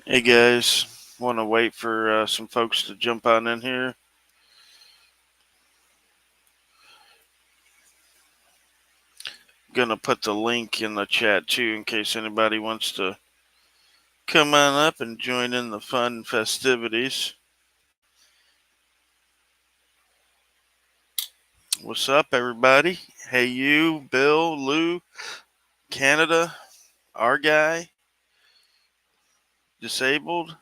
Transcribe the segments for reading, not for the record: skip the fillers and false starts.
Hey guys, want to wait for some folks to jump on in here. Gonna put the link in the chat too in case anybody wants to come on up and join in the fun festivities. What's up, everybody? Hey, you, Bill, Lou, Canada, our guy, Disabled,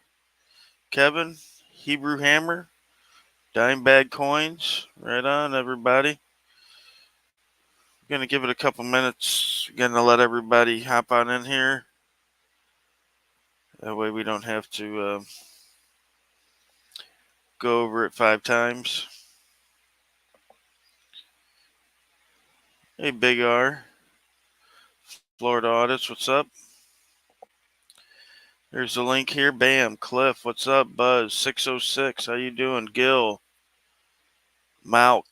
Kevin, Hebrew Hammer, Dime Bag Coins. Right on, everybody. Gonna give it a couple minutes. Gonna let everybody hop on in here. That way we don't have to go over it 5 times. Hey, Big R, Florida Audits, what's up? There's the link here. Bam, Cliff, what's up? Buzz 606, how you doing? Gil, Malk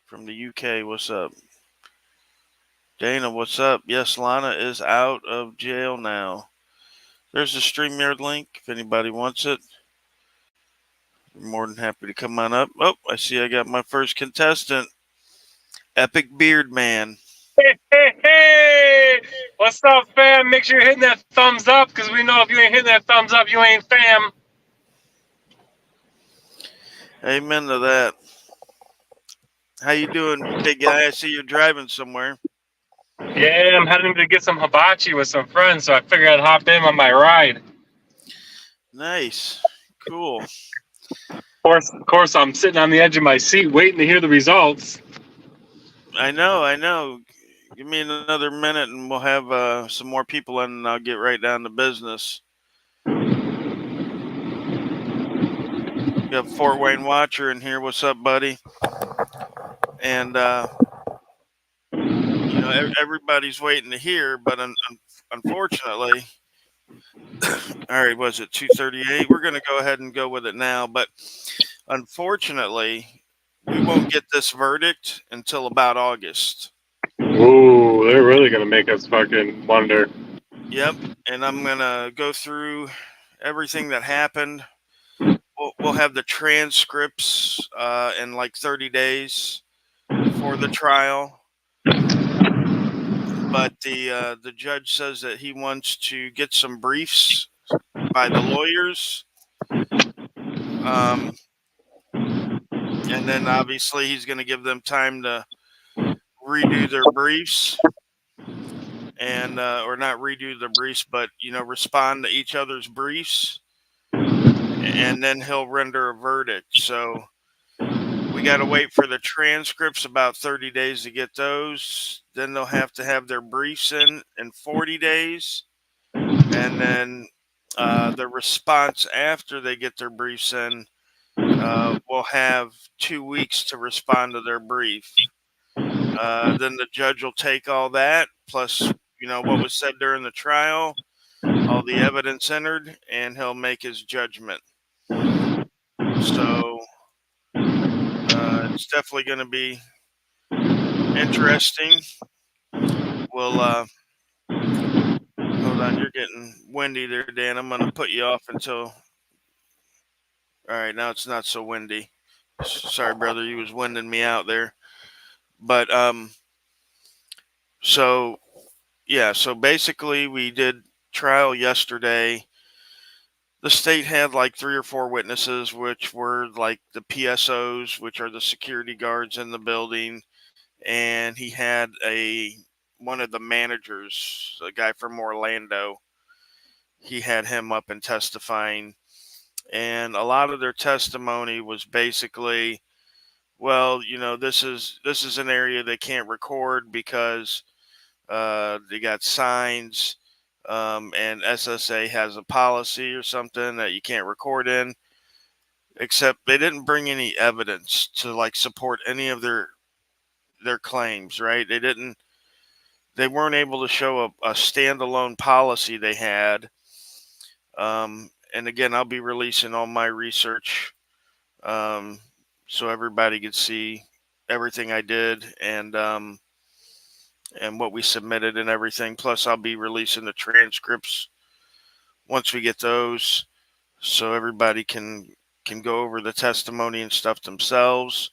from the UK, what's up? Dana, what's up? Yes, Lana is out of jail now. There's the StreamYard link if anybody wants it. You're more than happy to come on up. Oh, I see I got my first contestant, Epic Beard Man. Hey, what's up, fam? Make sure you're hitting that thumbs up, because we know if you ain't hitting that thumbs up, you ain't fam. Amen to that. How you doing, big guy? I see you're driving somewhere. Yeah, I'm heading to get some hibachi with some friends, so I figured I'd hop in on my ride. Nice. Cool. Of course, I'm sitting on the edge of my seat waiting to hear the results. I know. Give me another minute and we'll have some more people in and I'll get right down to business. We got Fort Wayne Watcher in here. What's up, buddy? And, everybody's waiting to hear, but unfortunately, all right, was it 2:38? We're going to go ahead and go with it now, but unfortunately, we won't get this verdict until about August. Ooh, they're really gonna make us fucking wonder. Yep, and I'm going to go through everything that happened. We'll have the transcripts in like 30 days for the trial. But the judge says that he wants to get some briefs by the lawyers. And then obviously he's going to give them time to redo their briefs and or not redo the briefs, but respond to each other's briefs, and then he'll render a verdict. So we got to wait for the transcripts about 30 days to get those. Then they'll have to have their briefs in 40 days, and then the response after they get their briefs in. Will have 2 weeks to respond to their brief. Then the judge will take all that, plus what was said during the trial, all the evidence entered, and he'll make his judgment. So it's definitely going to be interesting. We'll hold on. You're getting windy there, Dan. I'm going to put you off until. All right, now it's not so windy. Sorry, brother, you was winding me out there. But so basically we did trial yesterday. The state had like 3 or 4 witnesses, which were like the PSOs, which are the security guards in the building, and he had one of the managers, a guy from Orlando. He had him up and testifying, and a lot of their testimony was basically, well, this is an area they can't record because they got signs, and SSA has a policy or something that you can't record in. Except they didn't bring any evidence to like support any of their claims, right? They weren't able to show a standalone policy they had. And again, I'll be releasing all my research, so everybody could see everything I did and what we submitted and everything. Plus, I'll be releasing the transcripts once we get those, so everybody can go over the testimony and stuff themselves.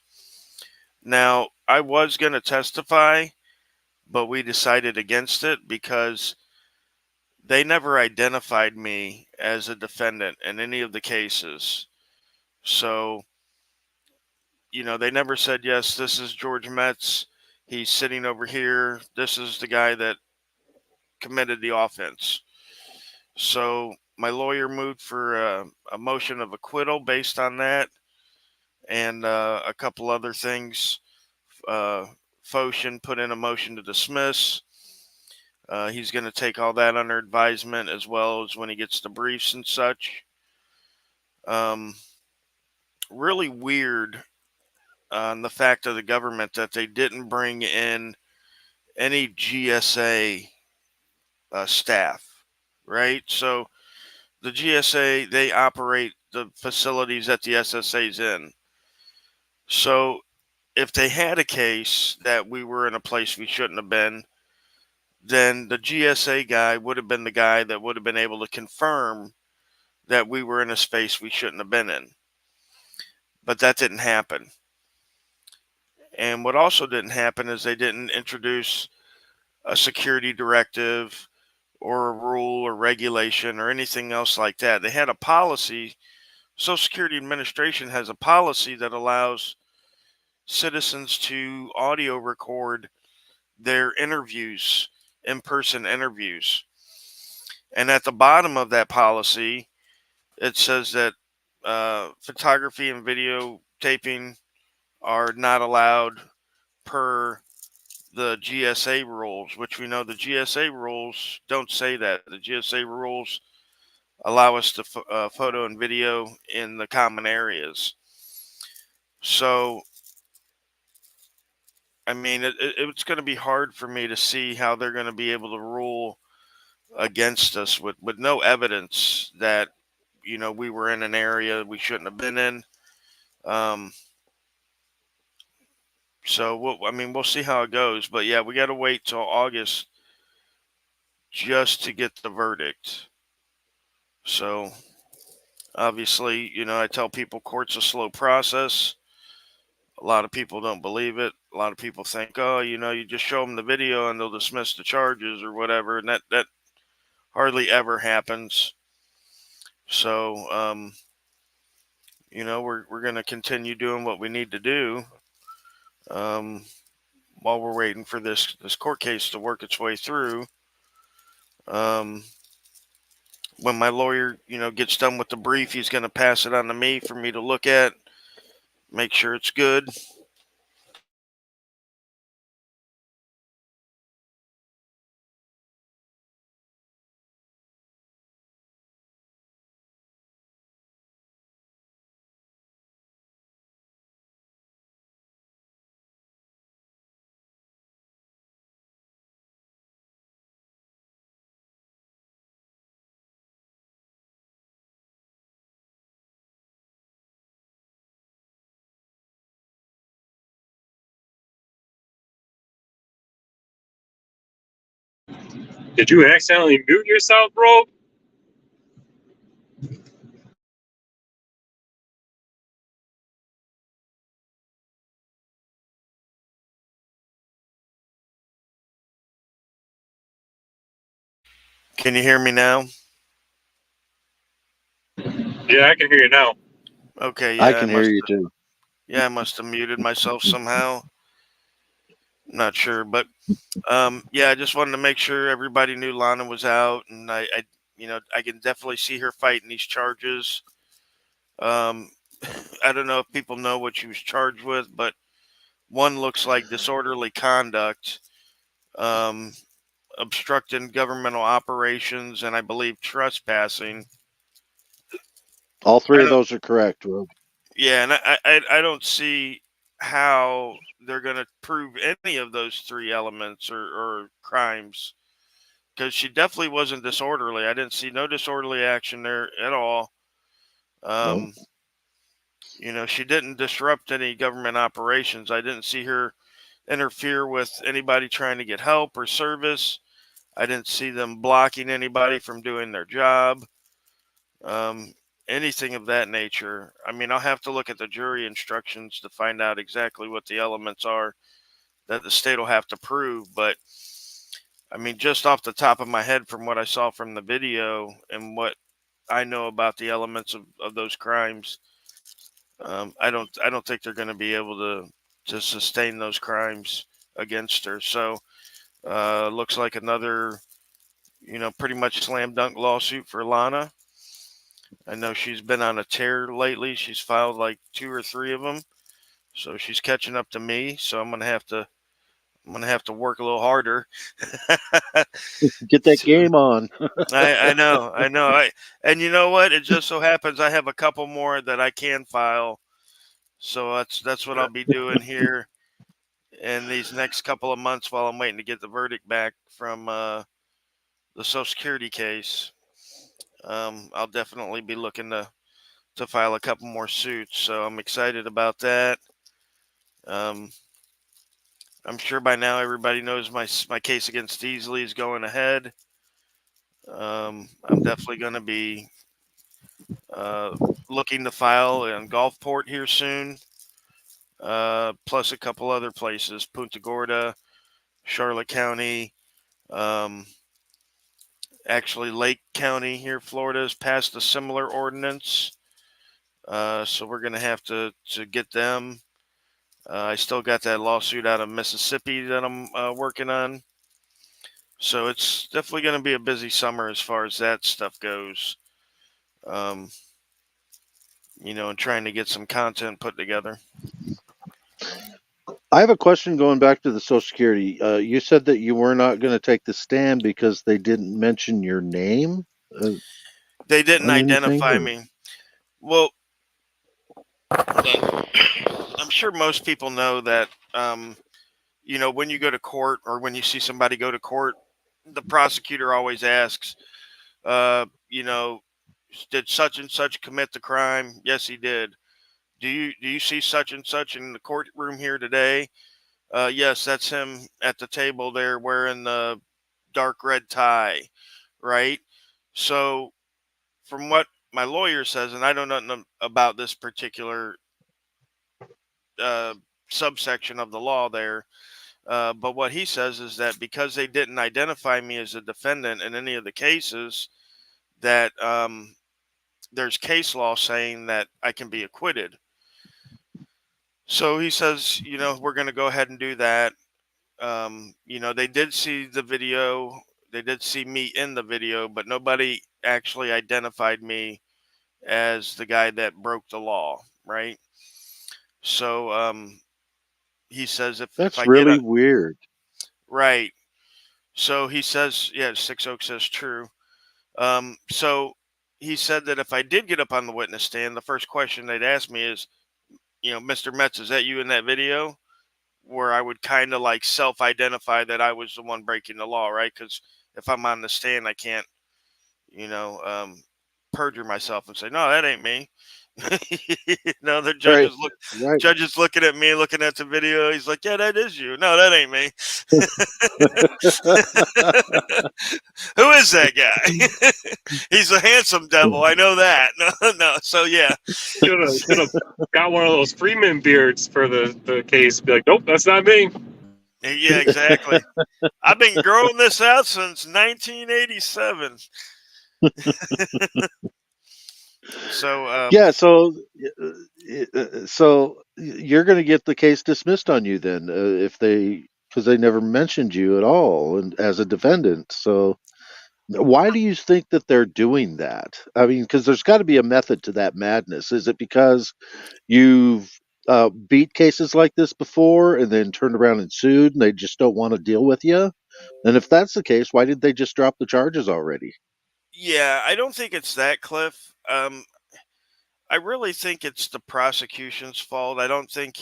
Now, I was going to testify, but we decided against it because they never identified me as a defendant in any of the cases. So, they never said, yes, this is George Metz. He's sitting over here. This is the guy that committed the offense. So, my lawyer moved for a motion of acquittal based on that and a couple other things. Foshin put in a motion to dismiss. He's going to take all that under advisement as well as when he gets the briefs and such. Really weird on the fact of the government that they didn't bring in any GSA staff, right? So the GSA, they operate the facilities that the SSA's in. So if they had a case that we were in a place we shouldn't have been, then the GSA guy would have been the guy that would have been able to confirm that we were in a space we shouldn't have been in. But that didn't happen. And what also didn't happen is they didn't introduce a security directive or a rule or regulation or anything else like that. They had a policy. Social Security Administration has a policy that allows citizens to audio record their interviews, in-person interviews. And at the bottom of that policy, it says that photography and video taping are not allowed per the GSA rules, which we know the GSA rules don't say that. The GSA rules allow us to photo and video in the common areas. So, I mean, it's going to be hard for me to see how they're going to be able to rule against us with no evidence that, we were in an area we shouldn't have been in. So, we'll see how it goes. But yeah, we got to wait till August just to get the verdict. So, obviously, I tell people court's a slow process. A lot of people don't believe it. A lot of people think, oh, you just show them the video and they'll dismiss the charges or whatever. And that hardly ever happens. So, we're going to continue doing what we need to do while we're waiting for this court case to work its way through. When my lawyer, gets done with the brief, he's going to pass it on to me for me to look at, make sure it's good. Did you accidentally mute yourself, bro? Can you hear me now? Yeah, I can hear you now. Okay, yeah. I can hear you too. Yeah, I must have muted myself somehow. Not sure, but yeah, I just wanted to make sure everybody knew Lana was out, and I can definitely see her fighting these charges. I don't know if people know what she was charged with, but one looks like disorderly conduct, obstructing governmental operations, and I believe trespassing. All three of those are correct, Rob. Yeah, and I don't see how they're going to prove any of those three elements or crimes, because she definitely wasn't disorderly. I didn't see no disorderly action there at all. No. She didn't disrupt any government operations. I didn't see her interfere with anybody trying to get help or service. I didn't see them blocking anybody from doing their job. um, anything of that nature. I mean, I'll have to look at the jury instructions to find out exactly what the elements are that the state will have to prove. But I mean, just off the top of my head, from what I saw from the video and what I know about the elements of those crimes, I don't think they're going to be able to sustain those crimes against her. So looks like another, pretty much slam dunk lawsuit for Lana. I know she's been on a tear lately. She's filed like 2 or 3 of them, so she's catching up to me. So I'm gonna have to work a little harder. Get that game on. I know, I know. And you know what? It just so happens I have a couple more that I can file. So that's what I'll be doing here in these next couple of months while I'm waiting to get the verdict back from the Social Security case. I'll definitely be looking to file a couple more suits. So I'm excited about that. Um, I'm sure by now everybody knows my case against Easley is going ahead. I'm definitely going to be uh, looking to file in Gulfport here soon, plus a couple other places, Punta Gorda, Charlotte County, um, actually Lake County here, Florida, has passed a similar ordinance. So we're going to have to get them. I still got that lawsuit out of Mississippi that I'm working on. So it's definitely going to be a busy summer as far as that stuff goes. Um, and trying to get some content put together. I have a question going back to the Social Security. You said that you were not going to take the stand because they didn't mention your name They didn't on anything? identify Or? me. Well, hold on. I'm sure most people know that, when you go to court or when you see somebody go to court, the prosecutor always asks, uh, you know, did such and such commit the crime? Yes, he did. Do you see such and such in the courtroom here today? Yes, that's him at the table there wearing the dark red tie, right? So, from what my lawyer says, and I don't know nothing about this particular uh, subsection of the law there, but what he says is that because they didn't identify me as a defendant in any of the cases, that there's case law saying that I can be acquitted. So he says, we're going to go ahead and do that. They did see the video. They did see me in the video, but nobody actually identified me as the guy that broke the law, right? So he says if That's I get really a weird. right, so he says, yeah, Six Oak says true. So he said that if I did get up on the witness stand, the first question they'd ask me is, Mr. Metz, is that you in that video? Where I would kind of like self-identify that I was the one breaking the law, right? Because if I'm on the stand, I can't, you know, um, perjure myself and say, no, that ain't me. The Right. judges look, Right. judges looking at me, looking at the video. He's like, yeah, that is you. No, that ain't me. Who is that guy? He's a handsome devil. I know that. No, no. So yeah, Should have got one of those Freeman beards for the case. Be like, nope, that's not me. yeah, exactly. I've been growing this out since 1987. So Yeah. So you're going to get the case dismissed on you then, if because they never mentioned you at all and as a defendant. So why do you think that they're doing that? I mean, because there's got to be a method to that madness. Is it because you've beat cases like this before and then turned around and sued and they just don't want to deal with you? And if that's the case, why did they just drop the charges already? yeah, I don't think it's that, Cliff. I really think it's the prosecution's fault. I don't think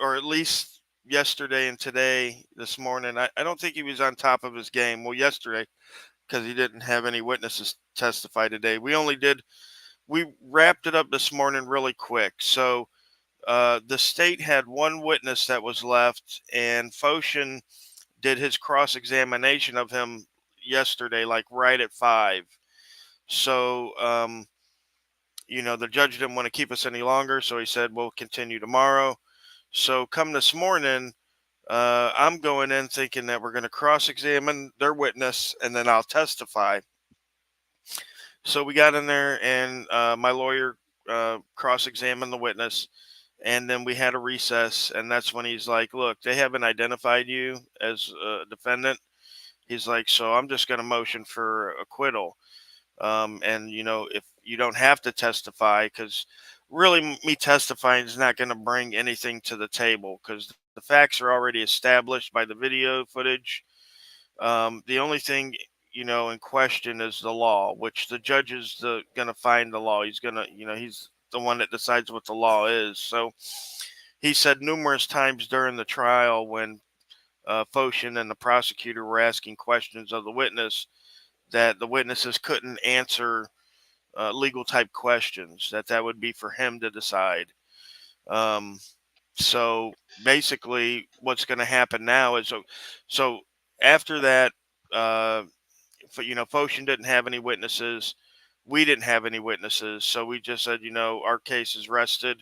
or at least yesterday and today, this morning, I don't think he was on top of his game. Well, yesterday, because he didn't have any witnesses testify today. We wrapped it up this morning really quick. So the state had one witness that was left, and Foshin did his cross examination of him yesterday, like right at 5. So, the judge didn't want to keep us any longer, so he said we'll continue tomorrow. So come this morning, I'm going in thinking that we're going to cross-examine their witness and then I'll testify. So we got in there, and my lawyer cross-examined the witness, and then we had a recess, and that's when he's like, "Look, they haven't identified you as a defendant." He's like, "So I'm just going to motion for acquittal." And if you don't have to testify, because really me testifying is not going to bring anything to the table, because the facts are already established by the video footage. The only thing in question is the law, which the judge is going to find the law. He's going to, he's the one that decides what the law is. So he said numerous times during the trial when Foshin and the prosecutor were asking questions of the witness, that the witnesses couldn't answer legal type questions, that would be for him to decide. Um, so basically what's going to happen now is, so after that, Foshin didn't have any witnesses. We didn't have any witnesses. So we just said, our case is rested.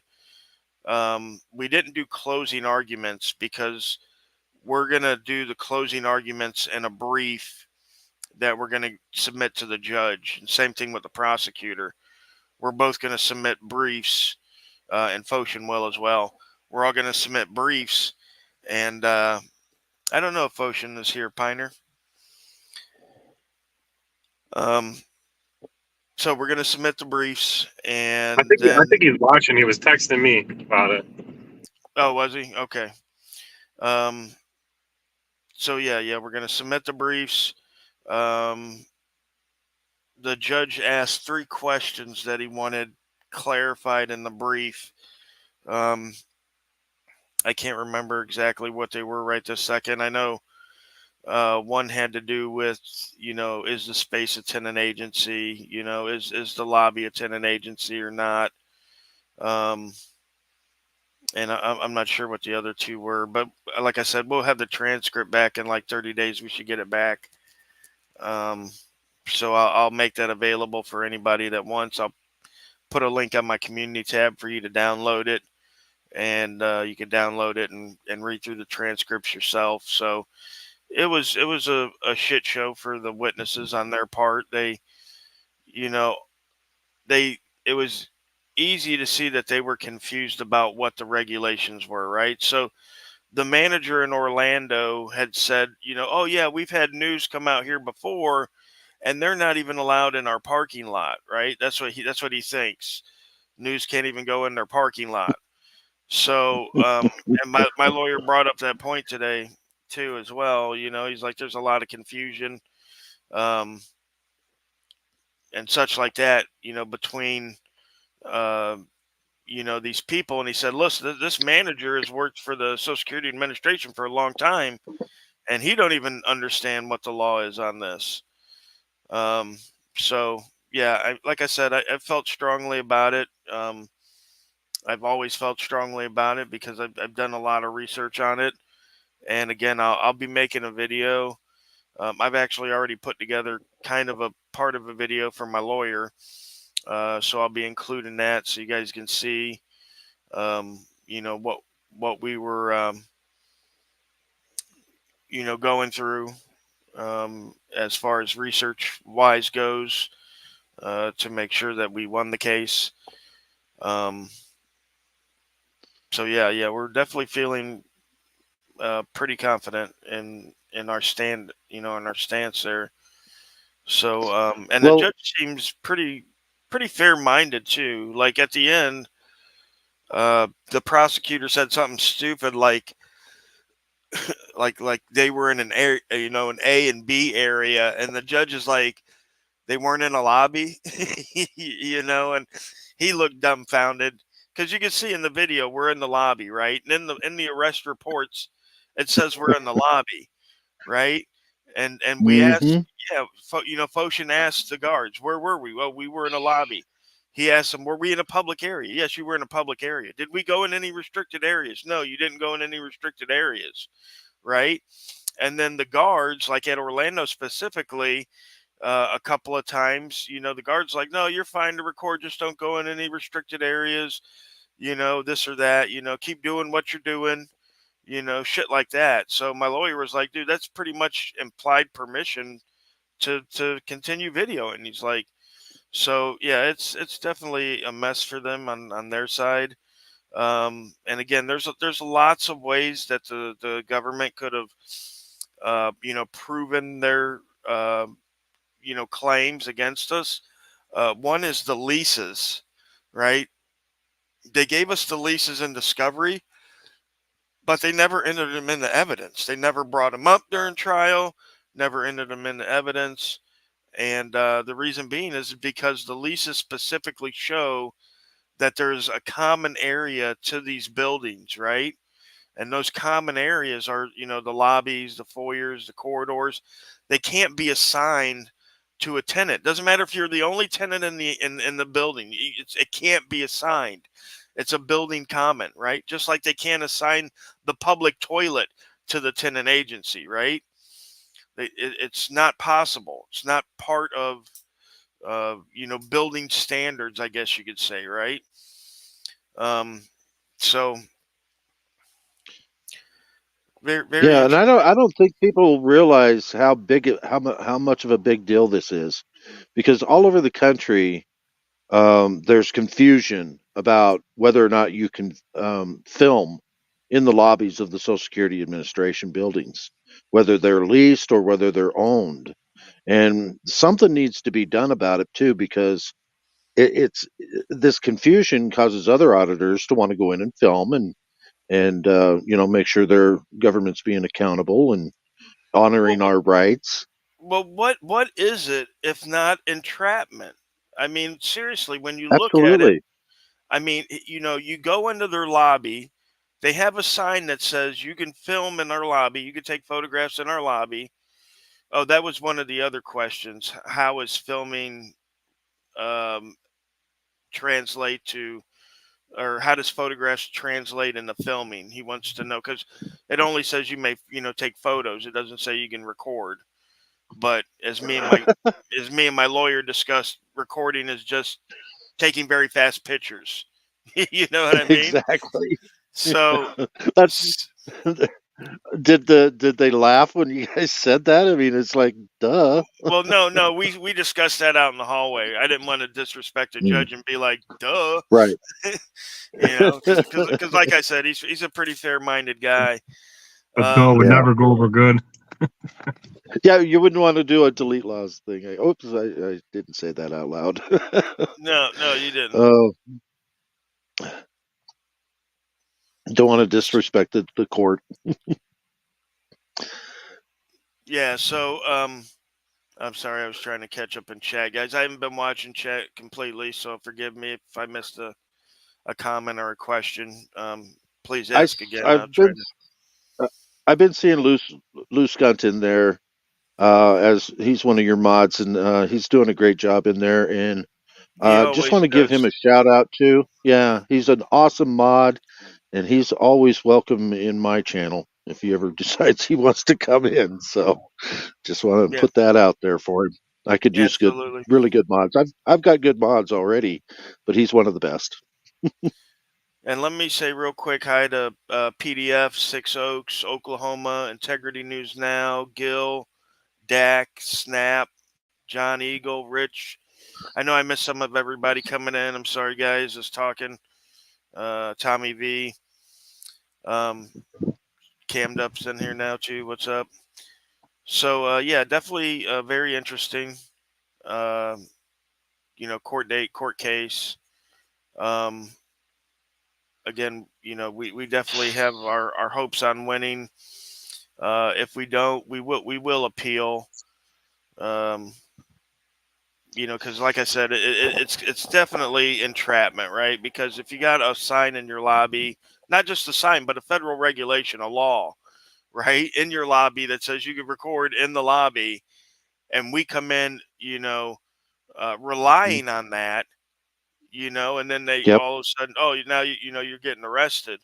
We didn't do closing arguments because we're going to do the closing arguments in a brief that we're going to submit to the judge. And same thing with the prosecutor. We're both going to submit briefs, and Foshin will as well. We're all going to submit briefs. And I don't know if Foshin is here, Piner. So we're going to submit the briefs, and I think he's watching. He was texting me about it. Oh, was he? Okay. Um, so yeah, we're going to submit the briefs. The judge asked 3 questions that he wanted clarified in the brief. I can't remember exactly what they were right this second. I know one had to do with, is the space a tenant agency? Is the lobby a tenant agency or not? And I'm not sure what the other 2 were, but like I said, we'll have the transcript back in like 30 days. We should get it back. So I'll make that available for anybody that wants. I'll put a link on my community tab for you to download it, and you can download it and read through the transcripts yourself. So it was a shit show for the witnesses on their part. You know, it was easy to see that they were confused about what the regulations were, right? So the manager in Orlando had said, oh yeah, we've had news come out here before, and they're not even allowed in our parking lot, right? That's what he thinks. News can't even go in their parking lot. So, and my lawyer brought up that point today too as well. He's like, there's a lot of confusion, um, and such like that, between uh, these people. And he said, listen, this manager has worked for the Social Security Administration for a long time, and he don't even understand what the law is on this. So yeah, like I said, I felt strongly about it. I've always felt strongly about it because I've done a lot of research on it. And again, I'll be making a video. I've actually already put together kind of a part of a video for my lawyer. So I'll be including that so you guys can see, what we were, going through, as far as research wise goes, to make sure that we won the case. So yeah, we're definitely feeling pretty confident in our stand, in our stance there. So and the Well, judge seems pretty fair minded too. Like at the end, the prosecutor said something stupid like they were in an area, an A and B area, and the judge is like, they weren't in a lobby, and he looked dumbfounded because you can see in the video we're in the lobby, right? And in the arrest reports, it says we're in the lobby, right? And we asked, hmm yeah, Foshin asked the guards, where were we? Well, we were in a lobby. He asked them, were we in a public area? Yes, you were in a public area. Did we go in any restricted areas? No, you didn't go in any restricted areas, right? And then the guards, like at Orlando specifically, a couple of times. The guard's like, no, you're fine to record. Just don't go in any restricted areas, this or that, keep doing what you're doing, shit like that. So my lawyer was like, dude, that's pretty much implied permission to continue videoing. He's like, so yeah, it's definitely a mess for them on their side. And again, there's lots of ways that the government could have, proven their, claims against us. One is the leases, right? They gave us the leases in discovery, but they never entered them into evidence. They never brought them up during trial, never entered them into evidence. And the reason being is because the leases specifically show that there's a common area to these buildings, right? And those common areas are, the lobbies, the foyers, the corridors. They can't be assigned to a tenant. Doesn't matter if you're the only tenant in the building. It can't be assigned. It's a building common, right? Just like they can't assign the public toilet to the tenant agency, right? It's not possible. It's not part of building standards, I guess you could say, right? So very, very Yeah, and interesting. I don't think people realize how how much of a big deal this is, because all over the country, there's confusion about whether or not you can film in the lobbies of the Social Security Administration buildings, whether they're leased or whether they're owned. And something needs to be done about it too, because it's this confusion causes other auditors to want to go in and film and make sure their government's being accountable and Well, honoring our rights. well, what is it if not entrapment? I mean, seriously, when you look at it, Absolutely. I mean, you go into their lobby, they have a sign that says you can film in our lobby, you can take photographs in our lobby. Oh, that was one of the other questions. How is filming um, translate to, or how does photographs translate into filming? He wants to know because it only says you may, take photos. It doesn't say you can record. But as me and my lawyer discussed, recording is just taking very fast pictures. You know what I mean? Exactly. So, That's s- did they laugh when you guys said that? I mean, it's like, duh. well, no, we discussed that out in the hallway. I didn't want to disrespect a Mm, judge and be like, "Duh," right. because like I said, he's a pretty fair-minded guy. A dull would Yeah. never go over good. Yeah, you wouldn't want to do a delete laws thing. Oops, I didn't say that out loud. No, no, you didn't. Oh, don't want to disrespect the court. Yeah, so I'm sorry, I was trying to catch up in chat, guys. I haven't been watching chat completely, so forgive me if I missed a comment or a question. Please ask again. I'll I've try been to. uh, I've been seeing loose Gunt in there, as he's one of your mods, and he's doing a great job in there. And He just always want to give him does. a shout out too. Yeah, he's an awesome mod, and he's always welcome in my channel if he ever decides he wants to come in. So just want to Yeah, put that out there for him. I could use absolutely. really good mods. I've got good mods already, but he's one of the best. And let me say real quick hi to PDF, Six Oaks, Oklahoma, Integrity News Now, Gil, Dak, Snap, John Eagle, Rich. I know I missed some of everybody coming in. I'm sorry, guys. Just talking. Tommy V. Um, Cammed up's in here now too. What's up? So yeah, definitely very interesting. Um, court date, court case. Um, again, we definitely have our hopes on winning. If we don't, we will appeal. Um, because like I said, it's definitely entrapment, right? Because if you got a sign in your lobby, not just a sign, but a federal regulation, a law, right, in your lobby that says you can record in the lobby, and we come in, Mhm. relying on that, and then they Yep. all of a sudden, oh, now you're getting arrested.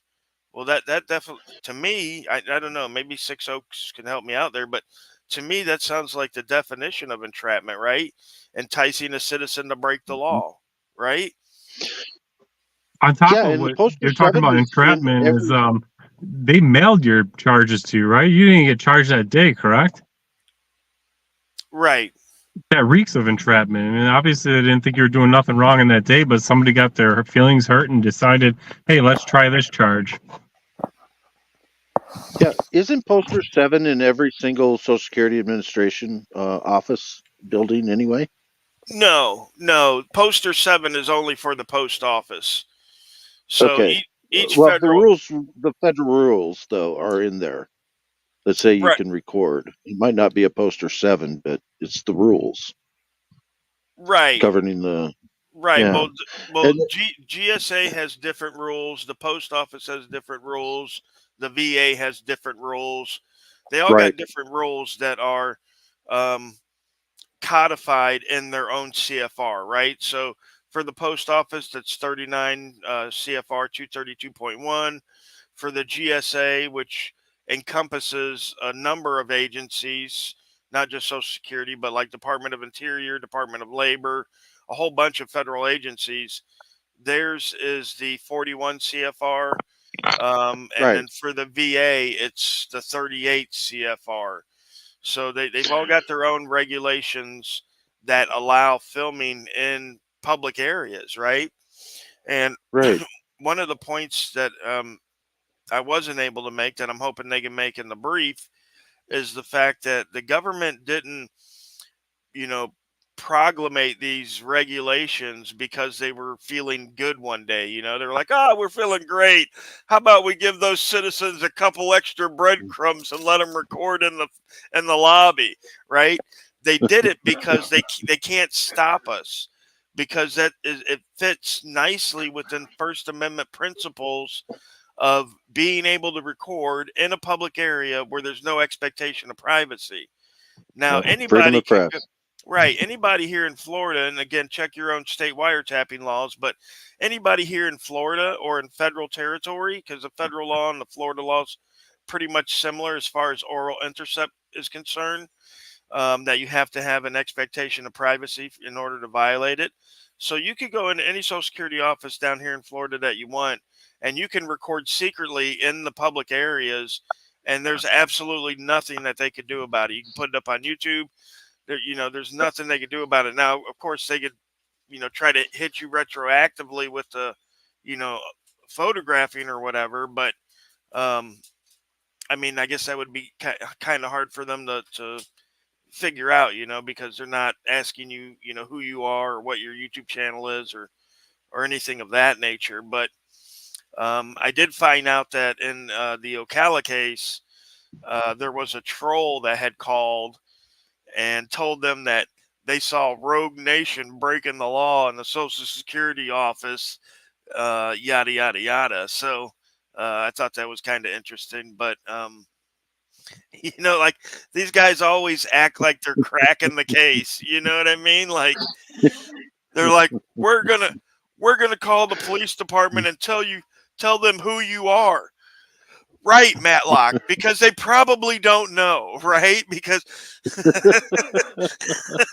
Well, that definitely, to me, I don't know, maybe Six Oaks can help me out there, but to me, that sounds like the definition of entrapment, right? Enticing a citizen to break the Mhm. law, right? On top Yeah, of and the what poster they're talking 7 about, is in entrapment is every. they mailed your charges to you, right? You didn't get charged that day, correct? Right. That reeks of entrapment. And obviously, they didn't think you were doing nothing wrong in that day, but somebody got their feelings hurt and decided, hey, let's try this charge. Yeah, isn't poster 7 in every single Social Security Administration office building anyway? No, no. Poster 7 is only for the post office. So Okay. each Well, federal, the federal rules though are in there that say you right, can record. It might not be a poster 7, but it's the rules right, governing the. right. Yeah. Well, And GSA has different rules. The post office has different rules. The VA has different rules. They all right, got different rules that are um, codified in their own CFR, right? So for the post office, that's 39 CFR 232.1. For the GSA, which encompasses a number of agencies, not just Social Security, but like Department of Interior, Department of Labor, a whole bunch of federal agencies. Theirs is the 41 CFR. And right, then for the VA, it's the 38 CFR. So they've all got their own regulations that allow filming in public areas, right? And right. one of the points that I wasn't able to make that I'm hoping they can make in the brief is the fact that the government didn't, you know, proclamate these regulations because they were feeling good one day. They're like, we're feeling great. How about we give those citizens a couple extra breadcrumbs and let them record in the lobby, right? They did it because they can't stop us because it fits nicely within First Amendment principles of being able to record in a public area where there's no expectation of privacy. Now, Yeah. Freedom anybody of can press. right, anybody here in Florida, and again, check your own state wiretapping laws, but anybody here in Florida or in federal territory, because the federal law and the Florida law is pretty much similar as far as oral intercept is concerned, that you have to have an expectation of privacy in order to violate it. So you could go into any Social Security office down here in Florida that you want, and you can record secretly in the public areas, and there's absolutely nothing that they could do about it. You can put it up on YouTube. There's nothing they could do about it. Now, of course, they could, try to hit you retroactively with the, you know, photographing or whatever. But um, I mean, I guess that would be kind of hard for them to figure out, because they're not asking you, who you are or what your YouTube channel is or anything of that nature. But I did find out that in the Ocala case, there was a troll that had called and told them that they saw Rogue Nation breaking the law in the Social Security office, yada yada yada. So I thought that was kind of interesting, but like these guys always act like they're cracking the case. You know what I mean? Like they're like, we're gonna call the police department and tell them who you are. Right, Matlock, because they probably don't know, right? Because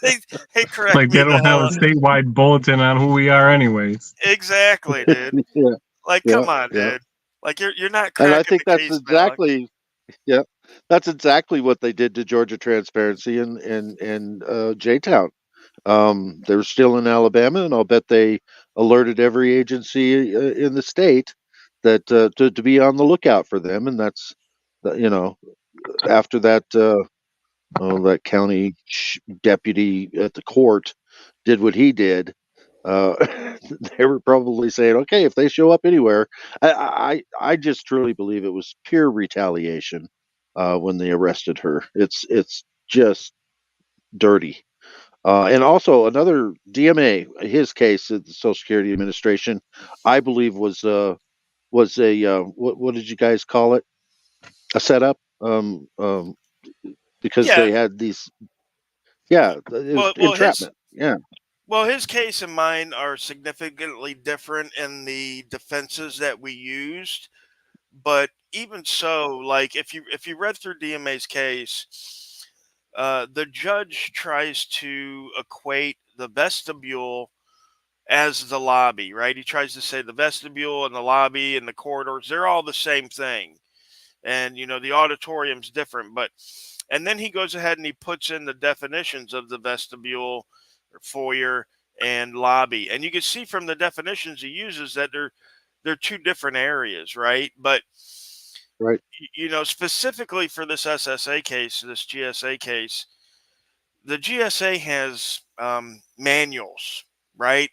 they, they correct Like they me the don't have hell a up. statewide bulletin on who we are, anyways. Exactly, dude. Yeah, Like, yeah, come on, yeah. dude. Like you're not And I cracking think the that's case, Matlock. exactly. Yeah, that's exactly what they did to Georgia Transparency and J Town. They're still in Alabama, and I'll bet they alerted every agency in the state that to be on the lookout for them. And that's you know after that that county deputy at the court did what he did. Uh, they were probably saying, okay, if they show up anywhere, I just truly believe it was pure retaliation when they arrested her. It's just dirty. And also another DMA, his case at the Social Security Administration, I believe was a what did you guys call it? A setup, because Yeah. they had these. Yeah, it was Well, entrapment. Yeah, his case and mine are significantly different in the defenses that we used. But even so, like if you read through DMA's case, the judge tries to equate the vestibule as the lobby, right? He tries to say the vestibule and the lobby and the corridors, they're all the same thing. And, the auditorium's different. And then he goes ahead and he puts in the definitions of the vestibule, or foyer, and lobby. And you can see from the definitions he uses that they're two different areas, right? But, Right. specifically for this SSA case, this GSA case, the GSA has manuals, right,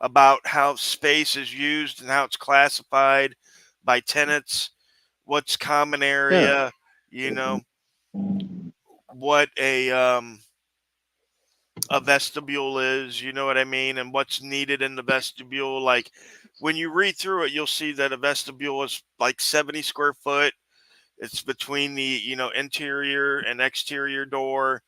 about how space is used and how it's classified by tenants, what's common Yeah. area, what a vestibule is, you know what I mean, and what's needed in the vestibule. Like when you read through it, you'll see that a vestibule is like 70 square foot. It's between the, interior and exterior door.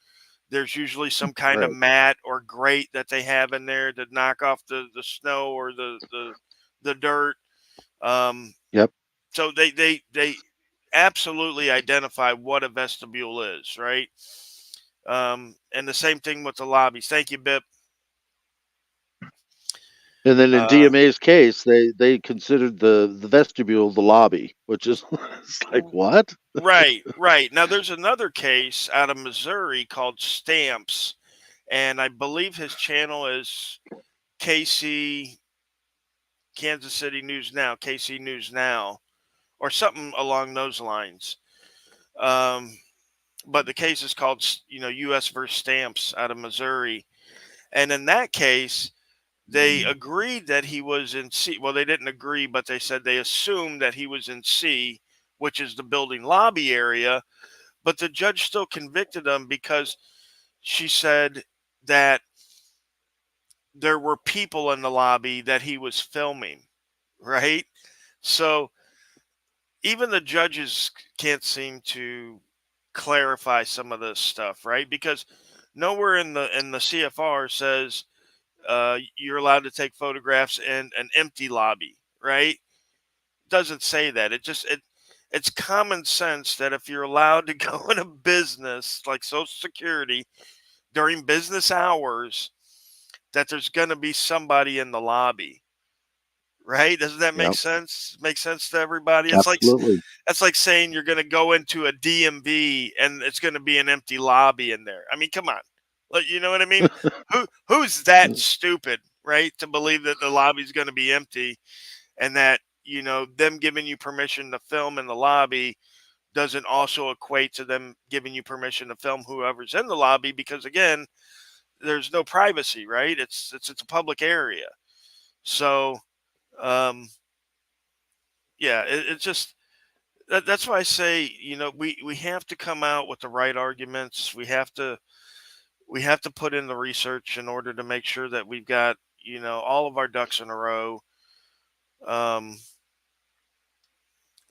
There's usually some kind of Right. mat or grate that they have in there to knock off the snow or the dirt. Um, Yep. so they absolutely identify what a vestibule is, right? And the same thing with the lobbies. Thank you, Bip. And then in Uh, DMA's case, they considered the vestibule the lobby, which is it's like what? right. Now there's another case out of Missouri called Stamps, and I believe his channel is KC Kansas City News Now, KC News Now, or something along those lines. Um, but the case is called, U.S. versus Stamps out of Missouri, and in that case, they agreed that he was in C. Well, they didn't agree, but they said they assumed that he was in C, which is the building lobby area. But the judge still convicted him because she said that there were people in the lobby that he was filming, right? So even the judges can't seem to clarify some of this stuff, right? Because nowhere in the CFR says you're allowed to take photographs in an empty lobby, right? Doesn't say that. It's common sense that if you're allowed to go in a business like Social Security during business hours, that there's going to be somebody in the lobby, right? Doesn't that make Yep. sense? Make sense to everybody? Absolutely. That's like saying you're going to go into a DMV and it's going to be an empty lobby in there. I mean, come on. You know what I mean? Who's that stupid, right, to believe that the lobby's going to be empty and that, them giving you permission to film in the lobby doesn't also equate to them giving you permission to film whoever's in the lobby, because again, there's no privacy, right? It's a public area. So, um, yeah, it's just that's why I say, we have to come out with the right arguments. We have to put in the research in order to make sure that we've got, all of our ducks in a row. Um,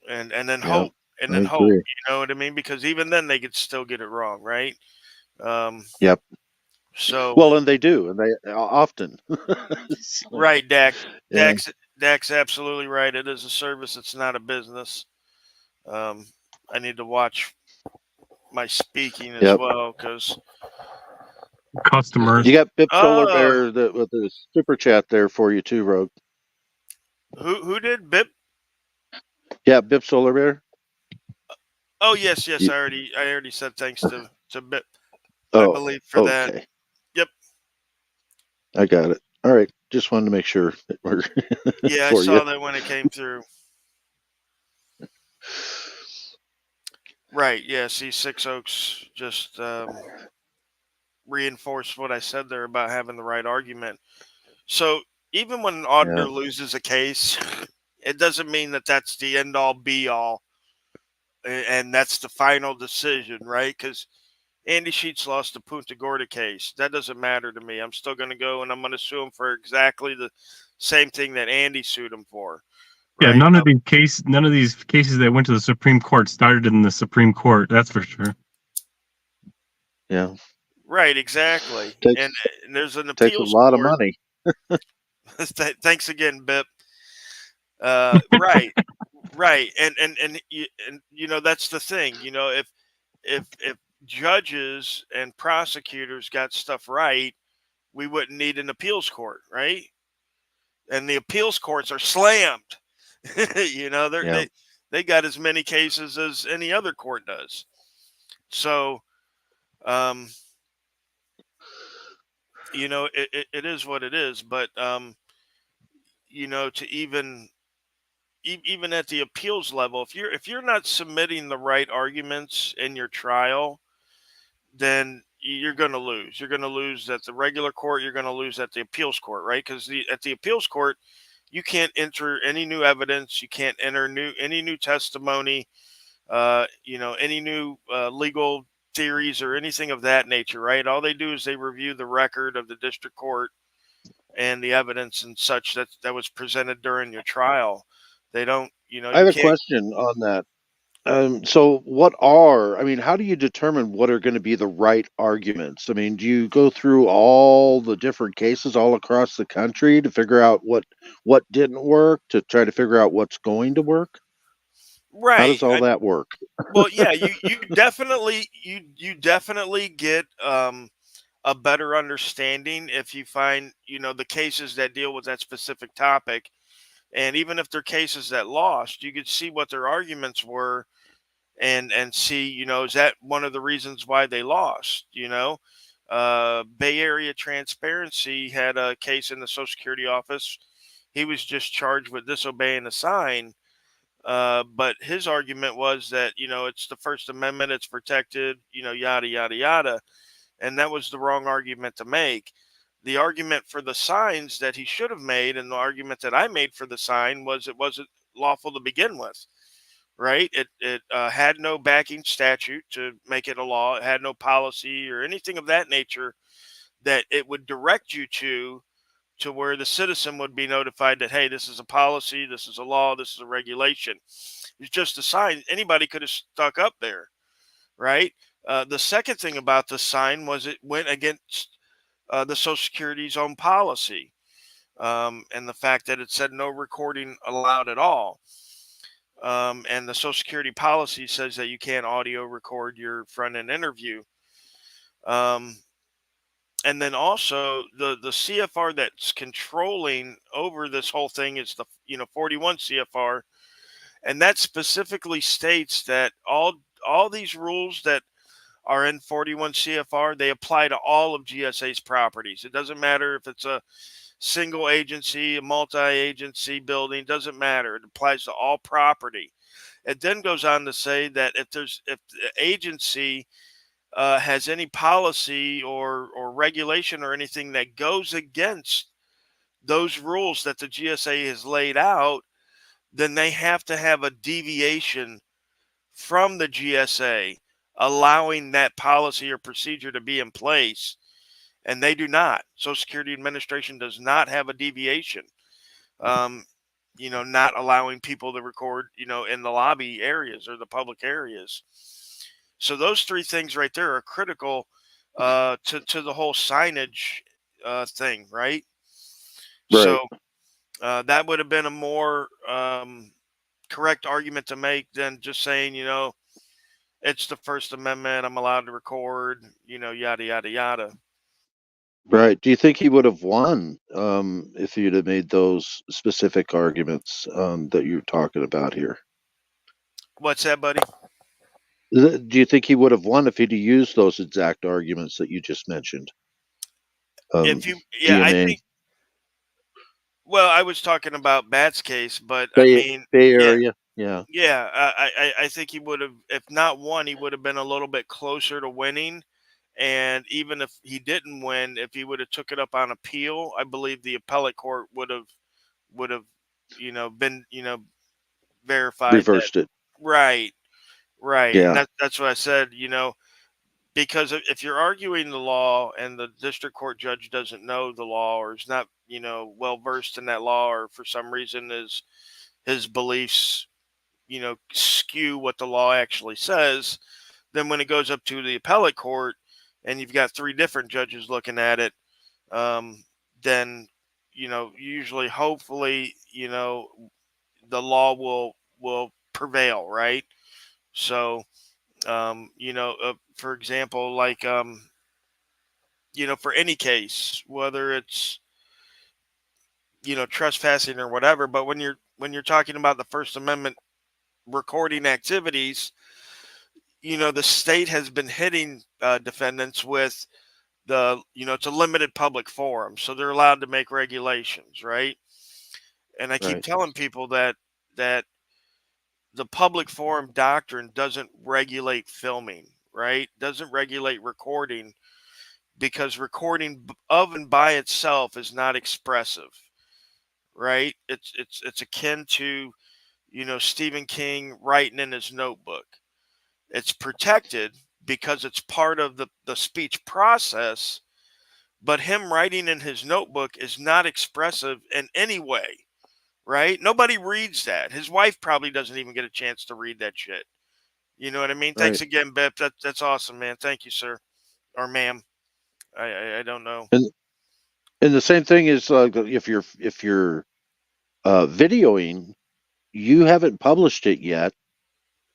and then Yep. hope, and I then hope, agree. you know what I mean? Because even then they could still get it wrong, right? Um, Yep. so Well, and they do, and they often. It's like, right, Dak, yeah. Dak's absolutely right. It is a service. It's not a business. Um, I need to watch my speaking as Yep. well because Customers. You got Bip Solar oh, Bear with the super chat there for you too, Rogue. who did Bip? Yeah, Bip Solar Bear. Oh yes, You, I already said thanks to Bip, I oh, believe, for that. okay. Yep. I got it. All right. Just wanted to make sure that we're Yeah, I for you. saw that when it came through. Right. Yeah. See, Six Oaks just reinforced what I said there about having the right argument. So even when an Yeah. auditor loses a case, it doesn't mean that that's the end all be all, and that's the final decision, right? Because Andy Sheets lost the Punta Gorda case. That doesn't matter to me. I'm still going to go and I'm going to sue him for exactly the same thing that Andy sued him for, Yeah, right? none of these cases that went to the Supreme Court started in the Supreme Court. That's for sure. Yeah. Right, exactly. And, Takes and there's an takes a appeals lot of court. money. Thanks again, Bip. Right, and that's the thing. If judges and prosecutors got stuff right, we wouldn't need an appeals court, right? And the appeals courts are slammed. you know, Yeah. they got as many cases as any other court does. So, um, it is what it is. But to even at the appeals level, if you're not submitting the right arguments in your trial, then you're going to lose. You're going to lose at the regular court. You're going to lose at the appeals court, right? Because at the appeals court, you can't enter any new evidence. You can't enter any new testimony. Any new legal theories or anything of that nature, right? All they do is they review the record of the district court and the evidence and such that was presented during your trial. They don't, I you have a can't. question on that. How do you determine what are going to be the right arguments? I mean, do you go through all the different cases all across the country to figure out what didn't work, to try to figure out what's going to work? How Right. does all that work? Well, yeah, you definitely get a better understanding if you find the cases that deal with that specific topic, and even if they're cases that lost, you could see what their arguments were, and see, is that one of the reasons why they lost. Bay Area Transparency had a case in the Social Security office. He was just charged with disobeying a sign. But his argument was that it's the First Amendment, it's protected, yada yada yada, and that was the wrong argument to make. The argument for the signs that he should have made, and the argument that I made for the sign, was it wasn't lawful to begin with. Right? It had no backing statute to make it a law. It had no policy or anything of that nature that it would direct you to where the citizen would be notified that, hey, this is a policy, this is a law, this is a regulation. It's just a sign. Anybody could have stuck up there, right? The second thing about the sign was it went against the Social Security's own policy, and the fact that it said no recording allowed at all. And the Social Security policy says that you can't audio record your front end interview. Um, and then also the CFR that's controlling over this whole thing is the 41 CFR, and that specifically states that all these rules that are in 41 CFR, they apply to all of GSA's properties. It doesn't matter if it's a single agency, a multi-agency building, doesn't matter. It applies to all property. It then goes on to say that if the agency has any policy or regulation or anything that goes against those rules that the GSA has laid out, then they have to have a deviation from the GSA allowing that policy or procedure to be in place. And they do not. Social Security Administration does not have a deviation. Um, not allowing people to record, in the lobby areas or the public areas. So those three things right there are critical to the whole signage thing, right? Right. So that would have been a more correct argument to make than just saying, it's the First Amendment. I'm allowed to record, yada yada yada. Right. Do you think he would have won if you'd have made those specific arguments that you're talking about here? What's that, buddy? Do you think he would have won if he'd used those exact arguments that you just mentioned? Um, Yeah, I GMA, think. Well, I was talking about Bat's case, but I Bay mean, Bay yeah, Area. Yeah. yeah. I think he would have, if not won, he would have been a little bit closer to winning. And even if he didn't win, if he would have took it up on appeal, I believe the appellate court would have, been, verified that. Reversed it. Right, right. And Yeah. that's what I said. Because if you're arguing the law and the district court judge doesn't know the law or is not, well versed in that law, or for some reason his beliefs, skew what the law actually says, then when it goes up to the appellate court and you've got three different judges looking at it, um, then usually, hopefully, the law will prevail, right? So For example, like for any case, whether it's trespassing or whatever. But when you're talking about the First Amendment recording activities, the state has been hitting defendants with it's a limited public forum, so they're allowed to make regulations, right? And I keep Right. telling people that the public forum doctrine doesn't regulate filming, right? Doesn't regulate recording, because recording of and by itself is not expressive, right? It's akin to Stephen King writing in his notebook. It's protected because it's part of the speech process, but him writing in his notebook is not expressive in any way, right? Nobody reads that. His wife probably doesn't even get a chance to read that shit. You know what I mean? Right. Thanks again, Bip. That's awesome, man. Thank you, sir or ma'am. I don't know. And the same thing is if you're videoing, you haven't published it yet.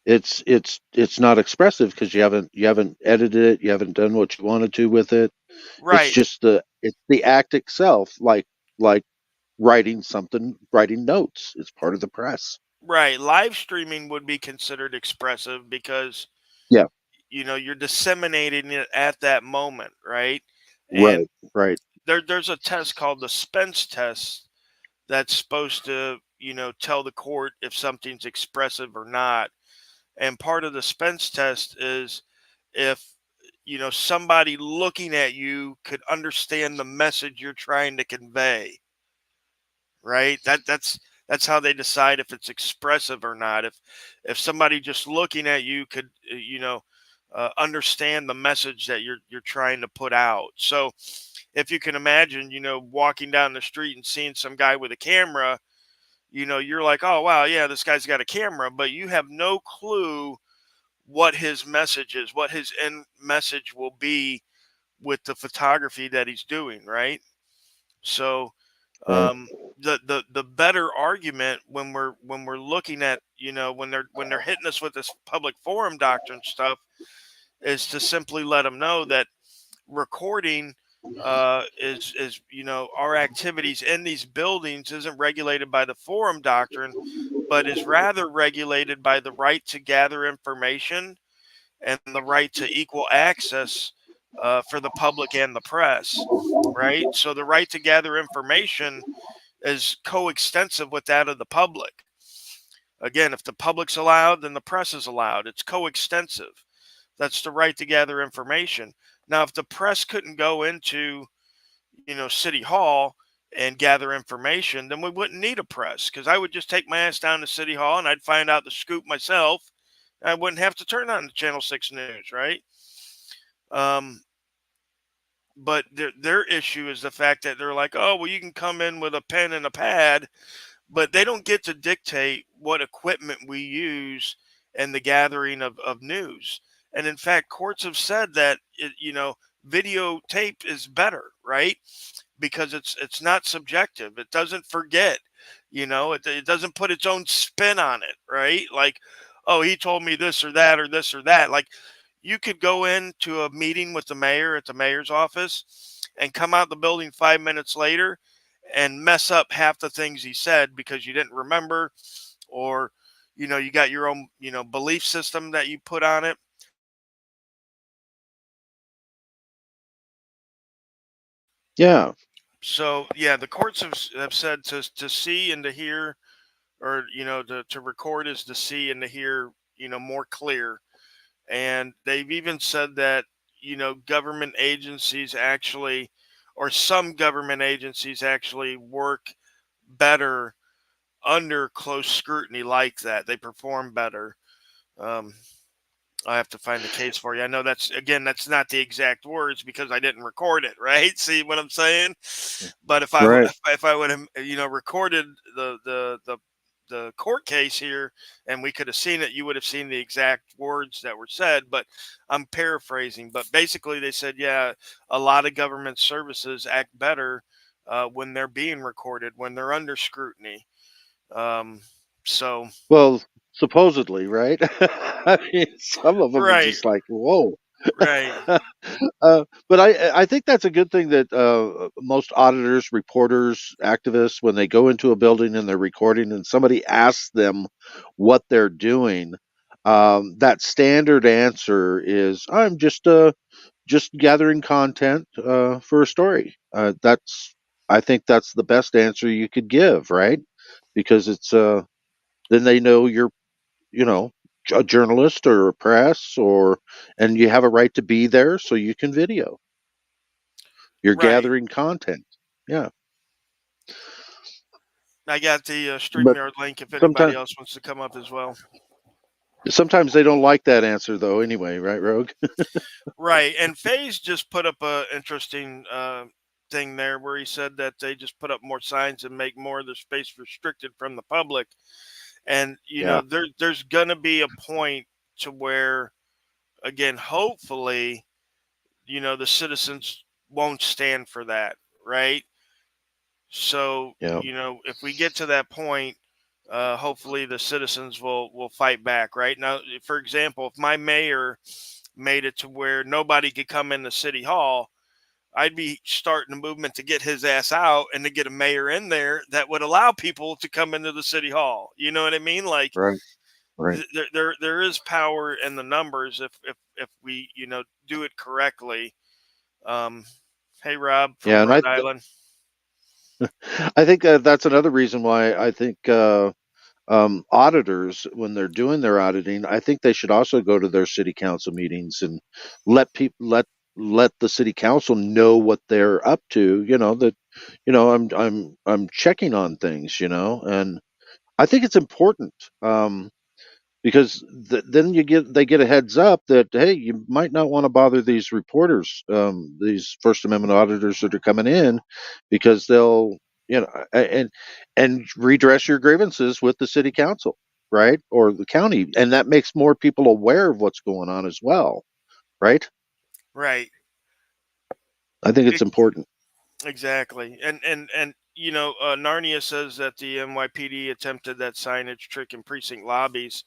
It's not expressive because you haven't edited it, you haven't done what you wanted to with it. It's Right, just the act itself, like writing notes. It's part of the press. right. Live streaming would be considered expressive because Yeah. you're disseminating it at that moment, right? And Right. Right. there's a test called the Spence test that's supposed to tell the court if something's expressive or not. And part of the Spence test is if somebody looking at you could understand the message you're trying to convey, right? That's how they decide if it's expressive or not. If somebody just looking at you could understand the message that you're trying to put out. So if you can imagine, walking down the street and seeing some guy with a camera, you're like, oh wow, yeah, this guy's got a camera, but you have no clue what his message is, what his end message will be with the photography that he's doing, right? So Right. the better argument when we're looking at when they're hitting us with this public forum doctrine stuff is to simply let them know that recording is our activities in these buildings isn't regulated by the forum doctrine, but is rather regulated by the right to gather information and the right to equal access for the public and the press, right? So the right to gather information is coextensive with that of the public. Again, if the public's allowed, then the press is allowed. It's coextensive. That's the right to gather information. Now, if the press couldn't go into, City Hall and gather information, then we wouldn't need a press, because I would just take my ass down to City Hall and I'd find out the scoop myself. I wouldn't have to turn on the Channel 6 News, right? Um, but their issue is the fact that they're like, oh, well, you can come in with a pen and a pad, but they don't get to dictate what equipment we use in the gathering of news. And in fact, courts have said that videotape is better, right? Because it's not subjective. It doesn't forget. It doesn't put its own spin on it, right? Like, oh, he told me this or that or this or that. Like, you could go into a meeting with the mayor at the mayor's office and come out the building 5 minutes later and mess up half the things he said because you didn't remember, or you got your own belief system that you put on it. Yeah. So yeah, the courts have said to see and to hear, or to record is to see and to hear more clear. And they've even said that government agencies actually, or some government agencies actually work better under close scrutiny like that. They perform better. Um, I have to find the case for you. I know that's not the exact words because I didn't record it, right? See what I'm saying? But Right. if I would have recorded the court case here and we could have seen it, you would have seen the exact words that were said. But I'm paraphrasing. But basically, they said, yeah, a lot of government services act better when they're being recorded, when they're under scrutiny. Um, so Well, supposedly, right? I mean, some of them are Right, just like, whoa. right, But I think that's a good thing that most auditors, reporters, activists, when they go into a building and they're recording, and somebody asks them what they're doing, that standard answer is, "I'm just gathering content for a story." I think that's the best answer you could give, right? Because it's then they know you're, you know, a journalist or a press, or and you have a right to be there, so you can video. You're right. gathering content. Yeah, I got the but StreamYard link if anybody sometimes else wants to come up as well. sometimes they don't like that answer though. Anyway, right, Rogue? Right, and FaZe just put up a interesting thing there where he said that they just put up more signs and make more of the space restricted from the public. And Yeah, there's gonna be a point to where, again, hopefully, the citizens won't stand for that, right? So, yeah, if we get to that point, hopefully the citizens will fight back, right? Now, for example, if my mayor made it to where nobody could come into City Hall, I'd be starting a movement to get his ass out and to get a mayor in there that would allow people to come into the City Hall. You know what I mean? Like, right, right. there is power in the numbers if we do it correctly. Um, hey Rob Yeah, from and Rhode Island. I think that's another reason why I think auditors, when they're doing their auditing, I think they should also go to their city council meetings and let people let the city council know what they're up to. That I'm checking on things. And I think it's important. Because then they get a heads up that, hey, you might not want to bother these reporters, these First Amendment auditors that are coming in, because they'll, and redress your grievances with the city council, right, or the county, and that makes more people aware of what's going on as well, right? Right. I think it's Ex- important. exactly. And Narnia says that the NYPD attempted that signage trick in precinct lobbies,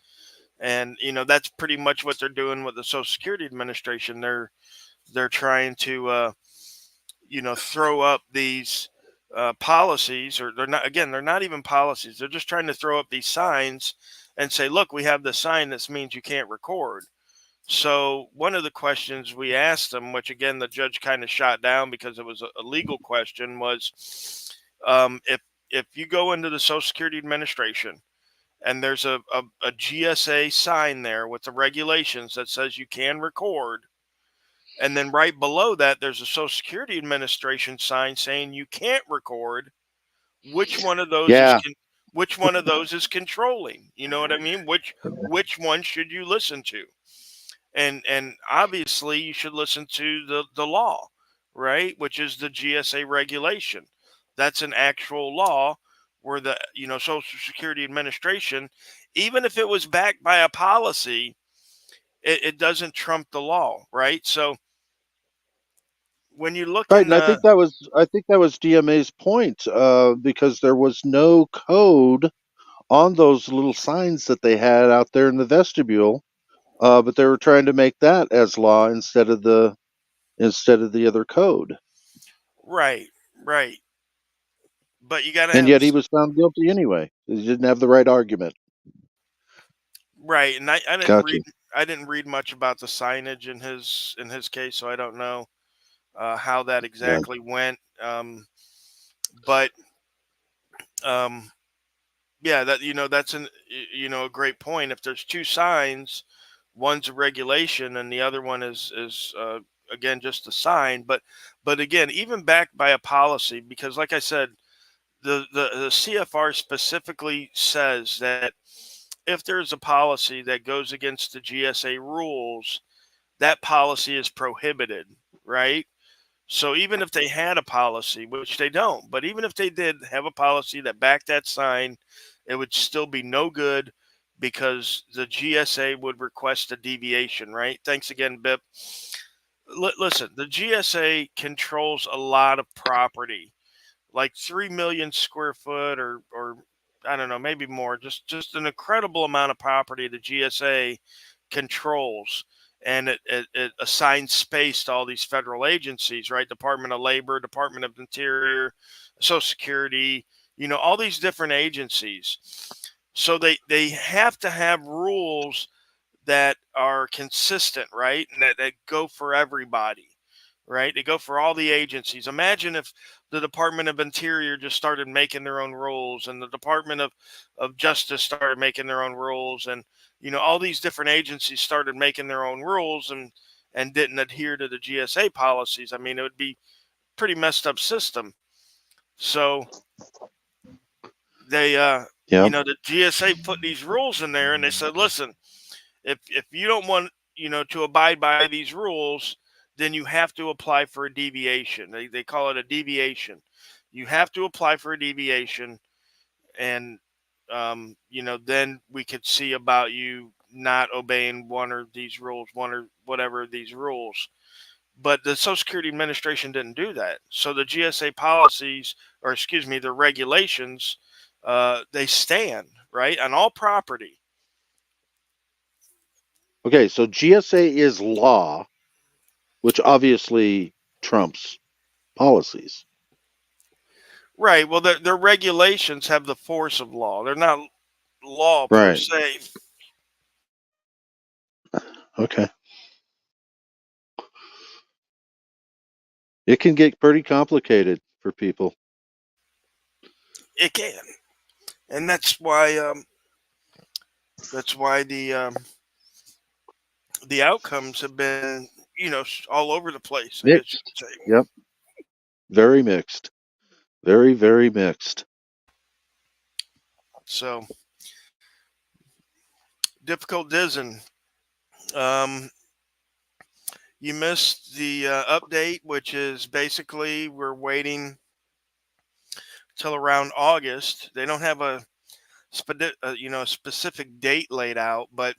and that's pretty much what they're doing with the Social Security Administration. They're trying to throw up these policies, or they're not even policies. They're just trying to throw up these signs and say, look, we have this sign. This means you can't record. So one of the questions we asked them, which again the judge kind of shot down because it was a legal question, was if you go into the Social Security Administration and there's a GSA sign there with the regulations that says you can record, and then right below that there's a Social Security Administration sign saying you can't record, which one of those Yeah, which one of those is controlling? You know what I mean? Which one should you listen to? And obviously you should listen to the law, right, which is the GSA regulation. That's an actual law where the Social Security Administration, even if it was backed by a policy, it doesn't trump the law, right? So when you look right. in And the I think that was DMA's point, because there was no code on those little signs that they had out there in the vestibule, but they were trying to make that as law instead of the other code, right, right, but you got to and have yet he was found guilty anyway. He didn't have the right argument. right, and I didn't Gotcha. read much about the signage in his case, so I don't know how that Yeah. exactly went. But um, yeah, that that's a great point. If there's two signs, one's a regulation and the other one is again just a sign. But again, even backed by a policy, because like I said, the CFR specifically says that if there's a policy that goes against the GSA rules, that policy is prohibited, right? So even if they had a policy, which they don't, but even if they did have a policy that backed that sign, it would still be no good because the GSA would request a deviation, right? Thanks again, Bip. Listen, the GSA controls a lot of property, like 3 million square foot or I don't know, maybe more, just an incredible amount of property the GSA controls, and it assigns space to all these federal agencies, right? Department of Labor, Department of Interior, Social Security, all these different agencies. So they have to have rules that are consistent, right? And that go for everybody, right? They go for all the agencies. Imagine if the Department of Interior just started making their own rules, and the Department of Justice started making their own rules, and all these different agencies started making their own rules and didn't adhere to the GSA policies. I mean, it would be pretty messed up system. So they Yeah. the GSA put these rules in there, and they said, listen, if you don't want to abide by these rules, then you have to apply for a deviation. They call it a deviation. You have to apply for a deviation, and then we could see about you not obeying one or these rules, one or whatever of these rules. But the Social Security Administration didn't do that. So the GSA policies, or excuse me, the regulations, they stand right on all property. Okay, so GSA is law, which obviously trumps policies. Right. Well, their regulations have the force of law. They're not law per Right. se. Okay. It can get pretty complicated for people. It can, and that's why the outcomes have been all over the place, I guess you Mixed. could say. Yep. Very mixed. Very, very mixed. So difficult dizzing. Um, you missed the update, which is basically we're waiting till around August. They don't have a specific date laid out, but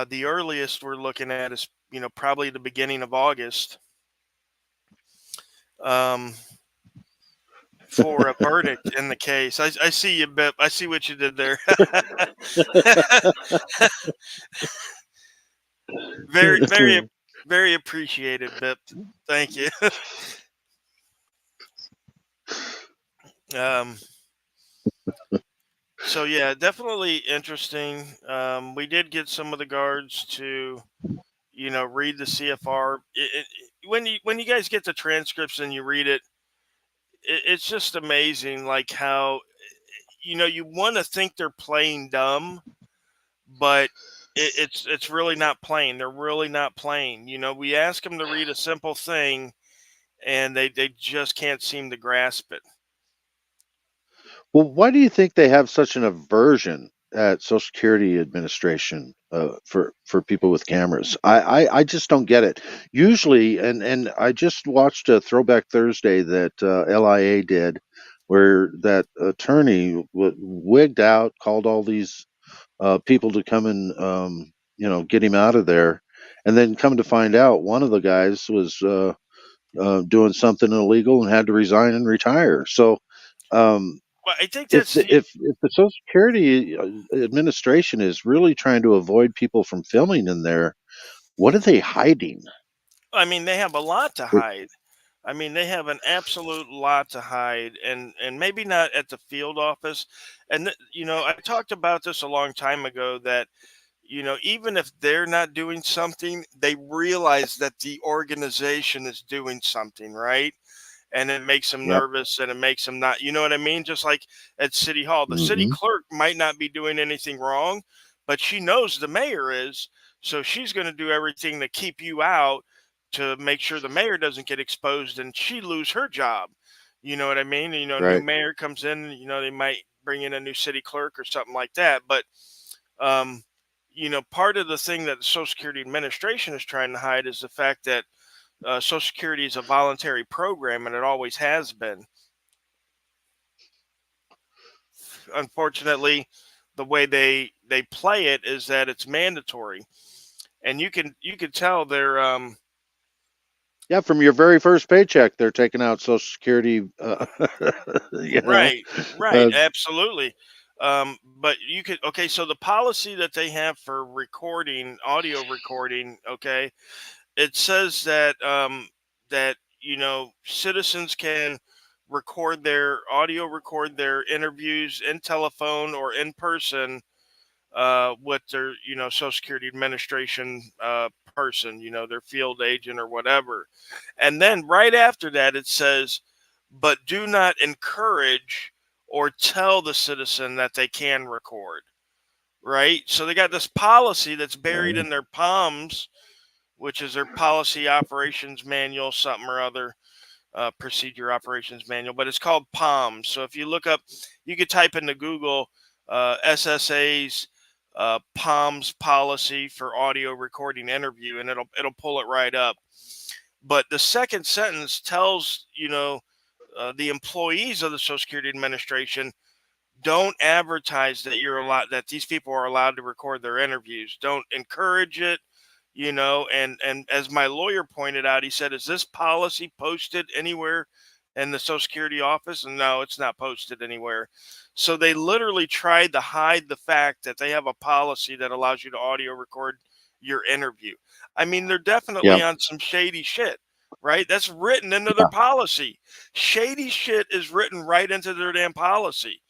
the earliest we're looking at is probably the beginning of August, um, for a verdict in the case. I see you, Bip. I see what you did there. Very, very, very appreciated, Bip. Thank you. um, so yeah, definitely interesting. We did get some of the guards to read the CFR. When you guys get the transcripts and you read it, it's just amazing, like how you want to think they're playing dumb, but it's really not playing. They're really not playing. We ask them to read a simple thing, and they just can't seem to grasp it. Well, why do you think they have such an aversion at Social Security Administration for people with cameras? I just don't get it. Usually, and I just watched a Throwback Thursday that LIA did, where that attorney wigged out, called all these people to come and get him out of there, and then come to find out one of the guys was doing something illegal and had to resign and retire. So. Um, Well, I think if that's the, if the Social Security Administration is really trying to avoid people from filming in there, what are they hiding? I mean, they have a lot to hide. I mean, they have an absolute lot to hide, and maybe not at the field office. And I talked about this a long time ago that even if they're not doing something, they realize that the organization is doing something, right? And it makes them Yep. nervous, and it makes them not, you know what I mean? Just like at City Hall, the city Hmm. clerk might not be doing anything wrong, but she knows the mayor is. So she's going to do everything to keep you out, to make sure the mayor doesn't get exposed and she lose her job. You know what I mean? New Right. mayor comes in, they might bring in a new city clerk or something like that. But, um, part of the thing that the Social Security Administration is trying to hide is the fact that Social Security is a voluntary program, and it always has been. Unfortunately, the way they play it is that it's mandatory, and you can tell they're Yeah, from your very first paycheck, they're taking out Social Security. You know, Right, right, uh, absolutely. But you could, okay, so the policy that they have for recording, audio recording, okay, it says that citizens can record their interviews in telephone or in person with their Social Security Administration person, their field agent or whatever. And then right after that it says, but do not encourage or tell the citizen that they can record. Right, so they got this policy that's buried in their palms, which is their policy operations manual, something or other, procedure operations manual, but it's called POMS. So if you look up, you could type into Google SSA's POMS policy for audio recording interview, and it'll pull it right up. But the second sentence tells the employees of the Social Security Administration, don't advertise that these people are allowed to record their interviews. Don't encourage it, and as my lawyer pointed out, he said, is this policy posted anywhere in the Social Security office? And no, it's not posted anywhere. So they literally tried to hide the fact that they have a policy that allows you to audio record your interview. I mean, they're yeah, definitely on some shady shit, right? That's written into their policy. Shady shit is written right into their damn policy.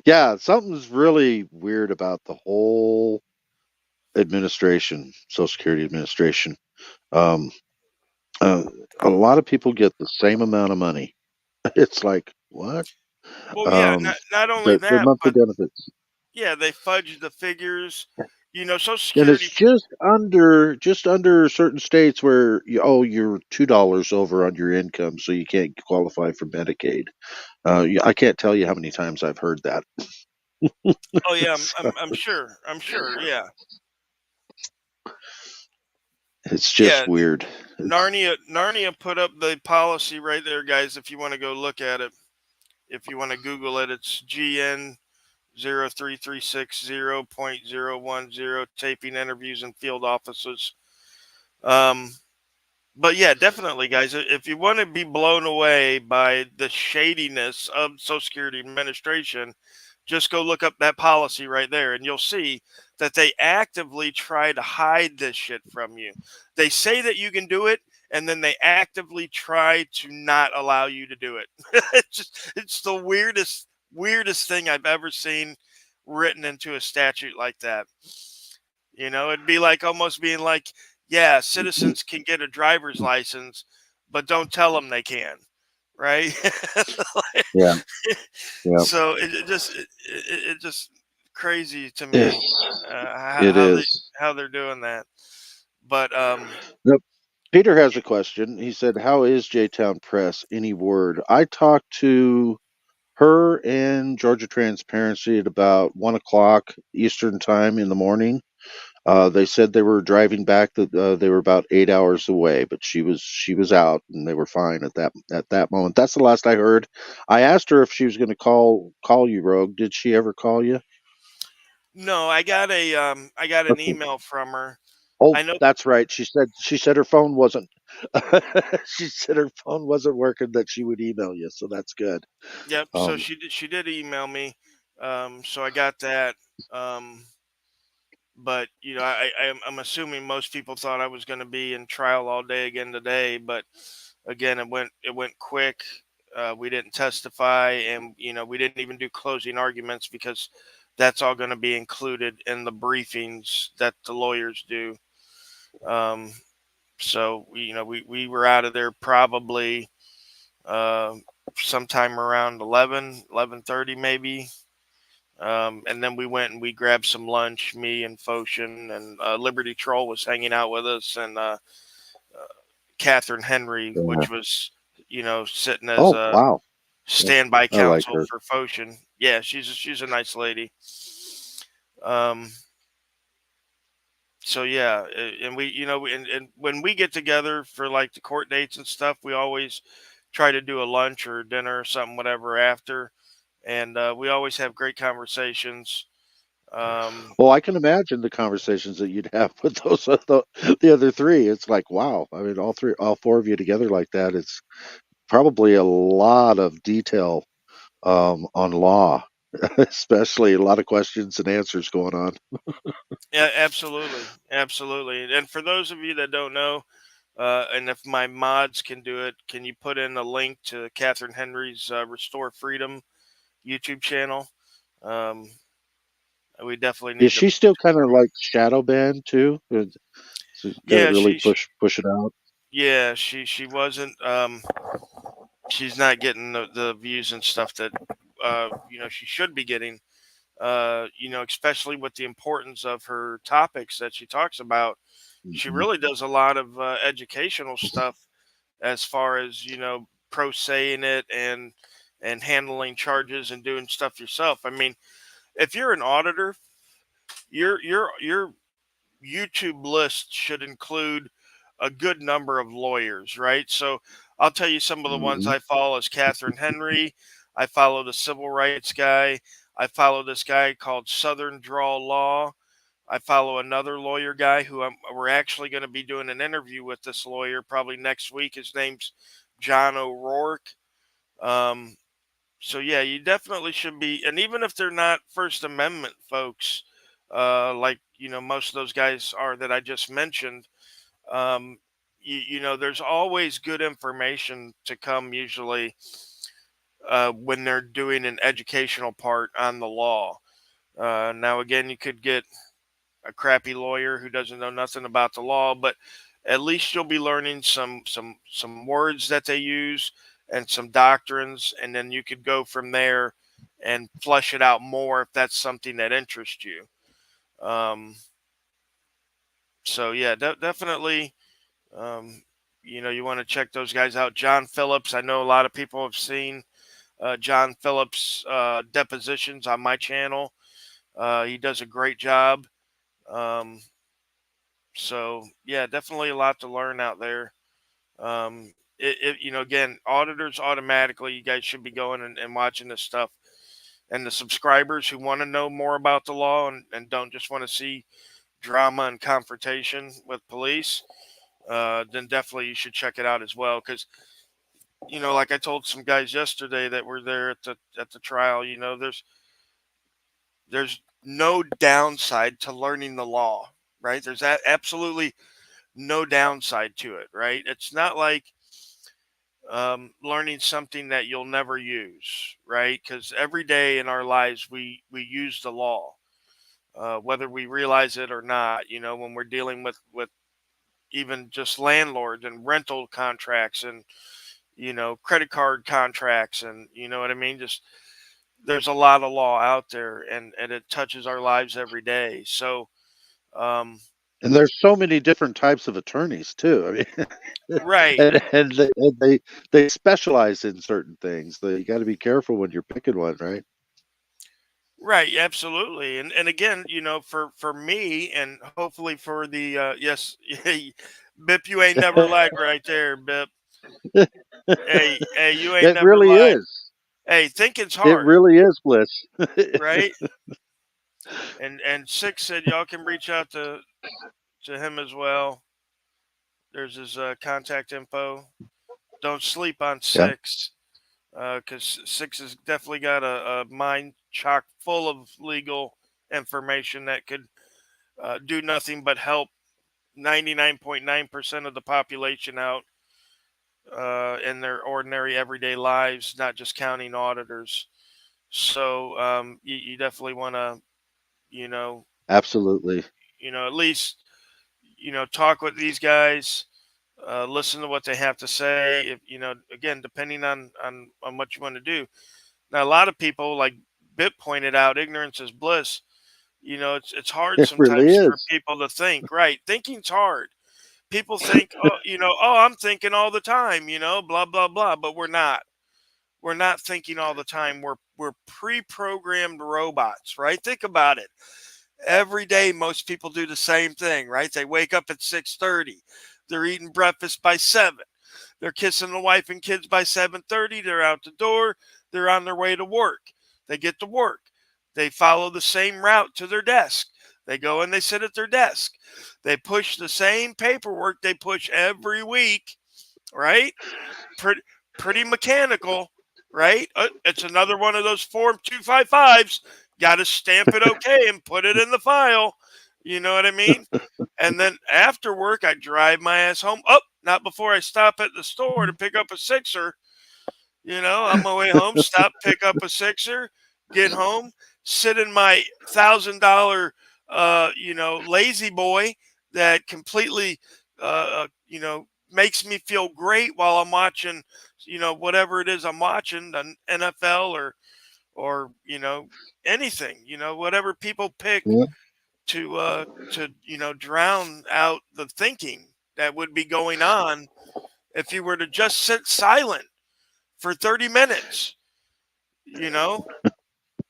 yeah. Something's really weird about the whole administration, Social Security Administration. Um, uh, a lot of people get the same amount of money. It's like what? Well, yeah, not only Their that, monthly but benefits. yeah, they fudge the figures. Social And it's Security. just under certain states where you're $2 over on your income, so you can't qualify for Medicaid. I can't tell you how many times I've heard that. Oh yeah, So I'm sure. I'm sure. Yeah, it's just yeah. weird. Narnia put up the policy right there, guys. If you want to go look at it, if you want to Google it, it's GN 03360.010 taping interviews in field offices. Um, but yeah, definitely, guys. If you want to be blown away by the shadiness of Social Security Administration, just go look up that policy right there, and you'll see that they actively try to hide this shit from you. They say that you can do it, and then they actively try to not allow you to do it. It's the weirdest thing I've ever seen written into a statute like that. It'd be like almost being like, yeah, citizens can get a driver's license, but don't tell them they can, right? Yeah, yeah. So it just crazy to It, me, it is. how they're doing that. But Yep. Peter has a question. He said, "How is J-Town Press? Any word?" I talked to her and Georgia Transparency at about 1 o'clock Eastern time in the morning. They said they were driving back. That they were about 8 hours away, but she was out and they were fine at that moment. That's the last I heard. I asked her if she was going to call you, Rogue. Did she ever call you? no, I got an Okay. email from her. Oh, I know. that's right. She said her phone wasn't. She said her phone wasn't working. That she would email you. So that's good. Yep. So Um, she did email me. So I got that. Um, but I'm assuming most people thought I was going to be in trial all day again today. But again, it went quick. We didn't testify, and we didn't even do closing arguments because that's all going to be included in the briefings that the lawyers do. Um, so we were out of there probably uh, sometime around 11:30 maybe. And then we went and we grabbed some lunch, me and Foshin, and Liberty Troll was hanging out with us, and Catherine Henry, yeah. which was, sitting as Oh, a wow. Yeah, standby I like counsel her. for Foshin. Yeah, she's a nice lady. Um, so yeah, and we, and when we get together for like the court dates and stuff, we always try to do a lunch or dinner or something, whatever after, and we always have great conversations. Well, I can imagine the conversations that you'd have with the other three. It's like, wow. I mean, all four of you together like that. It's probably a lot of detail on law, especially a lot of questions and answers going on. Yeah, absolutely, absolutely. And for those of you that don't know, and if my mods can do it, can you put in a link to Catherine Henry's Restore Freedom YouTube channel? Um, we definitely Is need to. she still kind of like shadow banned too? So you got to Yeah, really push it out. yeah, she wasn't. She's not getting the views and stuff that she should be getting. Especially with the importance of her topics that she talks about. She Hmm. really does a lot of educational stuff as far as pro saying it and handling charges and doing stuff yourself. I mean, if you're an auditor, your YouTube list should include a good number of lawyers, right? So I'll tell you some of the ones Hmm. I follow is Catherine Henry. I follow the civil rights guy. I follow this guy called Southern Draw Law. I follow another lawyer guy who we're actually going to be doing an interview with this lawyer probably next week. His name's John O'Rourke. Um, so yeah, you definitely should be, and even if they're not First Amendment folks, like most of those guys are that I just mentioned, there's always good information to come usually when they're doing an educational part on the law. Now again, you could get a crappy lawyer who doesn't know nothing about the law, but at least you'll be learning some words that they use and some doctrines, and then you could go from there and flesh it out more if that's something that interests you. Um, so yeah, definitely, um, you want to check those guys out. John Phillips, I know a lot of people have seen John Phillips depositions on my channel. He does a great job. Um, So yeah, definitely a lot to learn out there. Again, auditors automatically, you guys should be going and watching this stuff. And the subscribers who want to know more about the law and don't just want to see drama and confrontation with police, then definitely you should check it out as well. Because like I told some guys yesterday that were there at the trial, there's no downside to learning the law, right? There's absolutely no downside to it, right? It's not like learning something that you'll never use, right? Because every day in our lives we use the law, whether we realize it or not. When we're dealing with even just landlords and rental contracts and credit card contracts and you know what I mean. Just there's a lot of law out there, and it touches our lives every day. So um, And there's so many different types of attorneys too. I mean, right. and they specialize in certain things. So you got to be careful when you're picking one, right? Right, absolutely. And again, for me and hopefully for the yes, Bip, you ain't never lied right there, Bip. Hey, you ain't It never really lied. is. Hey, thinking's It hard, really is, Bliss. right? And Six said y'all can reach out to him as well. There's his contact info. Don't sleep on Yeah. Six, because Six has definitely got a mind chock full of legal information that could do nothing but help 99.9% of the population out in their ordinary everyday lives, not just counting auditors. So you definitely want to, you know, Absolutely. at least, talk with these guys, listen to what they have to say. If again, depending on what you want to do. Now, a lot of people, like Bit pointed out, ignorance is bliss. It's hard It really sometimes for is. people to think. Right, thinking's hard. People think, oh, I'm thinking all the time, blah blah blah, but we're not. We're not thinking all the time. We're pre-programmed robots, right? Think about it. Every day, most people do the same thing, right? They wake up at 6:30. They're eating breakfast by 7. They're kissing the wife and kids by 7:30. They're out the door. They're on their way to work. They get to work. They follow the same route to their desk. They go and they sit at their desk. They push the same paperwork they push every week, right? Pretty, pretty mechanical, right? It's another one of those Form 255s. Got to stamp it okay and put it in the file. You know what I mean? And then after work, I drive my ass home. Oh, not before I stop at the store to pick up a sixer. On my way home, stop, pick up a sixer, get home, sit in my $1,000, lazy boy that completely, makes me feel great while I'm watching, whatever it is I'm watching, the NFL or anything, whatever people pick Yeah. to drown out the thinking that would be going on if you were to just sit silent for 30 minutes, you know?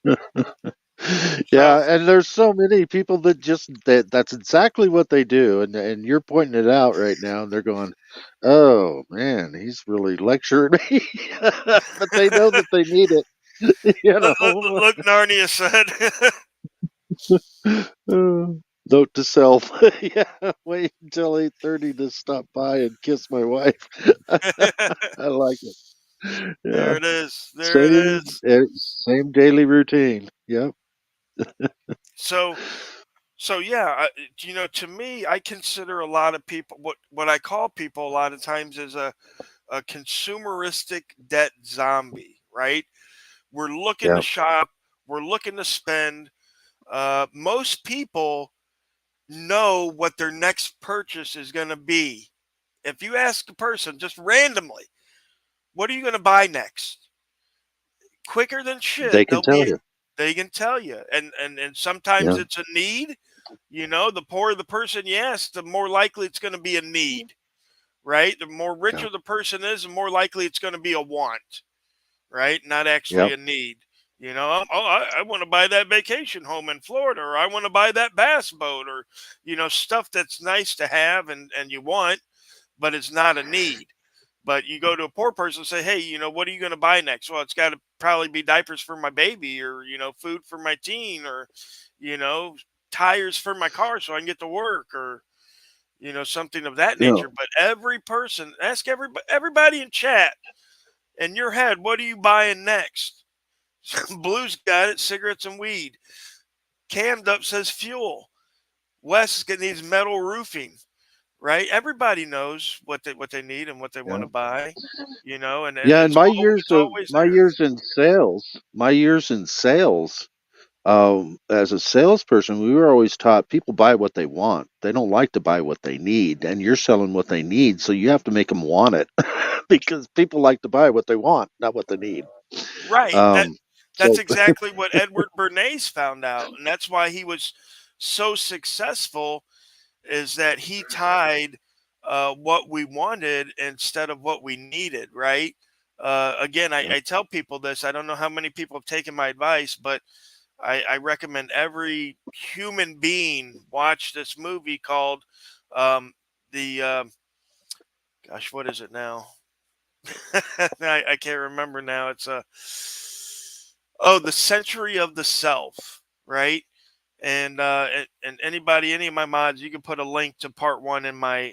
So, Yeah, and there's so many people that just that's exactly what they do, and you're pointing it out right now, and they're going, "Oh man, he's really lecturing me," but they know that they need it, you know. look, Narnia said. Note to self: yeah, wait until 8:30 to stop by and kiss my wife. I like it. There Yeah, it is. There it same is. same daily routine. Yep. So, so yeah, to me, I consider a lot of people what I call people a lot of times is a consumeristic debt zombie, right? We're looking to Yep. shop, we're looking to spend. Most people know what their next purchase is going to be. If you ask a person just randomly, what are you going to buy next? Quicker than shit, They can tell you. they can tell you. And sometimes Yeah. it's a need. The poorer the person you ask, the more likely it's going to be a need, right? The more Yeah. richer the person is, the more likely it's going to be a want, right? Not actually Yep. a need. I want to buy that vacation home in Florida, or I want to buy that bass boat, or stuff that's nice to have and you want, but it's not a need. But you go to a poor person and say, hey, what are you going to buy next? Well, it's got to probably be diapers for my baby, or food for my teen, or you know tires for my car so I can get to work, or something of that Yeah. nature. But every person, ask everybody in chat, in your head, what are you buying next? Blue's got it, cigarettes and weed. Cammed up says fuel. Wes needs metal roofing, right? Everybody knows what they need and what they want Yeah. to buy, and Yeah, and it's always my there. years in sales, as a salesperson, we were always taught people buy what they want. They don't like to buy what they need, and you're selling what they need, so you have to make them want it because people like to buy what they want, not what they need. Right. That's So exactly what Edward Bernays found out, and that's why he was so successful. Is that he tied what we wanted instead of what we needed, right? Again, yeah. I tell people this. I don't know how many people have taken my advice, but I recommend every human being watch this movie called the gosh, what is it now? I can't remember now. It's the Century of the Self, right? And anybody, any of my mods, you can put a link to part one in my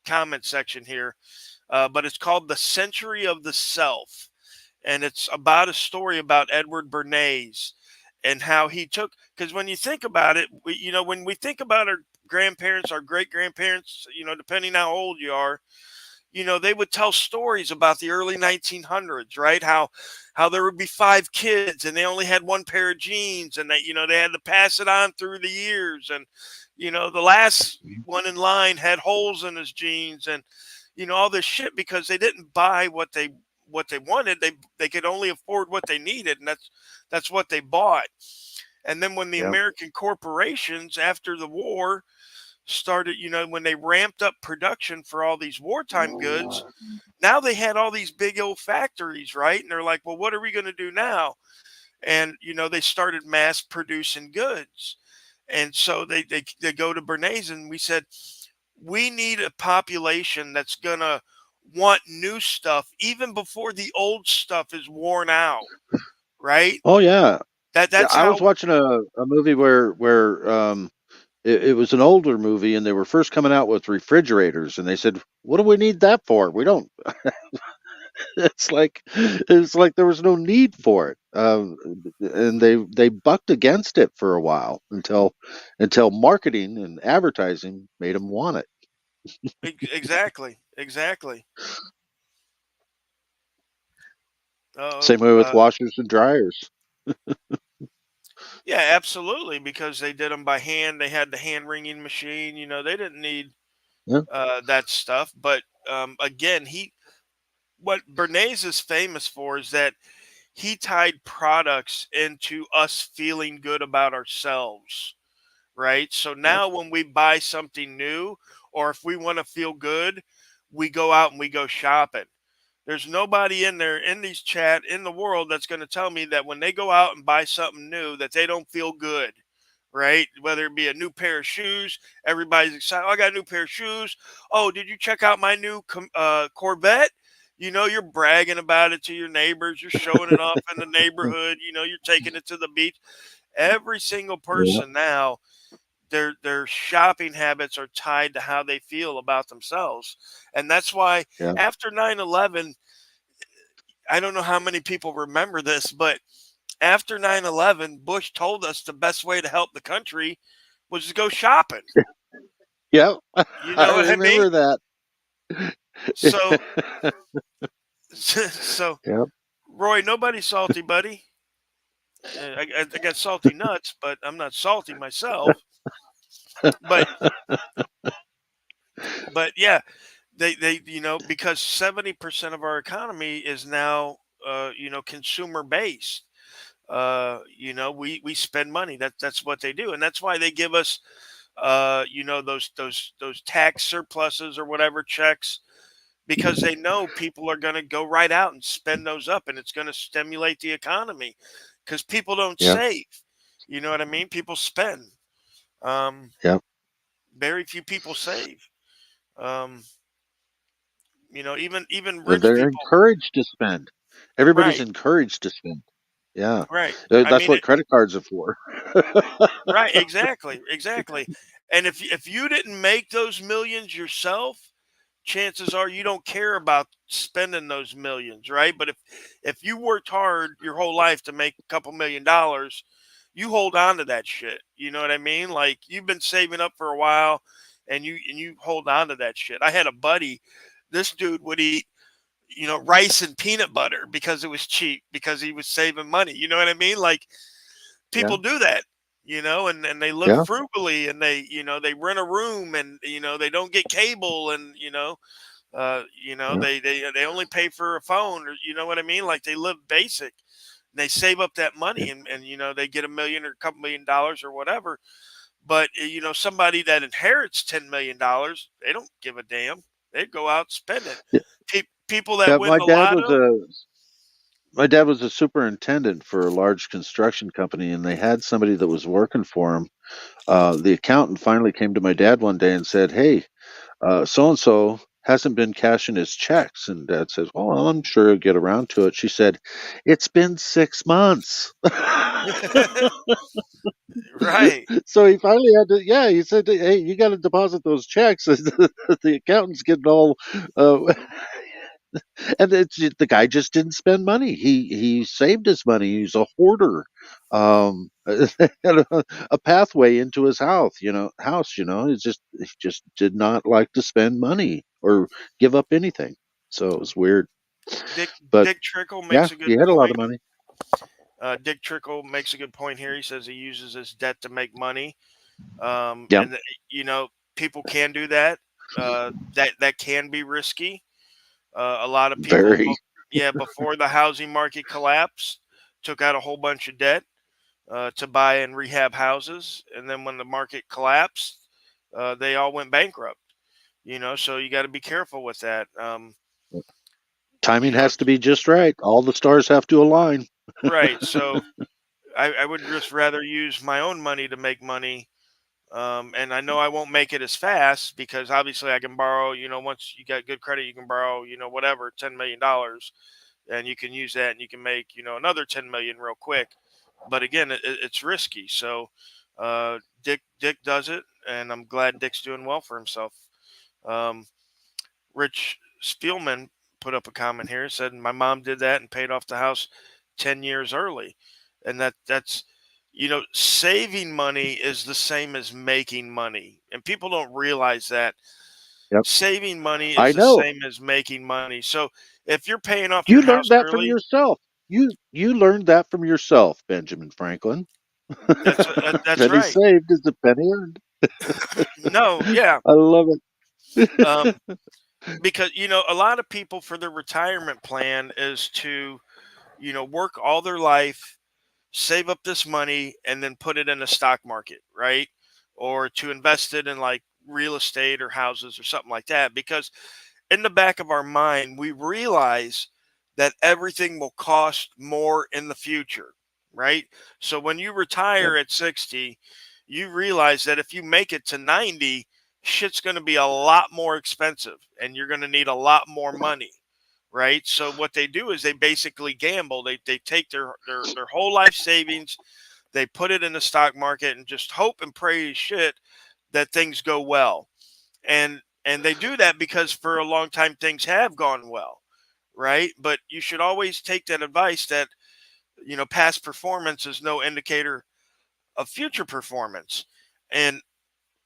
comment section here. But it's called The Century of the Self, and it's about a story about Edward Bernays and how he took. Because when you think about it, when we think about our grandparents, our great grandparents, depending how old you are, they would tell stories about the early 1900s, right? How there would be five kids and they only had one pair of jeans, and that they had to pass it on through the years, and the last one in line had holes in his jeans, and all this shit because they didn't buy what they wanted. They could only afford what they needed, and that's what they bought. And then when the Yep. American corporations after the war started, when they ramped up production for all these wartime goods, now they had all these big old factories, right? And they're like, well, what are we going to do now? And they started mass producing goods. And so they go to Bernays, and we said, we need a population that's going to want new stuff even before the old stuff is worn out, right? Oh yeah. That's I was how. watching a movie where it was an older movie, and they were first coming out with refrigerators, and they said, "What do we need that for? We don't." It's like there was no need for it, and they bucked against it for a while until marketing and advertising made them want it. Exactly, exactly. Same Oh, way with washers and dryers. yeah, absolutely. Because they did them by hand. They had the hand wringing machine. They didn't need Yeah, that stuff. But again, what Bernays is famous for is that he tied products into us feeling good about ourselves, right? So yeah, now when we buy something new, or if we want to feel good, we go out and we go shopping. There's nobody in there in these chat in the world that's going to tell me that when they go out and buy something new that they don't feel good, right? Whether it be a new pair of shoes, everybody's excited. Oh, I got a new pair of shoes. Oh, did you check out my new Corvette? You're bragging about it to your neighbors. You're showing it off in the neighborhood. You're taking it to the beach. Every single yeah, person now, their shopping habits are tied to how they feel about themselves, and that's why yeah. after 9/11, I don't know how many people remember this, but after 9/11, Bush told us the best way to help the country was to go shopping. Yep, You I know what I mean? remember that. So, so Yep. Roy, nobody's salty, buddy. I got salty nuts, but I'm not salty myself. But yeah, they because 70% of our economy is now consumer based. We spend money. That's what they do, and that's why they give us those tax surpluses or whatever checks, because they know people are going to go right out and spend those up, and it's going to stimulate the economy because people don't Yep. save. You know what I mean? People spend. Um, Yep. Very few people save. Um, even rich They're people. encouraged to spend. Everybody's Right, encouraged to spend. Yeah. right. I That's mean, what credit cards are for. right, exactly, exactly. And if you didn't make those millions yourself, chances are you don't care about spending those millions, right? But if you worked hard your whole life to make a couple $1 million, you hold on to that shit. You know what I mean? Like you've been saving up for a while, and you hold on to that shit. I had a buddy. This dude would eat rice and peanut butter because it was cheap, because he was saving money. You know what I mean? Like Yeah. people do that, and they live Yeah. frugally, and they rent a room, and they don't get cable, and Yeah. they only pay for a phone, or you know what I mean? Like they live basic. And they save up that Yeah. money, and they get a million or a couple $1 million or whatever. But somebody that inherits $10 million, they don't give a damn. They go out and spend it. Yeah. People that Yeah, win the lotto. my dad was a superintendent for a large construction company, and they had somebody that was working for him. The accountant finally came to my dad one day and said, "Hey, so and so hasn't been cashing his checks." And Dad says, "Oh, I'm sure he'll get around to it." She said, "It's been 6 months." Right. So he finally had to, yeah, he said, "Hey, you got to deposit those checks." The accountant's getting all, uh, and the guy just didn't spend money. He saved his money. He's a hoarder. Had a pathway into his house. He just did not like to spend money or give up anything. So it was weird. Dick But Dick Trickle yeah, makes a he good had a lot of point. money. Dick Trickle makes a good point here. He says he uses his debt to make money. Yeah, And you know, people can do that. That can be risky. A lot of people, very. yeah, before the housing market collapsed, took out a whole bunch of debt to buy and rehab houses, and then when the market collapsed, they all went bankrupt. So you got to be careful with that. Timing You know, has to be just right. All the stars have to align. right. So I would just rather use my own money to make money. And I know I won't make it as fast because obviously I can borrow, once you got good credit, you can borrow, whatever, $10 million, and you can use that and you can make, another 10 million real quick. but again, it's risky. So Dick does it, and I'm glad Dick's doing well for himself. Um, Rich Spielman put up a comment here, said my mom did that and paid off the house 10 years early. And that's saving money is the same as making money. And people don't realize that Yep. saving money I is the know. same as making money. So if you're paying off You your house learned that from early, yourself. You learned that from yourself, Benjamin Franklin. that's Penny right. saved is a penny earned. No, yeah. I love it. Um, because a lot of people for their retirement plan is to work all their life, save up this money, and then put it in the stock market, right? Or to invest it in like real estate or houses or something like that. Because in the back of our mind, we realize that everything will cost more in the future, right? So when you Yep. retire at 60, you realize that if you make it to 90, shit's going to be a lot more expensive and you're going to need a lot more money, right? So what they do is they basically gamble. They take their whole life savings, they put it in the stock market and just hope and pray as shit that things go well. And they do that because for a long time things have gone well, right? But you should always take that advice that past performance is no indicator of future performance. And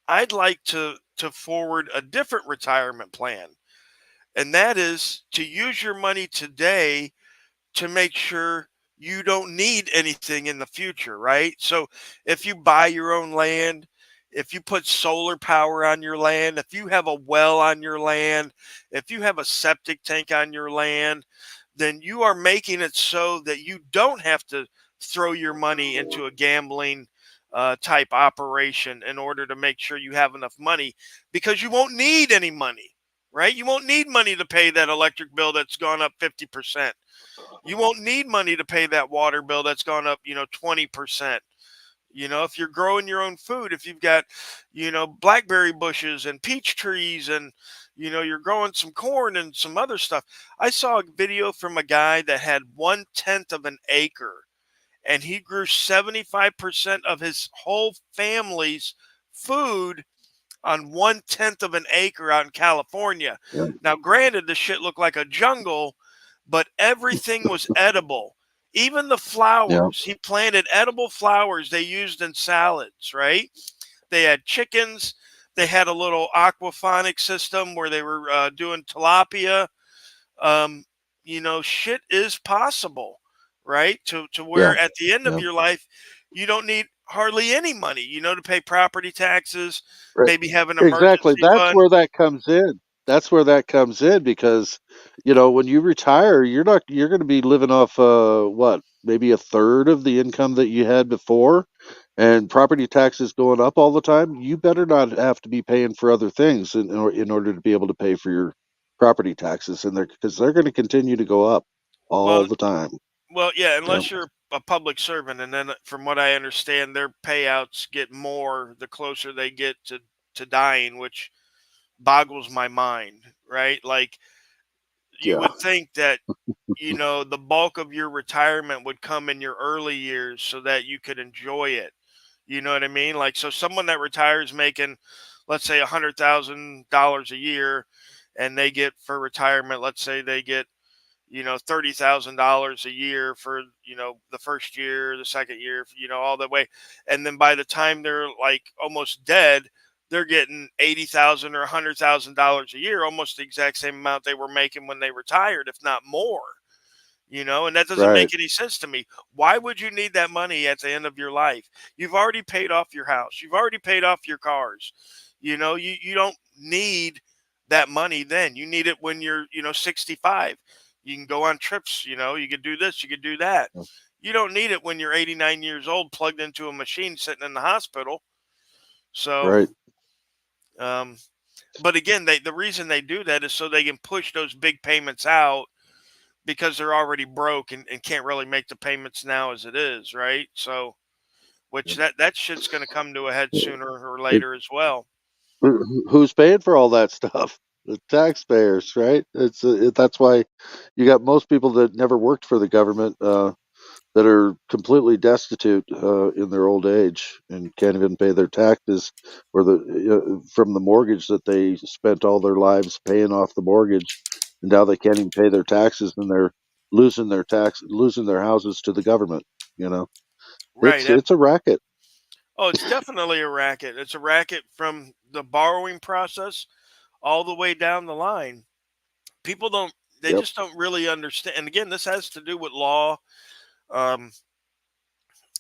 I'd like to forward a different retirement plan, and that is to use your money today to make sure you don't need anything in the future, right? So if you buy your own land, if you put solar power on your land, if you have a well on your land, if you have a septic tank on your land, then you are making it so that you don't have to throw your money into a gambling type operation in order to make sure you have enough money, because you won't need any money, right? You won't need money to pay that electric bill that's gone up 50%. You won't need money to pay that water bill that's gone up, 20%. If you're growing your own food, if you've got, blackberry bushes and peach trees and, you're growing some corn and some other stuff. I saw a video from a guy that had 1/10 of an acre and he grew 75% of his whole family's food on 1/10 of an acre out in California. Yep. Now, granted, the shit looked like a jungle, but everything was edible. Even the Yep. flowers. He planted edible flowers they used in salads, right? They had chickens. They had a little aquaponic system where they were doing tilapia. Um, shit is possible, right? To Yeah. where at the end of Yeah. your life, you don't need hardly any money, to pay property taxes, Right. maybe have an Exactly. emergency That's fund. where that comes in. That's where that comes in because, when you retire, you're going to be living off what, maybe a third of the income that you had before, and property taxes going up all the time. You better not have to be paying for other things in order to be able to pay for your property taxes, and they're going to continue to go up all Well, the time. well, yeah, Yep. unless you're a public servant, and then from what I understand, their payouts get more the closer they get to dying, which boggles my mind, right? Like you Yeah. would think that the bulk of your retirement would come in your early years so that you could enjoy it. You know what I mean? Like, so someone that retires making, let's say, $100,000 a year, and they get for retirement, let's say they get, $30,000 a year for, the first year, the second year, all the way. And then by the time they're like almost dead, they're getting 80,000 or $100,000 a year, almost the exact same amount they were making when they retired, if not more. And that doesn't Right. make any sense to me. Why would you need that money at the end of your life? You've already paid off your house. You've already paid off your cars. You don't need that money then. You need it when you're, 65. You can go on trips, you could do this, you could do that. You don't need it when you're 89 years old, plugged into a machine sitting in the hospital. So, Right. um, but again, the reason they do that is so they can push those big payments out because they're already broke and can't really make the payments now as it is, right? So, which that shit's going to come to a head sooner or later as well. Who's paying for all that stuff? The taxpayers, right? That's why you got most people that never worked for the government. that are completely destitute in their old age and can't even pay their taxes or from the mortgage that they spent all their lives paying off the mortgage, and now they can't even pay their taxes, and they're losing their houses to the government. You know, Right. it's a racket. Oh, it's definitely a racket. It's a racket from the borrowing process all the way down the line. People don't, they Yep. just don't really understand. And again, this has to do with law, um,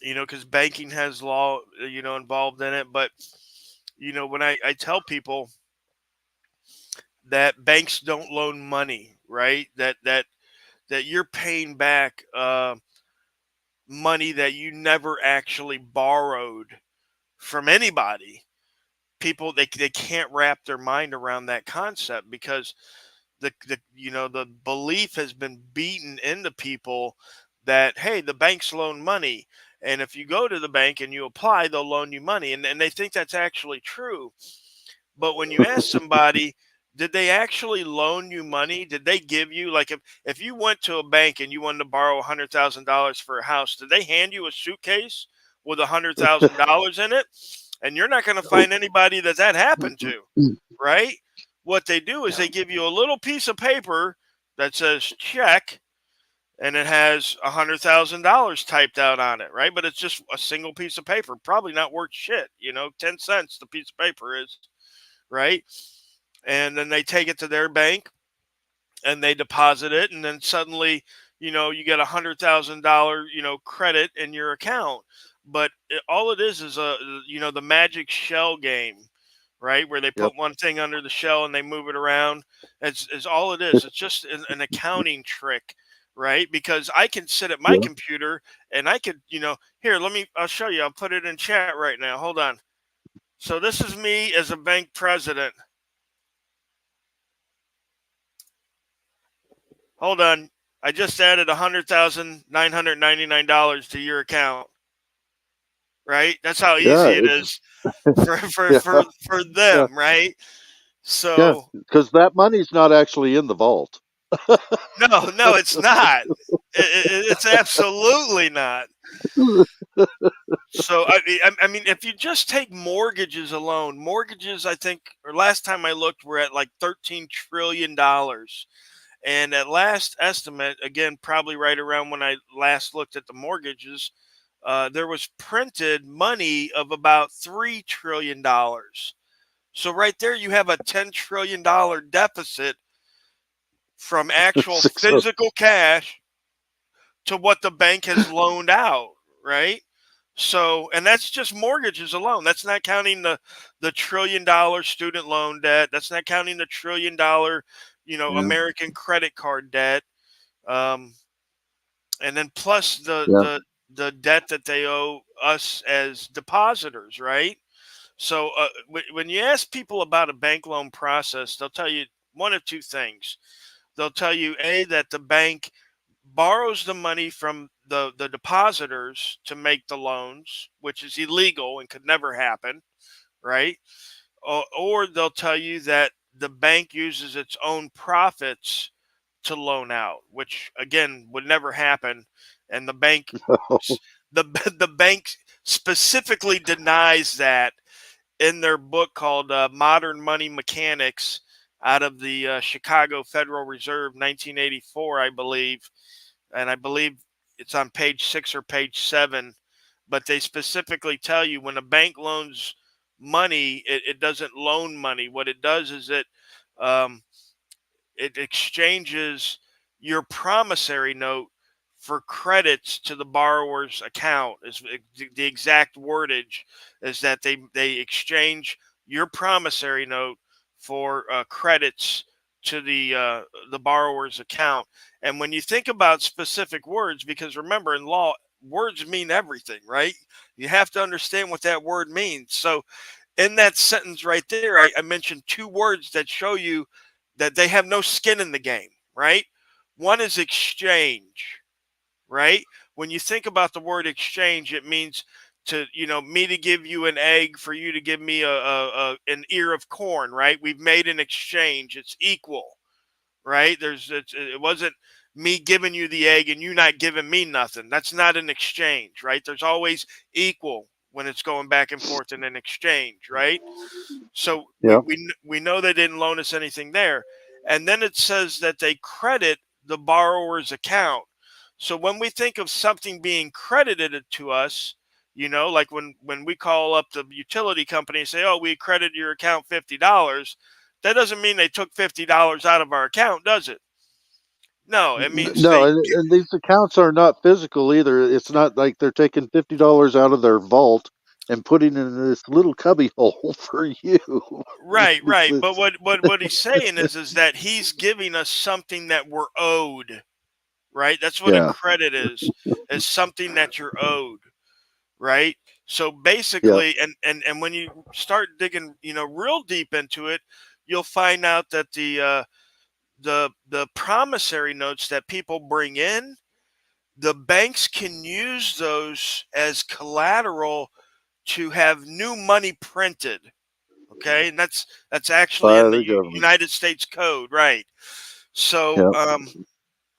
because banking has law, involved in it. But, when I tell people that banks don't loan money, right? That you're paying back money that you never actually borrowed from anybody. People, they can't wrap their mind around that concept because the belief has been beaten into people that, hey, the banks loan money, and if you go to the bank and you apply, they'll loan you money, and they think that's actually true. But when you ask somebody, did they actually loan you money? Did they give you, like, if you went to a bank and you wanted to borrow $100,000 for a house, did they hand you a suitcase with $100,000 in it? And you're not going to find anybody that happened to, right? What they do is they give you a little piece of paper that says check, and it has $100,000 typed out on it, right? But it's just a single piece of paper, probably not worth shit. 10 cents the piece of paper is, right? And then they take it to their bank and they deposit it, and then suddenly, you get $100,000, credit in your account. But all it is the magic shell game, right? Where they Yep. put one thing under the shell and they move it around. It's all it is. It's just an accounting trick, right? Because I can sit at my Yeah. computer and I could, here, I'll show you. I'll put it in chat right now. Hold on. So this is me as a bank president. Hold on. I just added $100,999 to your account. Right? That's how Yeah. easy it is for for Yeah. for for Yeah. them, right? Yeah. So Because that money's not actually in the vault. no, no, it's not. It's absolutely not. So I mean, if you just take mortgages alone, mortgages, I think, or last time I looked, were at like $13 trillion. And at last estimate, again, probably right around when I last looked at the mortgages, there was printed money of about $3 trillion. So right there, you have a $10 trillion deficit from actual So, physical cash to what the bank has loaned out, right? So, and that's just mortgages alone. That's not counting the $1 trillion student loan debt. That's not counting the $1 trillion, yeah. American credit card debt. Um, and then plus Yeah. the debt that they owe us as depositors, right? So when you ask people about a bank loan process, they'll tell you one of two things. They'll tell you, A, that the bank borrows the money from the depositors to make the loans, which is illegal and could never happen, right? Or they'll tell you that the bank uses its own profits to loan out, which again would never happen. And the bank, the the bank specifically denies that in their book called Modern Money Mechanics, out of the Chicago Federal Reserve, 1984, I believe. And I believe it's on page 6 or page 7. But they specifically tell you when a bank loans money, it doesn't loan money. What it does is um, it exchanges your promissory note for credits to the borrower's account. Is the exact wordage is that they exchange your promissory note for credits to the borrower's account. And when you think about specific words, because remember in law, words mean everything, right? You have to understand what that word means. So in that sentence right there, I mentioned two words that show you that they have no skin in the game, right? One is exchange, right? When you think about the word exchange, it means me to give you an egg for you to give me an ear of corn, right? We've made an exchange. It's equal, right? It wasn't me giving you the egg and you not giving me nothing. That's not an exchange, right? There's always equal when it's going back and forth in an exchange, right? So Yeah. we know they didn't loan us anything there. And then it says that they credit the borrower's account. So when we think of something being credited to us, like when we call up the utility company and say, "Oh, we credit your account $50," that doesn't mean they took $50 out of our account, does it? No, it means No, they and these accounts are not physical either. It's not like they're taking $50 out of their vault and putting it in this little cubby hole for you. right, It's, right. But it's, what he's saying is that he's giving us something that we're owed, right? That's what a yeah, credit is something that you're owed, right? So yeah. basically, and when you start digging, real deep into it, you'll find out that the promissory notes that people bring in, the banks can use those as collateral to have new money printed. Okay, and that's actually By in the the government. United States Code, right? So Yep,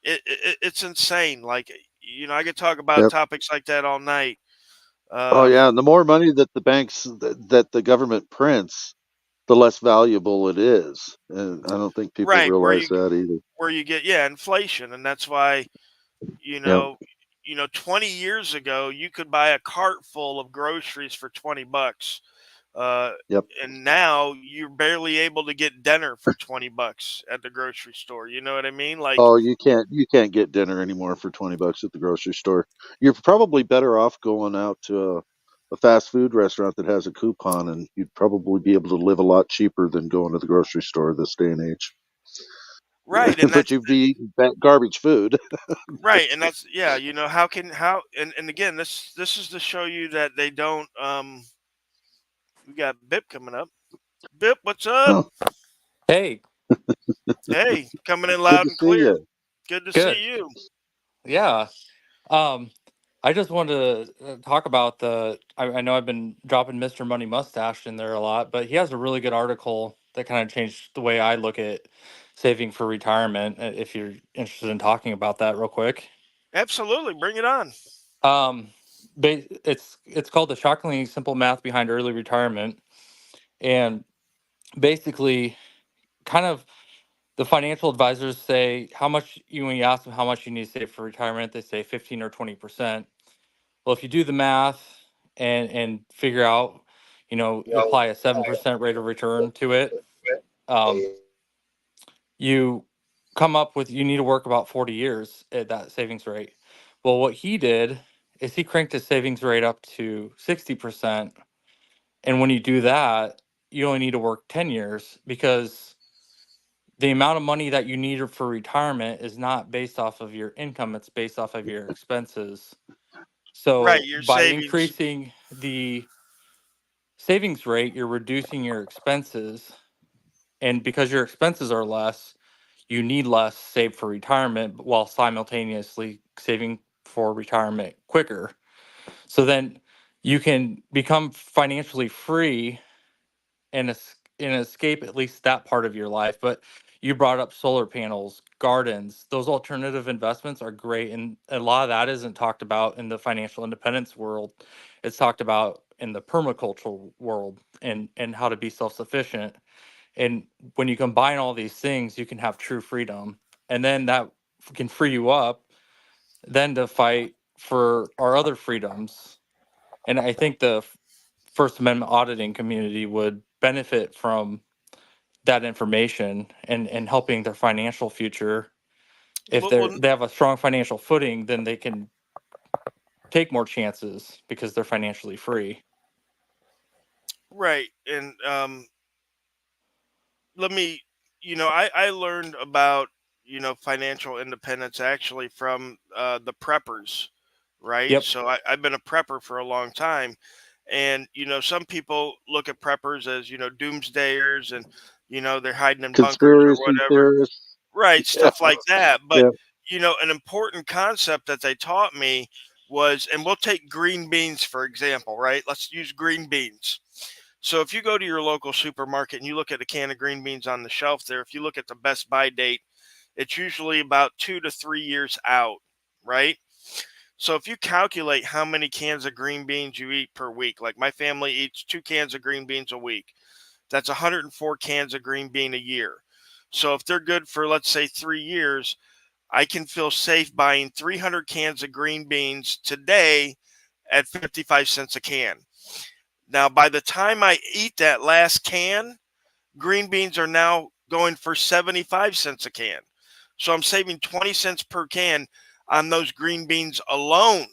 it's insane. Like, I could talk about yep. topics like that all night. Oh, Um, yeah. And the more money that that the government prints, the less valuable it is. And I don't think people right, realize that either. where you get, yeah, inflation, and that's why you Yep, know 20 years ago you could buy a cart full of groceries for $20, uh, yep. and now you're barely able to get dinner for $20 at the grocery store. You know what I mean? Like, Oh, you can't get dinner anymore for $20 at the grocery store. You're probably better off going out to a fast food restaurant that has a coupon, and you'd probably be able to live a lot cheaper than going to the grocery store this day and age. right, and But that's you'd be eating that garbage food. right, and that's, yeah. How and again, this is to show you that they don't. We got Bip coming up. Bip, what's up? Oh, Hey, Hey, coming in good loud to and see clear. you. Good to good. see you. Yeah. Um, I just wanted to talk about I know I've been dropping Mr. Money Mustache in there a lot, but he has a really good article that kind of changed the way I look at saving for retirement. If you're interested in talking about that real quick. Absolutely, bring it on. Um, it's called The Shockingly Simple Math Behind Early Retirement, and basically, kind of the financial advisors say how much when you ask them how much you need to save for retirement, they say 15 or 20%. Well, if you do the math and figure out, apply a 7% rate of return to it, um, you come up with you need to work about 40 years at that savings rate. Well, what he did is he cranked his savings rate up to 60%. And when you do that, you only need to work 10 years because the amount of money that you need for retirement is not based off of your income, it's based off of your expenses. Right, So your by savings. increasing the savings rate, you're reducing your expenses. And because your expenses are less, you need less saved for retirement while simultaneously saving for retirement quicker. So then you can become financially free and escape at least that part of your life. But you brought up solar panels, gardens. Those alternative investments are great, and a lot of that isn't talked about in the financial independence world. It's talked about in the permaculture world and how to be self sufficient. And when you combine all these things, you can have true freedom, and then that can free you up then to fight for our other freedoms. And I think the First Amendment auditing community would benefit from that information and helping their financial future. If Well, well, they have a strong financial footing, then they can take more chances because they're financially free. right, and let me. I learned about financial independence actually from the preppers, right? Yep. So I've been a prepper for a long time, and some people look at preppers as doomsdayers, and they're hiding in bunkers or Conspiracy whatever. theorists. Right, Yeah, stuff like that. But, yeah. an important concept that they taught me was, and we'll take green beans for example, right? Let's use green beans. So if you go to your local supermarket and you look at a can of green beans on the shelf there, if you look at the best by date, it's usually about 2 to 3 years out, right? So if you calculate how many cans of green beans you eat per week, like my family eats 2 cans of green beans a week, that's 104 cans of green bean a year. So if they're good for, let's say, 3 years, I can feel safe buying 300 cans of green beans today at 55 cents a can. Now, by the time I eat that last can, green beans are now going for 75 cents a can. So I'm saving 20 cents per can on those green beans alone,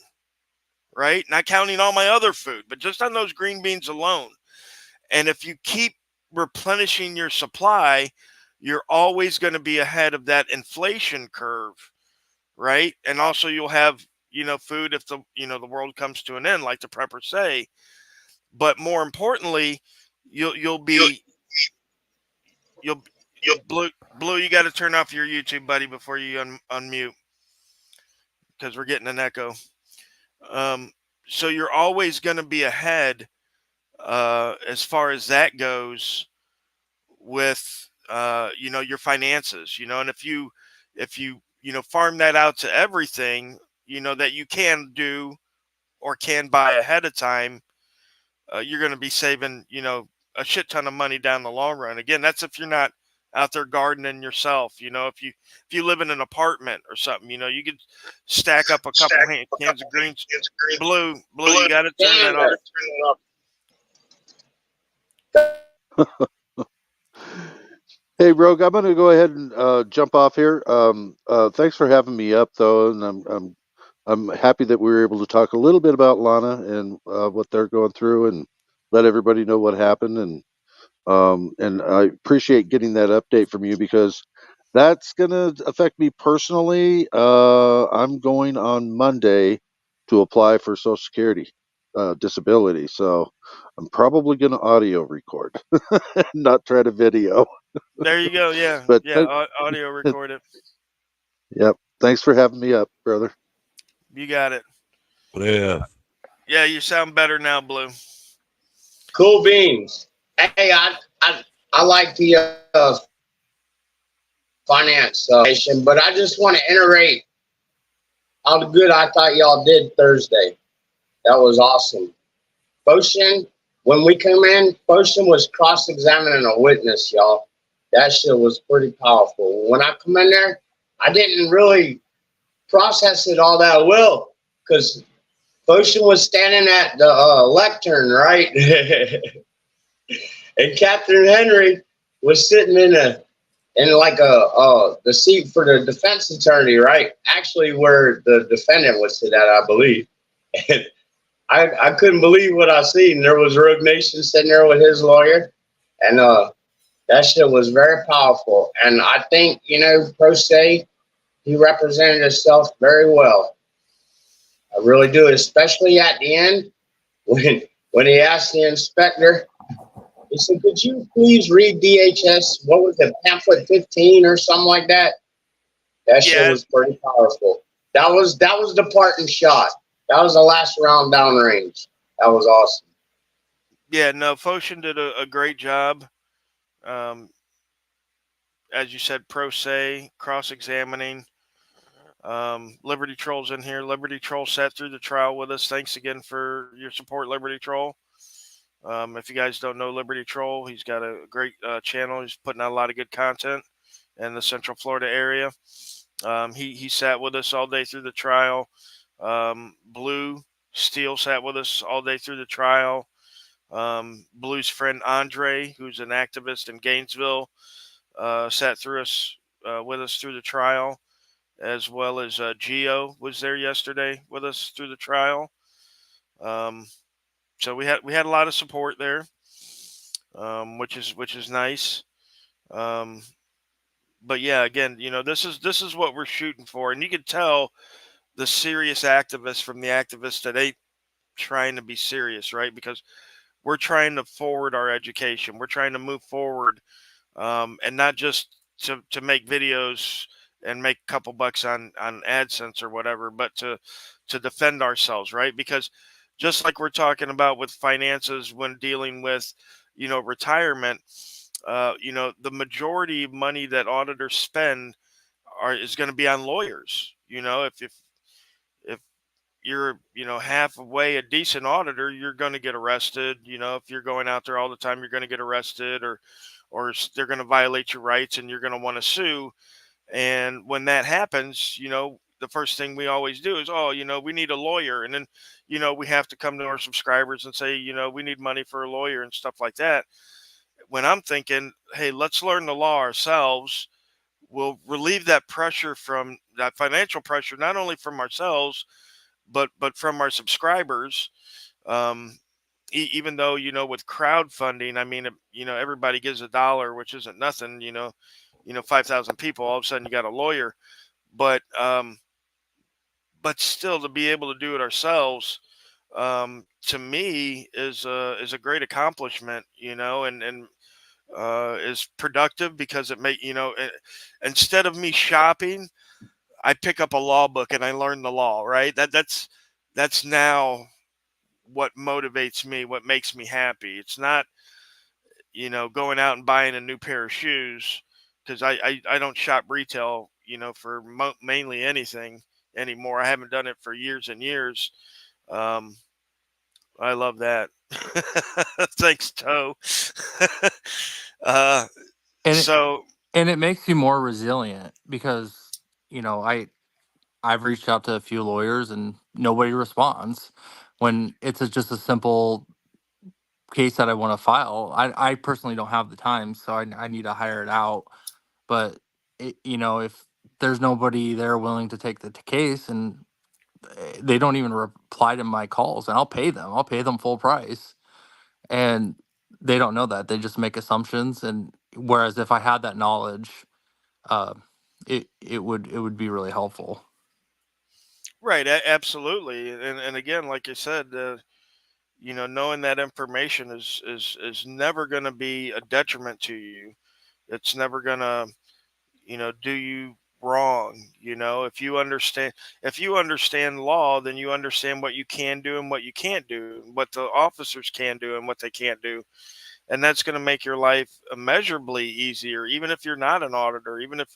right? Not counting all my other food, but just on those green beans alone. And if you keep replenishing your supply, you're always going to be ahead of that inflation curve, right? And also you'll have, food if the world comes to an end, like the preppers say. But more importantly, you'll be you'll Blue, you got to turn off your YouTube, buddy, before you unmute, because we're getting an echo. So you're always going to be ahead as far as that goes with your finances, and if you farm that out to everything that you can do or can buy ahead of time, you're going to be saving a shit ton of money down the long run. Again, that's if you're not out there gardening yourself. If you live in an apartment or something, you could stack up a couple cans of greens. Blue, you got to turn that off. Hey, Rogue, I'm going to go ahead and jump off here. Thanks for having me up, though, and I'm happy that we were able to talk a little bit about Lana and what they're going through, and let everybody know what happened. And I appreciate getting that update from you, because that's going to affect me personally. I'm going on Monday to apply for Social Security disability, so I'm probably going to audio record, not try to video. There you go. Yeah. But Audio record it. Yep. Thanks for having me up, brother. You got it. Yeah. Yeah, you sound better now, Blue. Cool beans. Hey, I like the finance but I just want to iterate how good I thought y'all did Thursday. That was awesome. Boshin, when we came in, Boshin was cross-examining a witness, y'all. That shit was pretty powerful. When I come in there, I didn't really process it all that well, because Boshin was standing at the lectern, right? And Catherine Henry was sitting in the seat for the defense attorney, right? Actually, where the defendant would sit at, I believe. And I couldn't believe what I seen. There was Rogue Nation sitting there with his lawyer, and that shit was very powerful. And I think, pro se, he represented himself very well. I really do, especially at the end when he asked the inspector. He said, "Could you please read DHS? What was it, pamphlet 15 or something like that?" That shit was pretty powerful. That was the parting shot. That was the last round downrange. That was awesome. Yeah, no, Foshin did a great job. As you said, pro se, cross-examining. Liberty Troll's in here. Liberty Troll sat through the trial with us. Thanks again for your support, Liberty Troll. If you guys don't know Liberty Troll, he's got a great channel. He's putting out a lot of good content in the Central Florida area. He sat with us all day through the trial. Blue Steel sat with us all day through the trial. Blue's friend Andre, who's an activist in Gainesville, sat with us through the trial, as well as Gio was there yesterday with us through the trial. So we had a lot of support there, which is nice. But yeah, again, this is what we're shooting for, and you can tell the serious activists from the activists that ain't trying to be serious, right? Because we're trying to forward our education. We're trying to move forward, and not just to make videos and make a couple bucks on AdSense or whatever, but to defend ourselves, right? Because just like we're talking about with finances when dealing with, retirement, the majority of money that auditors spend is going to be on lawyers. If you're halfway a decent auditor, you're going to get arrested. If you're going out there all the time, you're going to get arrested, or they're going to violate your rights, and you're going to want to sue. And when that happens, the first thing we always do is, oh, we need a lawyer. And then, we have to come to our subscribers and say, we need money for a lawyer and stuff like that. When I'm thinking, hey, let's learn the law ourselves. We'll relieve that pressure, from that financial pressure, not only from ourselves, but from our subscribers. Um, Even though, with crowdfunding, I mean, everybody gives $1, which isn't nothing, 5,000 people, all of a sudden you got a lawyer. But still, to be able to do it ourselves, to me is a great accomplishment, and is productive, because it instead of me shopping, I pick up a law book and I learn the law, right? That's now what motivates me, what makes me happy. It's not, going out and buying a new pair of shoes, because I don't shop retail, for mainly anything anymore. I haven't done it for years and years. Um, I love that. Thanks, Toe. uh, And it, so and it makes you more resilient because, I've reached out to a few lawyers and nobody responds when it's just a simple case that I want to file. I personally don't have the time, so I need to hire it out. But if there's nobody there willing to take the case, and they don't even reply to my calls, and I'll pay them. I'll pay them full price, and they don't know that. They just make assumptions. And whereas if I had that knowledge, uh, it would be really helpful. right, absolutely, and again, like I said, knowing that information is never going to be a detriment to you. It's never going to, do you wrong. If you understand law, then you understand what you can do and what you can't do, what the officers can do and what they can't do. And that's going to make your life immeasurably easier, even if you're not an auditor. Even if,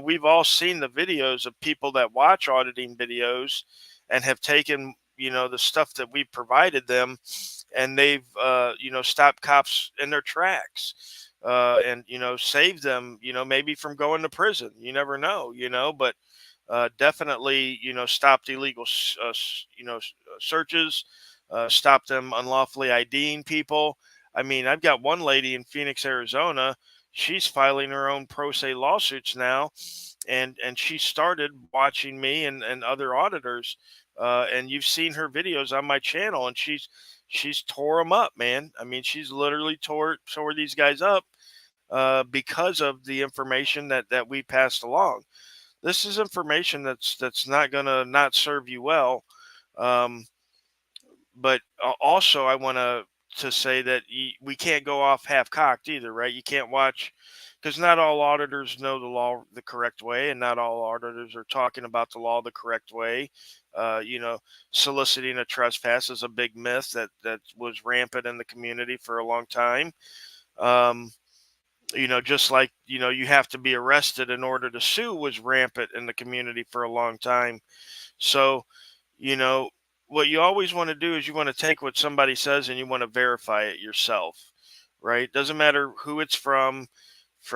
we've all seen the videos of people that watch auditing videos and have taken, the stuff that we provided them, and they've, stopped cops in their tracks, and, saved them, maybe from going to prison. You never know, but definitely, stopped illegal, searches, stopped them unlawfully IDing people. I mean, I've got one lady in Phoenix, Arizona. She's filing her own pro se lawsuits now, and she started watching me and other auditors. And you've seen her videos on my channel, and she's tore them up, man. I mean, she's literally tore these guys up, because of the information that we passed along. This is information that's not gonna not serve you well. Um, but also, I want to say that we can't go off half cocked either, right? You can't watch, because not all auditors know the law the correct way, and not all auditors are talking about the law the correct way. Soliciting a trespass is a big myth that was rampant in the community for a long time. Um, just like, you have to be arrested in order to sue was rampant in the community for a long time. So, you know, what you always want to do is you want to take what somebody says and you want to verify it yourself, right? Doesn't matter who it's from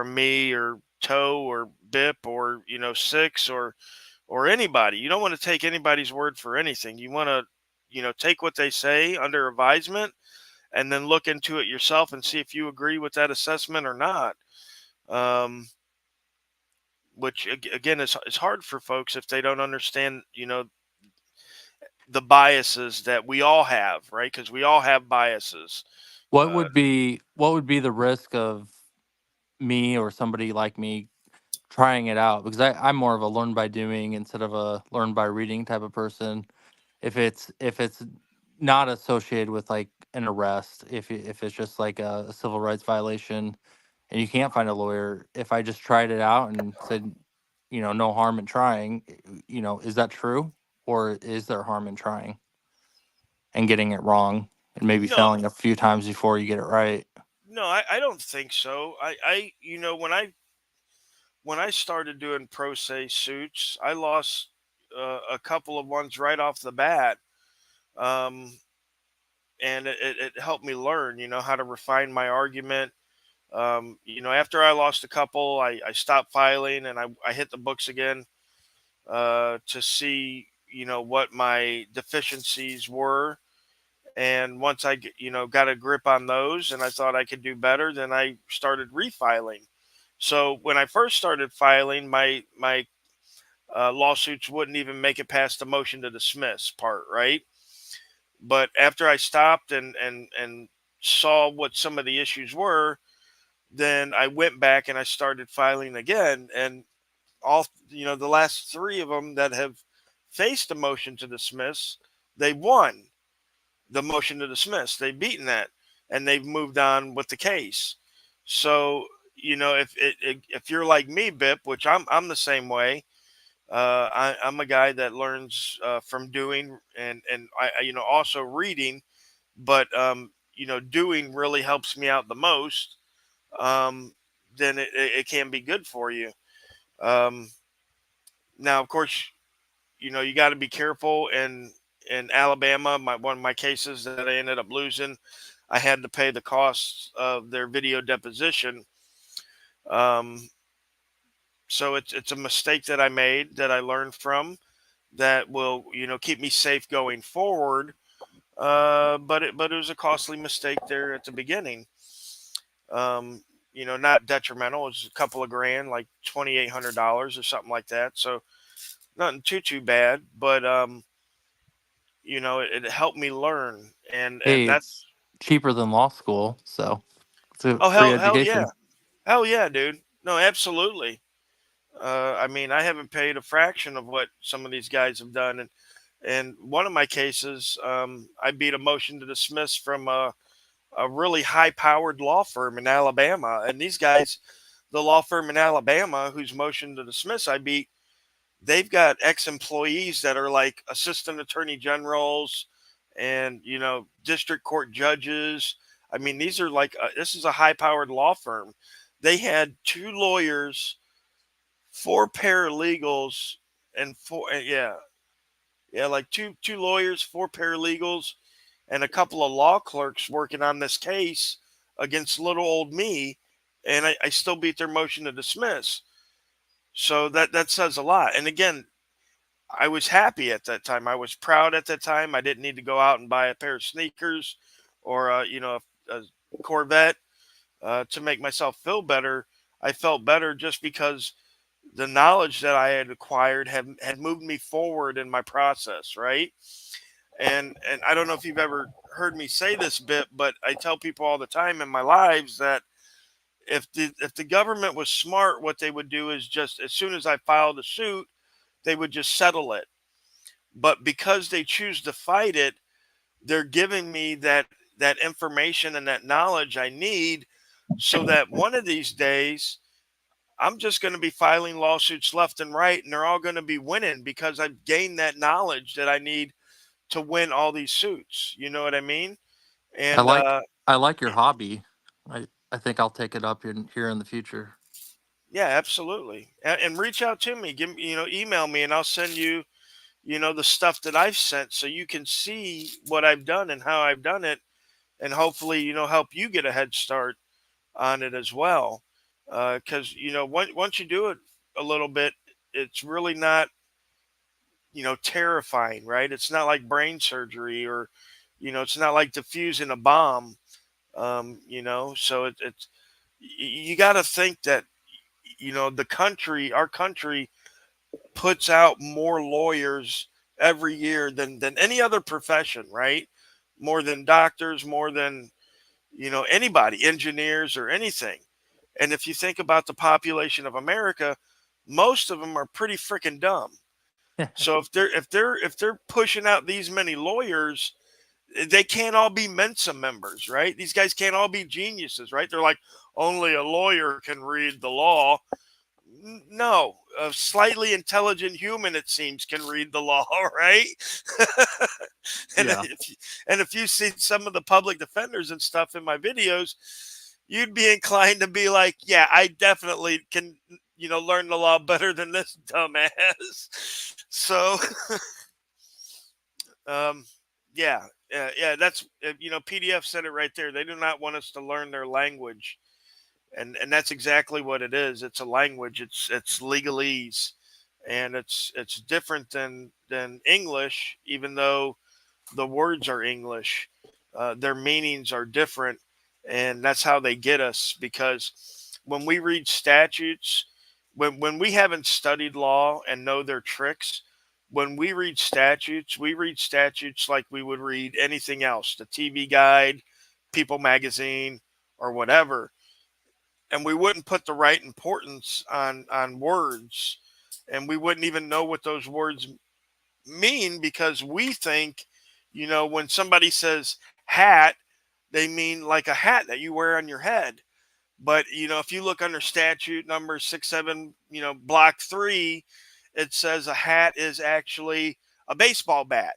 me or Toe or Bip or, Six or anybody. You don't want to take anybody's word for anything. You want to, take what they say under advisement, and then look into it yourself and see if you agree with that assessment or not. Um, which again is hard for folks if they don't understand, the biases that we all have, right? Because we all have biases. What Uh, would be the risk of me or somebody like me trying it out? Because I'm more of a learn by doing instead of a learn by reading type of person. If it's not associated with like an arrest, if it's just like a civil rights violation, and you can't find a lawyer, if I just tried it out and said, no harm in trying, is that true, or is there harm in trying and getting it wrong and maybe no, failing a few times before you get it right? no, I don't think so. When when I started doing pro se suits, I lost a couple of ones right off the bat. Um, and it helped me learn, how to refine my argument. After I lost a couple, I stopped filing and I hit the books again to see, what my deficiencies were. And once got a grip on those and I thought I could do better, then I started refiling. So when I first started filing, my lawsuits wouldn't even make it past the motion to dismiss part, right? But after I stopped and saw what some of the issues were, then I went back and I started filing again. And all, the last three of them that have faced a motion to dismiss, they won the motion to dismiss. They've beaten that and they've moved on with the case. So, if you're like me, Bip, which I'm the same way. I'm a guy that learns from doing and I also reading, but doing really helps me out the most. Um, then it can be good for you. Um, Now, of course, you got to be careful. And in Alabama, one of my cases that I ended up losing, I had to pay the costs of their video deposition. Um, so it's a mistake that I made that I learned from that will keep me safe going forward. But it was a costly mistake there at the beginning. Um, not detrimental. It was a couple of grand, like $2,800 or something like that. So nothing too bad. But it helped me learn, and Hey, that's it's cheaper than law school, so it's a oh free hell yeah, education. dude. No, absolutely. I mean, I haven't paid a fraction of what some of these guys have done, and one of my cases, I beat a motion to dismiss from a really high powered law firm in Alabama. And these guys, the law firm in Alabama whose motion to dismiss I beat, they've got ex employees that are like assistant attorney generals and, district court judges. I mean, these are like, this is a high powered law firm. They had two lawyers, four paralegals, and yeah, like two lawyers, four paralegals, and a couple of law clerks working on this case against little old me, and I still beat their motion to dismiss. So that says a lot. And again, I was happy at that time. I was proud at that time. I didn't need to go out and buy a pair of sneakers or a Corvette to make myself feel better. I felt better just because the knowledge that I had acquired had moved me forward in my process, right? And I don't know if you've ever heard me say this bit, but I tell people all the time in my lives that if the government was smart, what they would do is just as soon as I filed a suit, they would just settle it. But because they choose to fight it, they're giving me that information and that knowledge I need so that one of these days I'm just going to be filing lawsuits left and right and they're all going to be winning because I've gained that knowledge that I need to win all these suits. You know what I mean? I And like I like your hobby. I think I'll take it up here in the future. yeah, absolutely. And reach out to me. Give me, email me and I'll send you, the stuff that I've sent so you can see what I've done and how I've done it and hopefully, help you get a head start on it as well. Because, once you do it a little bit, it's really not, terrifying, right? It's not like brain surgery or, it's not like defusing a bomb. So it's, you got to think that, our country puts out more lawyers every year than any other profession, right? More than doctors, more than, anybody, engineers or anything. And if you think about the population of America, most of them are pretty freaking dumb. So if they're pushing out these many lawyers, they can't all be Mensa members, right? These guys can't all be geniuses, right? They're like only a lawyer can read the law. No, a slightly intelligent human, it seems, can read the law, right? and Yeah. if you see some of the public defenders and stuff in my videos, you'd be inclined to be like, yeah, I definitely can, learn the law better than this dumbass. So, um, yeah, yeah, that's PDF said it right there. They do not want us to learn their language, and that's exactly what it is. It's a language. It's legalese, and it's different than English, even though the words are English. Their meanings are different, and that's how they get us. Because when we read statutes, when we haven't studied law and know their tricks, when we read statutes like we would read anything else, the TV guide, People magazine, or whatever, and we wouldn't put the right importance on words, and we wouldn't even know what those words mean, because we think, when somebody says hat, they mean like a hat that you wear on your head. But, if you look under statute number 67, block 3, it says a hat is actually a baseball bat.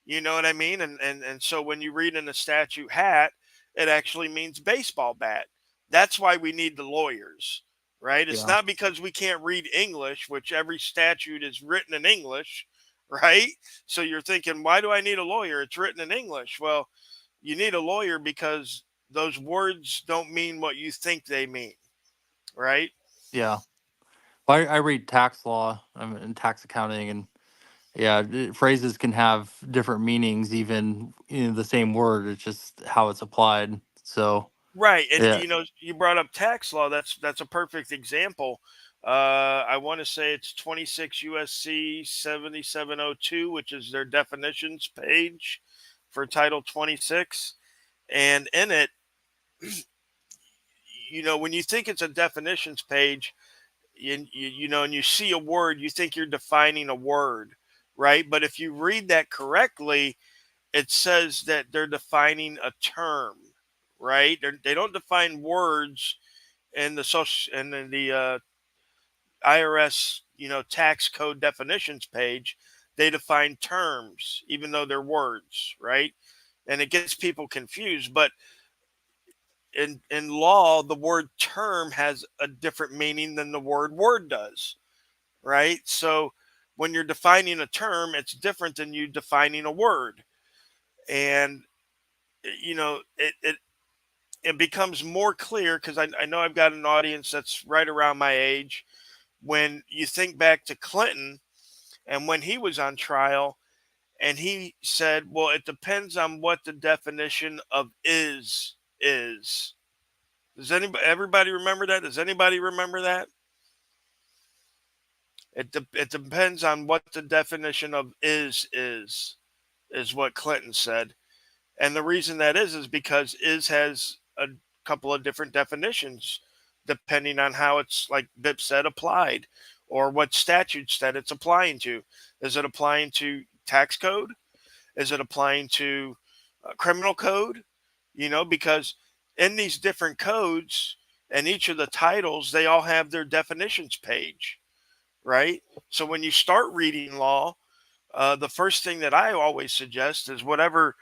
You know what I mean? And so when you read in the statute hat, it actually means baseball bat. That's why we need the lawyers, right? It's Yeah. not because we can't read English, which every statute is written in English, right? So you're thinking, why do I need a lawyer? It's written in English. Well, you need a lawyer because those words don't mean what you think they mean, right? Yeah. Well, I read tax law. I'm in tax accounting, and yeah, phrases can have different meanings, even in the same word. It's just how it's applied. So Right, and yeah, you brought up tax law. That's a perfect example. I want to say it's 26 USC 7702, which is their definitions page for Title 26, and in it, when you think it's a definitions page, and you see a word, you think you're defining a word, right? But if you read that correctly, it says that they're defining a term, right? They don't define words in the social and in the IRS, tax code definitions page. They define terms, even though they're words, right? And it gets people confused. But in law, the word term has a different meaning than the word does, right? So when you're defining a term, it's different than you defining a word. And it becomes more clear, because I know I've got an audience that's right around my age. When you think back to Clinton and when he was on trial, and he said, well, it depends on what the definition of is. Does everybody remember that? Does anybody remember that? It depends on what the definition of is what Clinton said. And the reason that is because is has a couple of different definitions depending on how it's, like Bip said, applied, or what statutes that it's applying to. Is it applying to tax code? Is it applying to criminal code? Because in these different codes and each of the titles, they all have their definitions page, right? So when you start reading law, the first thing that I always suggest is whatever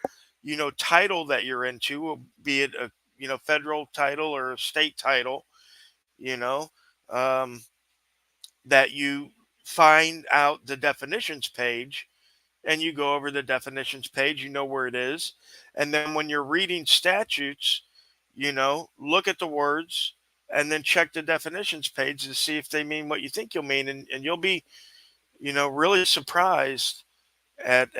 title that you're into, be it a federal title or a state title, you know, um, that you find out the definitions page, and you go over the definitions page, where it is, and then when you're reading statutes, look at the words and then check the definitions page to see if they mean what you think you'll mean, and you'll be really surprised at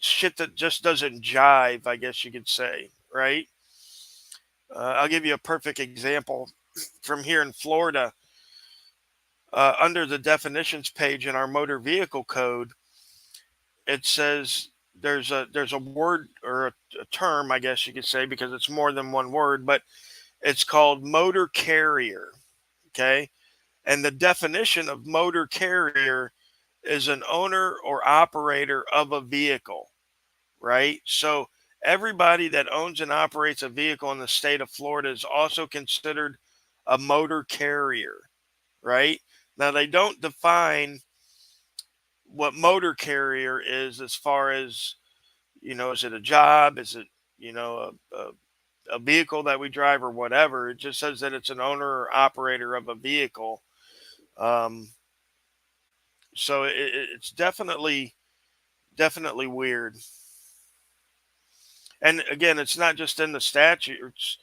shit that just doesn't jive, I guess you could say, right? I'll give you a perfect example from here in Florida. Under the definitions page in our motor vehicle code, it says there's a word, or a term, I guess you could say, because it's more than one word, but it's called motor carrier. Okay, and the definition of motor carrier is an owner or operator of a vehicle, right? So everybody that owns and operates a vehicle in the state of Florida is also considered a motor carrier, right? Now, they don't define what motor carrier is as far as, is it a job? Is it, a vehicle that we drive or whatever. It just says that it's an owner or operator of a vehicle. Um, so it's definitely weird. And again, it's not just in the statutes.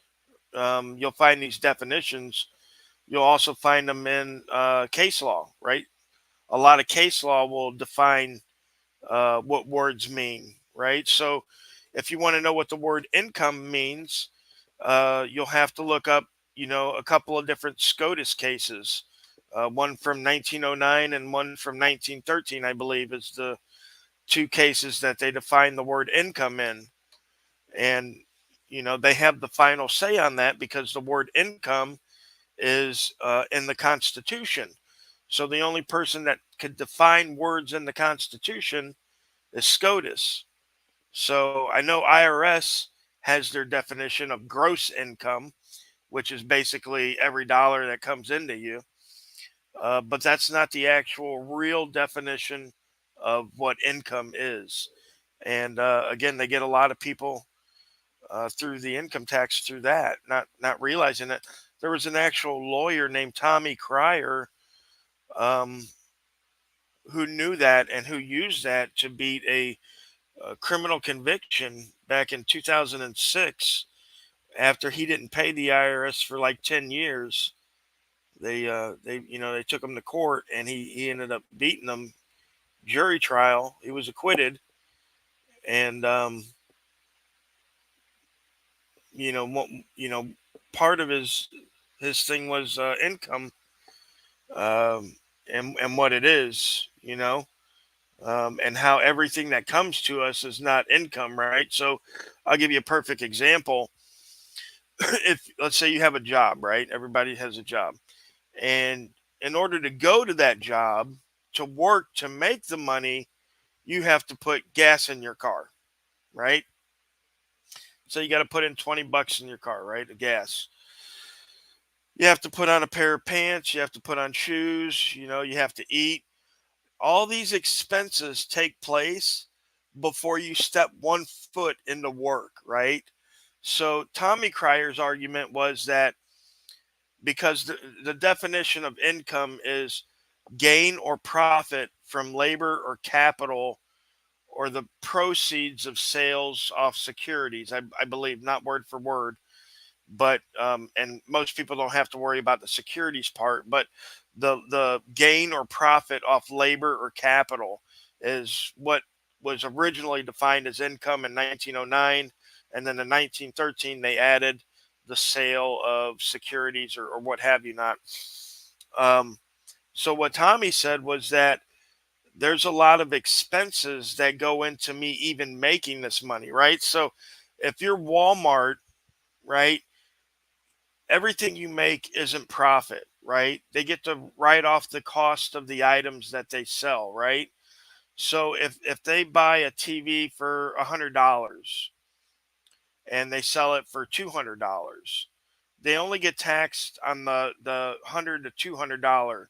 You'll find these definitions. You'll also find them in case law, right? A lot of case law will define what words mean, right? So if you want to know what the word income means, you'll have to look up, a couple of different SCOTUS cases. One from 1909 and one from 1913, I believe, is the two cases that they define the word income in. And, they have the final say on that because the word income is in the Constitution. So the only person that could define words in the Constitution is SCOTUS. So I know IRS has their definition of gross income, which is basically every dollar that comes into you. But that's not the actual real definition of what income is. And again, they get a lot of people through the income tax through that, not realizing it. There was an actual lawyer named Tommy Cryer um, who knew that and who used that to beat a criminal conviction back in 2006 after he didn't pay the IRS for like 10 years. They took him to court and he ended up beating them. Jury trial, he was acquitted. And you know mo- you know part of his thing was income, and what it is, and how everything that comes to us is not income, right? So I'll give you a perfect example. If, let's say, you have a job, right? Everybody has a job. And in order to go to that job, to work, to make the money, you have to put gas in your car, right? So you got to put in 20 bucks in your car, right? The gas. You have to put on a pair of pants. You have to put on shoes. You have to eat. All these expenses take place before you step one foot into work, right? So Tommy Cryer's argument was that because the definition of income is gain or profit from labor or capital or the proceeds of sales off securities. I believe, not word for word, but and most people don't have to worry about the securities part, but the gain or profit off labor or capital is what was originally defined as income in 1909, and then in 1913 they added the sale of securities or what have you not. um, so what Tommy said was that there's a lot of expenses that go into me even making this money, right? So if you're Walmart, right, everything you make isn't profit, right? They get to write off the cost of the items that they sell, right? So if they buy a TV for $100 and they sell it for $200, they only get taxed on the $100 to $200.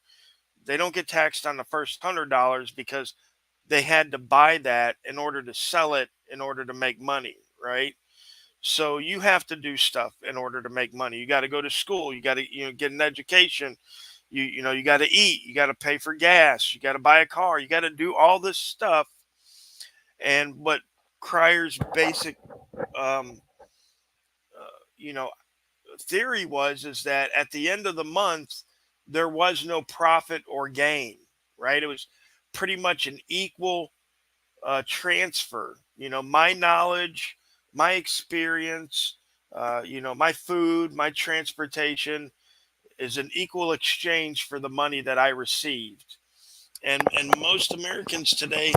They don't get taxed on the first $100 because they had to buy that in order to sell it in order to make money, right? So you have to do stuff in order to make money. You got to go to school. You got to get an education. You got to eat. You got to pay for gas. You got to buy a car. You got to do all this stuff. And what Cryer's basic, um, you know, theory was is that at the end of the month there was no profit or gain. Right? It was pretty much an equal transfer. My knowledge, my experience, my food, my transportation is an equal exchange for the money that I received. And most Americans today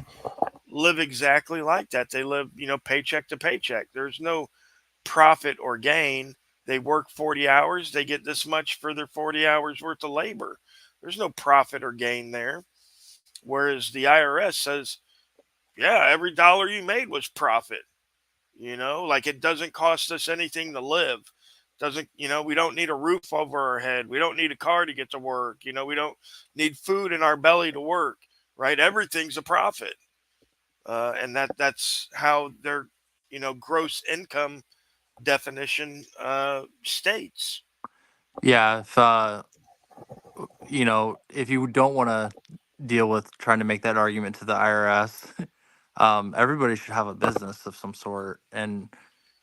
live exactly like that. They live, paycheck to paycheck. There's no profit or gain. They work 40 hours, they get this much for their 40 hours worth of labor. There's no profit or gain there. Whereas the IRS says, yeah, every dollar you made was profit. Like it doesn't cost us anything to live. Doesn't, we don't need a roof over our head. We don't need a car to get to work. We don't need food in our belly to work, right? Everything's a profit. And that's how their, gross income definition states. Yeah, if if you don't want to deal with trying to make that argument to the IRS, everybody should have a business of some sort. And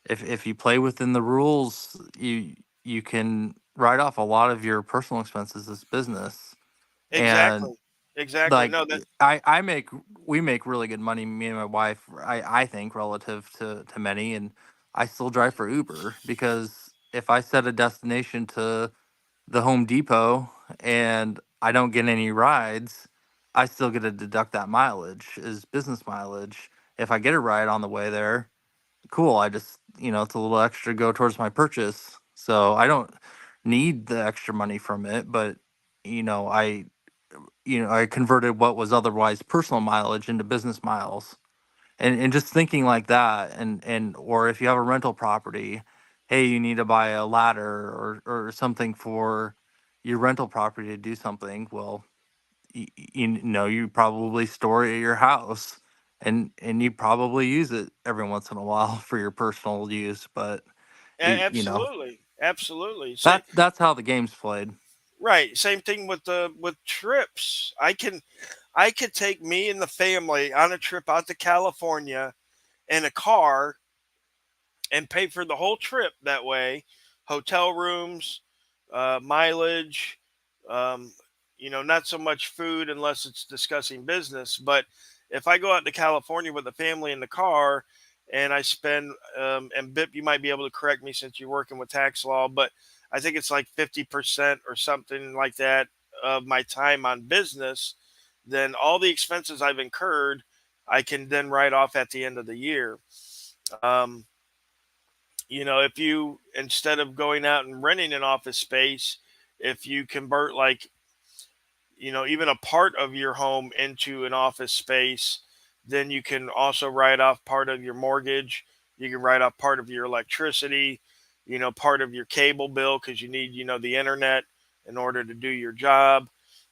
if you play within the rules, you can write off a lot of your personal expenses as business. And Exactly. Exactly. like No, that we make really good money, me and my wife, I think, relative to many, and I still drive for Uber because if I set a destination to the Home Depot and I don't get any rides, I still get to deduct that mileage as business mileage. If I get a ride on the way there, cool. I just, it's a little extra to go towards my purchase. So I don't need the extra money from it, but you know, I I converted what was otherwise personal mileage into business miles. And just thinking like that, and or if you have a rental property, hey, you need to buy a ladder or something for your rental property to do something. Well, you probably store it at your house, and you probably use it every once in a while for your personal use. But absolutely, absolutely. Say that's how the game's played. right. Same thing with trips. I could take me and the family on a trip out to California in a car and pay for the whole trip that way, hotel rooms, mileage, um, not so much food unless it's discussing business. But if I go out to California with the family in the car and I spend, and Bip, you might be able to correct me since you're working with tax law, but I think it's like 50% or something like that of my time on business, then all the expenses I've incurred, I can then write off at the end of the year. Um, if you, instead of going out and renting an office space, if you convert like, even a part of your home into an office space, then you can also write off part of your mortgage. You can write off part of your electricity, part of your cable bill because you need, the internet in order to do your job.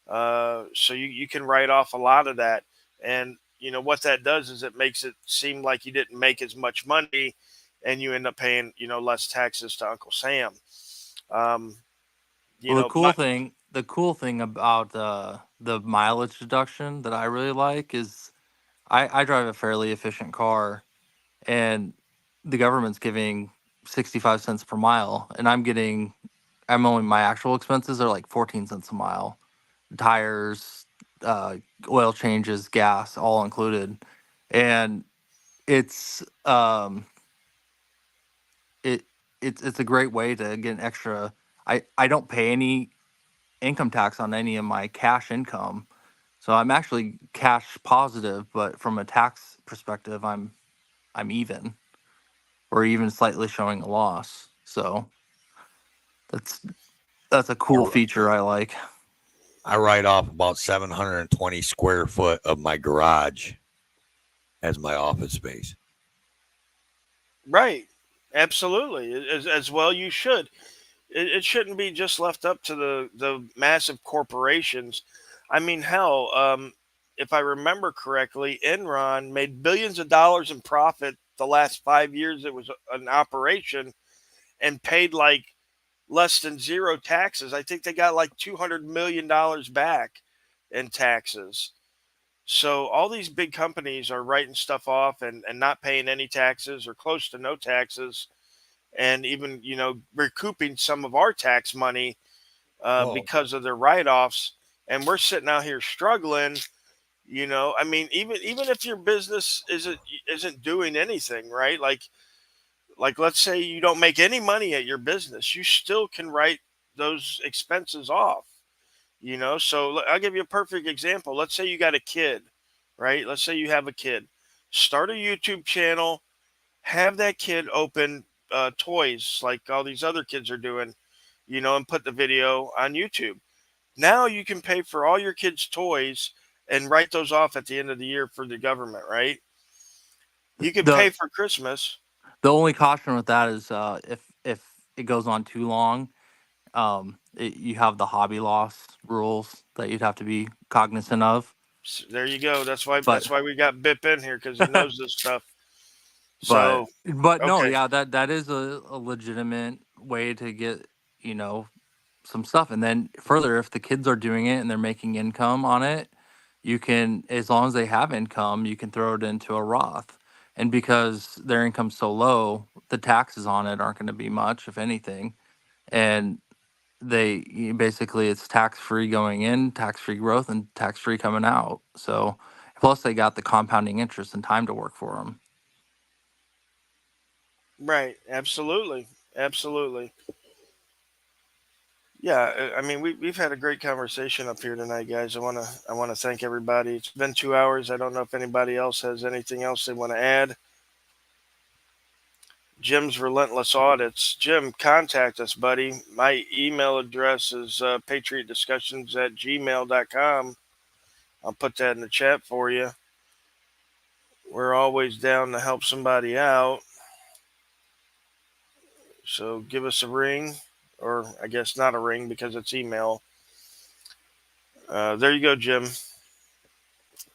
So you can write off a lot of that. And, what that does is it makes it seem like you didn't make as much money and you end up paying, less taxes to Uncle Sam. Um, Well, my, the cool thing about the mileage deduction that I really like is I drive a fairly efficient car, and the government's giving 65 cents per mile, and I'm only my actual expenses are like 14 cents a mile, tires, uh, oil changes, gas, all included, and it's it it's a great way to get an extra. I don't pay any income tax on any of my cash income. So I'm actually cash positive, but from a tax perspective, I'm even or even slightly showing a loss. So that's that's a I, cool feature I like. I write off about 720 square foot of my garage as my office space. right. Absolutely. As well, you should. It shouldn't be just left up to the massive corporations. I mean, hell, if I remember correctly, Enron made billions of dollars in profit the last 5 years it was an operation and paid like less than zero taxes. I think they got like $200 million back in taxes. So all these big companies are writing stuff off and not paying any taxes or close to no taxes, and even recouping some of our tax money Oh, because of their write-offs. And we're sitting out here struggling. I mean, even if your business isn't doing anything, right? Like let's say you don't make any money at your business, you still can write those expenses off. So I'll give you a perfect example. Let's say you got a kid, right? Let's say you have a kid. Start a YouTube channel, have that kid open toys like all these other kids are doing, and put the video on YouTube. Now you can pay for all your kids' toys and write those off at the end of the year for the government, right? You can pay the for Christmas. The only caution with that is if it goes on too long, you have the hobby loss rules that you'd have to be cognizant of. There you go. That's why But we got Bip in here because he knows this stuff. So, But no, okay. yeah, that is a legitimate way to get, you know, some stuff. And then further, if the kids are doing it and they're making income on it, you can, as long as they have income, you can throw it into a Roth. And because their income's so low, the taxes on it aren't going to be much, if anything. And basically it's tax free going in, tax free growth, and tax free coming out. So plus they got the compounding interest and time to work for them. Right. Absolutely. Absolutely. Yeah, I mean we've had a great conversation up here tonight, guys. I wanna thank everybody. It's been 2 hours. I don't know if anybody else has anything else they want to add. Jim's Relentless Audits. Jim, contact us, buddy. My email address is patriotdiscussions@gmail.com. I'll put that in the chat for you. We're always down to help somebody out. So give us a ring, or I guess not a ring because it's email. There you go, Jim.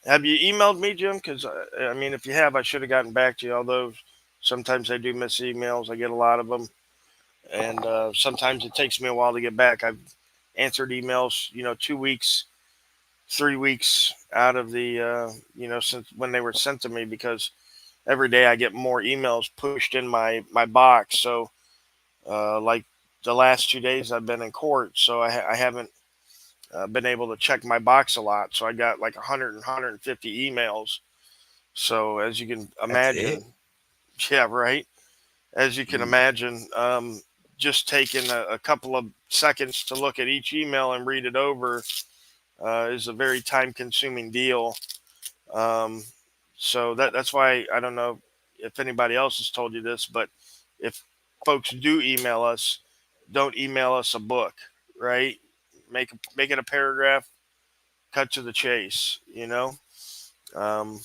Have you emailed me, Jim? Because I mean, if you have, I should have gotten back to you. Although sometimes I do miss emails. I get a lot of them, and sometimes it takes me a while to get back. I've answered emails, 2 weeks, 3 weeks out of the, since when they were sent to me, because every day I get more emails pushed in my box. So, like the last 2 days, I've been in court, so I haven't been able to check my box a lot. So I got like 100 and 150 emails. So as you can That's it. imagine, yeah, right. As you can Mm. imagine, just taking a couple of seconds to look at each email and read it over is a very time-consuming deal. Um, so that's why I don't know if anybody else has told you this, but if folks do email us, don't email us a book, right? Make it a paragraph, cut to the chase. Um,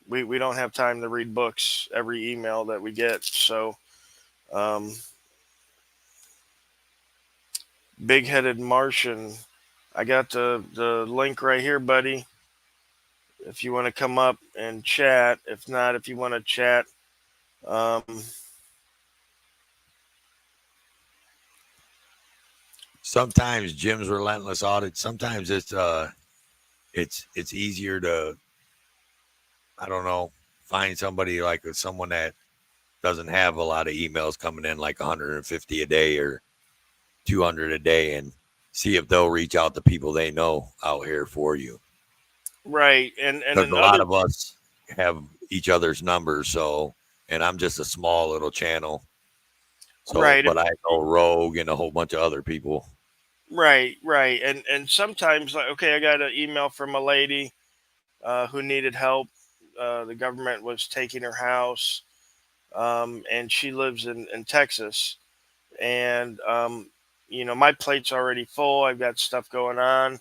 we don't have time to read books every email that we get. So, um, Big Headed Martian, I got the link right here, buddy. If you want to come up and chat, if not, if you want to chat, um, Sometimes Jim's Relentless Audit. Sometimes it's easier to, I don't know, find somebody like someone that doesn't have a lot of emails coming in, like 150 a day or 200 a day, and see if they'll reach out to people they know out here for you. right, and Because a lot another, of us have each other's numbers. So, and I'm just a small little channel. So, right, but I know Rogue and a whole bunch of other people. right, and sometimes, like, okay, I got an email from a lady who needed help. The government was taking her house, and she lives in Texas, and my plate's already full. I've got stuff going on,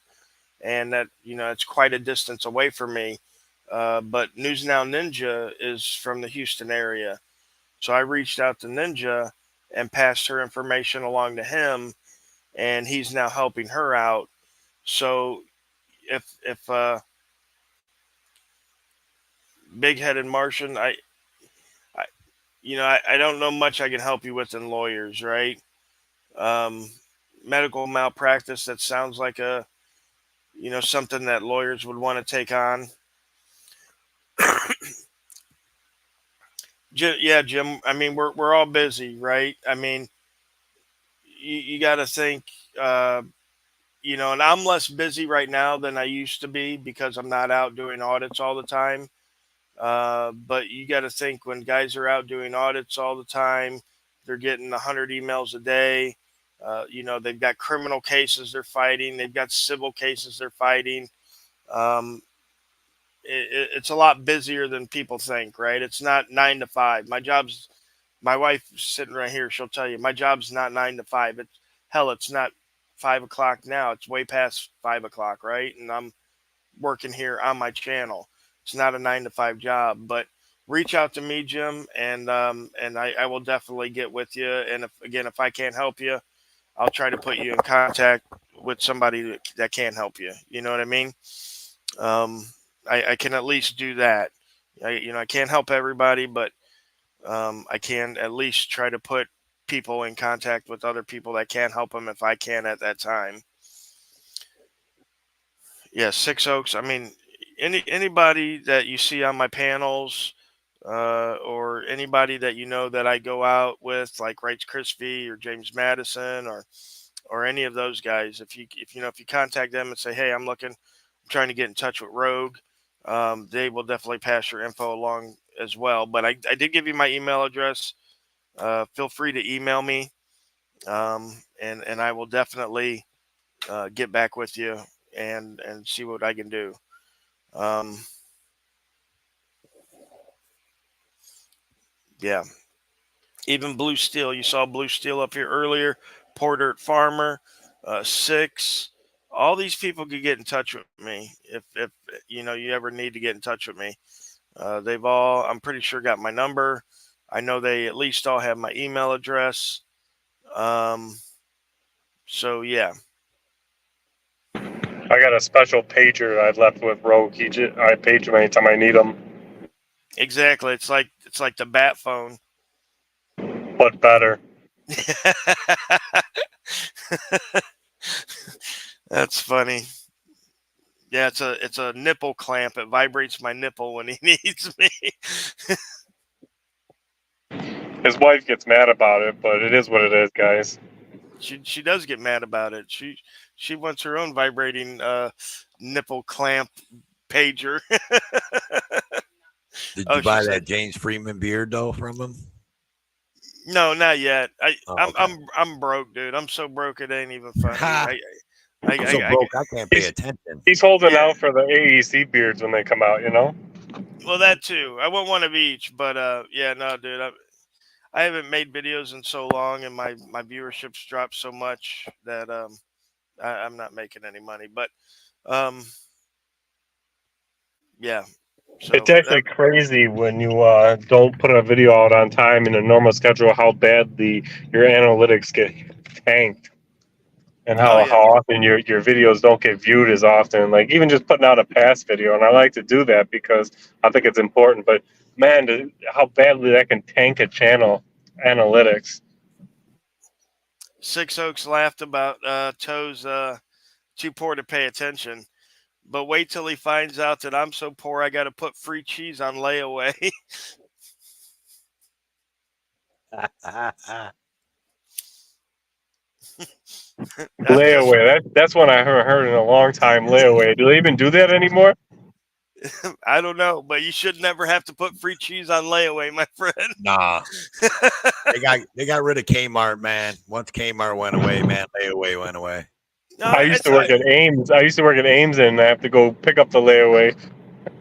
and that it's quite a distance away from me. But News Now Ninja is from the Houston area, so I reached out to Ninja and passed her information along to him, and he's now helping her out. So if Big Headed Martian, I I don't know much I can help you with in lawyers, right? Um, Medical malpractice, that sounds like a something that lawyers would want to take on. Yeah, Jim. I mean, we're all busy, right? I mean, you got to think, uh, and I'm less busy right now than I used to be because I'm not out doing audits all the time. But you got to think, when guys are out doing audits all the time, they're getting 100 emails a day. They've got criminal cases they're fighting, they've got civil cases they're fighting. Um, it's a lot busier than people think, right? It's not 9 to 5. My wife sitting right here. She'll tell you my job's not 9 to 5. It's not 5 o'clock now. It's way past 5 o'clock, right? And I'm working here on my channel. It's not a 9 to 5 job, but reach out to me, Jim, and I will definitely get with you. And if I can't help you, I'll try to put you in contact with somebody that can help you. You know what I mean? Um, I can at least do that. I can't help everybody, but I can at least try to put people in contact with other people that can help them if I can at that time. Yeah, Six Oaks. I mean, anybody that you see on my panels, or anybody that you know that I go out with, like Wrights Crispy or James Madison or any of those guys. If you contact them and say, hey, I'm trying to get in touch with Rogue, they will definitely pass your info along as well. But I did give you my email address. Feel free to email me, and I will definitely get back with you and see what I can do. Um, yeah, even Blue Steel. You saw Blue Steel up here earlier. Poor Dirt Farmer, Six. All these people could get in touch with me if you ever need to get in touch with me. They've all, I'm pretty sure, got my number. I know they at least all have my email address. Um, so yeah, I got a special pager I left with Rogue. I page him anytime I need him, exactly. It's like the bat phone. but better. That's funny. Yeah, it's a nipple clamp. It vibrates my nipple when he needs me. His wife gets mad about it, but it is what it is, guys. She does get mad about it. She wants her own vibrating nipple clamp pager. Did Oh, you she buy said that James Freeman beard though from him? no, not yet. Oh, okay. I'm broke, dude. I'm so broke it ain't even funny. Ha! I, I'm so I, I broke I can't pay He's attention. he's holding yeah. out for the AEC beards when they come out, you know? Well, that too. I want one of each, but yeah, no, dude. I haven't made videos in so long, and my viewership's dropped so much that I'm not making any money. But um, yeah. So It's actually that crazy when you don't put a video out on time in a normal schedule how badly your analytics get tanked and oh how yeah, often your videos don't get viewed as often. Like even just putting out a past video, and I like to do that because I think it's important. But man, how badly that can tank a channel analytics. Six Oaks laughed about Toe's too poor to pay attention. But wait till he finds out that I'm so poor I got to put free cheese on layaway. That's Layaway. That's one I haven't heard in a long time. Layaway. Do they even do that anymore? I don't know, but you should never have to put free cheese on layaway, my friend. Nah. They got rid of Kmart, man. Once Kmart went away, man, layaway went away. No, I used to work at Ames. I used to work at Ames, and I have to go pick up the layaway.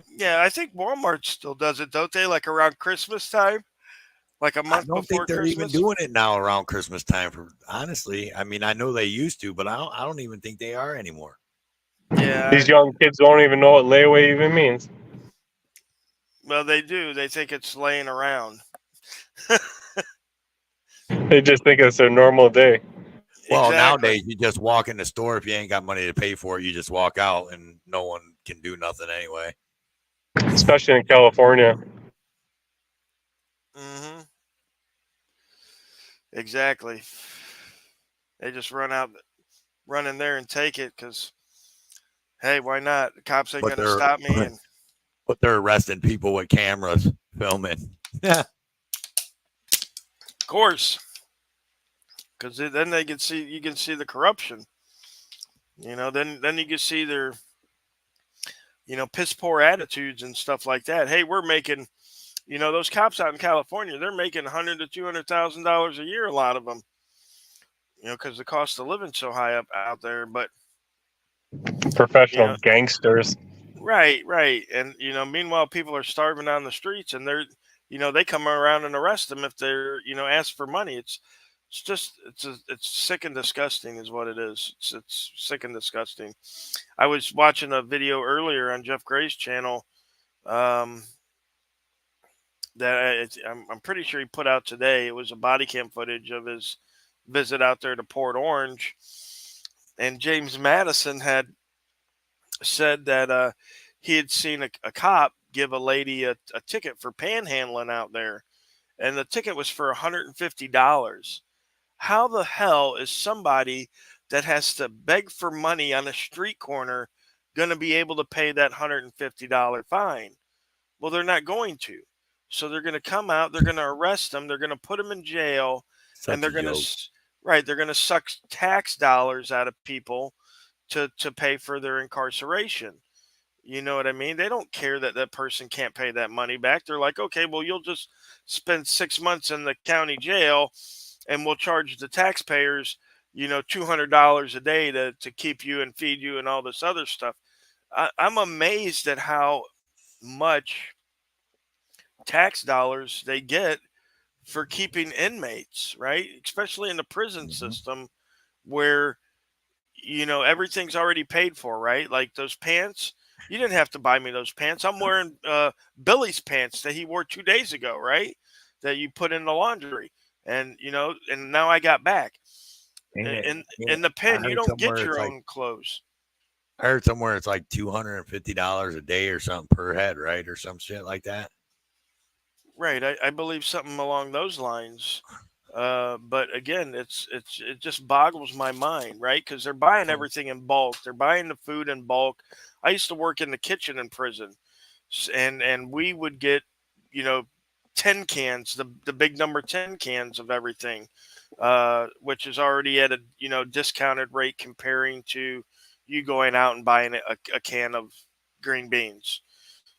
yeah, I think Walmart still does it, don't they? Like around Christmas time, like a I month don't think before they're even Christmas. doing it now around Christmas time. For honestly, I mean, I know they used to, but I don't even think they are anymore. Yeah, These young kids don't even know what layaway even means. well, they do. They think it's laying around. They just think it's their normal day. Well, Exactly. nowadays you just walk in the store. If you ain't got money to pay for it, you just walk out, and no one can do nothing anyway. Especially in California. Mm-hmm. Exactly. They just run in there and take it because, hey, why not? The cops ain't But gonna they're stop me. And but they're arresting people with cameras filming. Yeah. of course, because then they can see you can see the corruption. Then you can see their piss poor attitudes and stuff like that. Hey, we're making those cops out in California, they're making $100,000 to $200,000 a year. A lot of them, because the cost of living so high up out there. But you Professional know, gangsters. right, and meanwhile, people are starving on the streets, and they come around and arrest them if they're ask for money. It's just it's sick and disgusting, is what it is. It's sick and disgusting. I was watching a video earlier on Jeff Gray's channel. Um, I'm pretty sure he put out today. It was a body cam footage of his visit out there to Port Orange, and James Madison had said that he had seen a cop give a lady a ticket for panhandling out there, and the ticket was for $150. How the hell is somebody that has to beg for money on a street corner going to be able to pay that $150 fine? Well, they're not going to. So they're going to come out, they're going to arrest them, they're going to put them in jail, and Such a they're going joke. to right, they're going to suck tax dollars out of people to pay for their incarceration. You know what I mean? They don't care that that person can't pay that money back. They're like, okay, well, you'll just spend 6 months in the county jail, and we'll charge the taxpayers, $200 a day to keep you and feed you and all this other stuff. I'm amazed at how much tax dollars they get for keeping inmates, right? Especially in the prison Mhm. system where everything's already paid for, right? Like those pants, you didn't have to buy me those pants. I'm wearing Billy's pants that he wore 2 days ago, right? That you put in the laundry, and now I got back. Ain't it? In the I pen, you heard don't somewhere get it's your like own clothes. $250 a day or something per head, right, or some shit like that. Right, I believe something along those lines. But again, it just boggles my mind, right? Because they're buying Oh. everything in bulk. They're buying the food in bulk. I used to work in the kitchen in prison, and we would get, you know, tin cans, the big number 10 cans of everything, which is already at a discounted rate comparing to you going out and buying a can of green beans.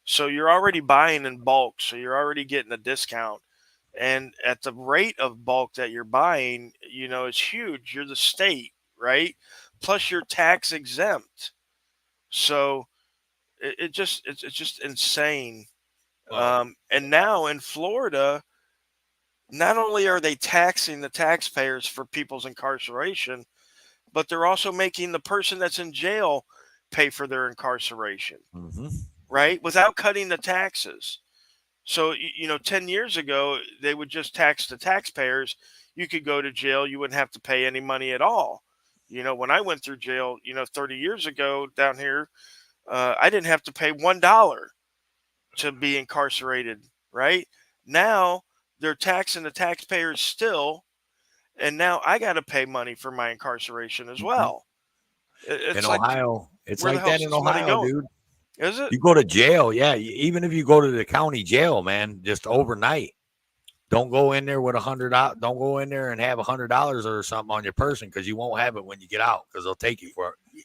So you're already buying in bulk, so you're already getting a discount. And at the rate of bulk that you're buying, it's huge. You're the state, right? Plus you're tax exempt. So it's just insane. Well, And now in Florida, not only are they taxing the taxpayers for people's incarceration, but they're also making the person that's in jail pay for their incarceration, hmm right? Without cutting the taxes. So, 10 years ago, they would just tax the taxpayers. You could go to jail. You wouldn't have to pay any money at all. When I went through jail, 30 years ago down here, I didn't have to pay $1 to be incarcerated, right? Now they're taxing the taxpayers still. And now I got to pay money for my incarceration as hmm well. In It's like, Ohio, it's where the like that hell's in this money Ohio, going? dude. Is it? You go to jail, yeah. Even if you go to the county jail, man, just overnight. Don't go in there with $100. Don't go in there and have $100 or something on your person because you won't have it when you get out because they'll take you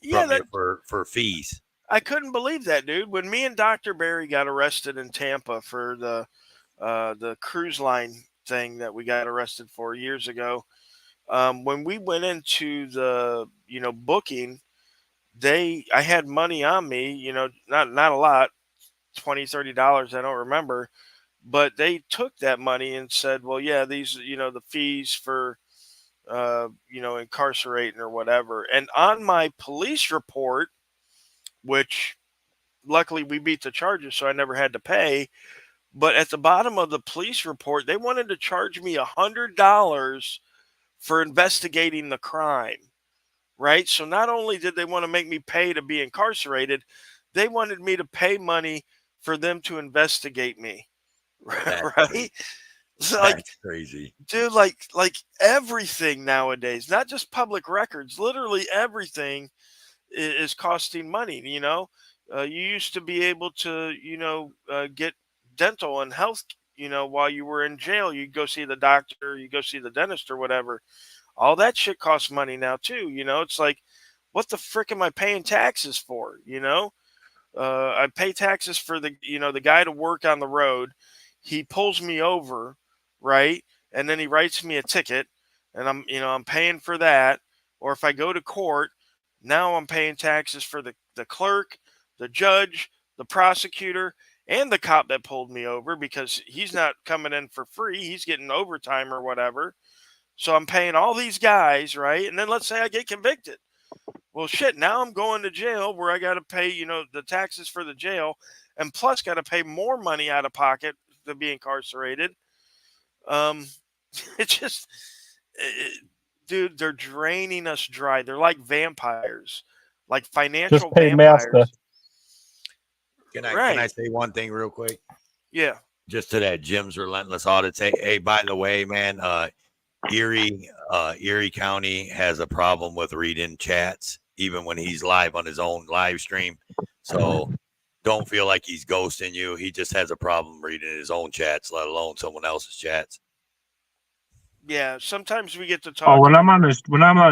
Yeah, from that you for fees. I couldn't believe that, dude. When me and Dr. Barry got arrested in Tampa for the cruise line thing that we got arrested for years ago, when we went into the booking, I had money on me, not a lot, $20-$30, I don't remember, but they took that money and said, well, yeah, these the fees for incarcerating or whatever. And on my police report, which luckily we beat the charges, so I never had to pay. But at the bottom of the police report, they wanted to charge me $100 for investigating the crime. Right. So not only did they want to make me pay to be incarcerated, they wanted me to pay money for them to investigate me. That's Right. crazy. So That's crazy. dude, like everything nowadays, not just public records, literally everything is costing money. You used to be able to, get dental and health, while you were in jail. You go see the doctor, you go see the dentist or whatever. All that shit costs money now too. It's like, what the frick am I paying taxes for? I pay taxes for the guy to work on the road. He pulls me over, right, and then he writes me a ticket, and I'm paying for that. Or if I go to court, now I'm paying taxes for the clerk, the judge, the prosecutor, and the cop that pulled me over because he's not coming in for free. He's getting overtime or whatever. So I'm paying all these guys, right? And then let's say I get convicted. Well, shit, now I'm going to jail where I got to pay, the taxes for the jail and plus got to pay more money out of pocket to be incarcerated. Um, it's just, it, dude, they're draining us dry. They're like vampires, like Just financial pay master. vampires. Can I Right. say one thing real quick? Yeah. just to that Jim's relentless audits. Hey, by the way, man, Erie County has a problem with reading chats, even when he's live on his own live stream. So don't feel like he's ghosting you. He just has a problem reading his own chats, let alone someone else's chats. Yeah, sometimes we get to talk. Oh, when I'm on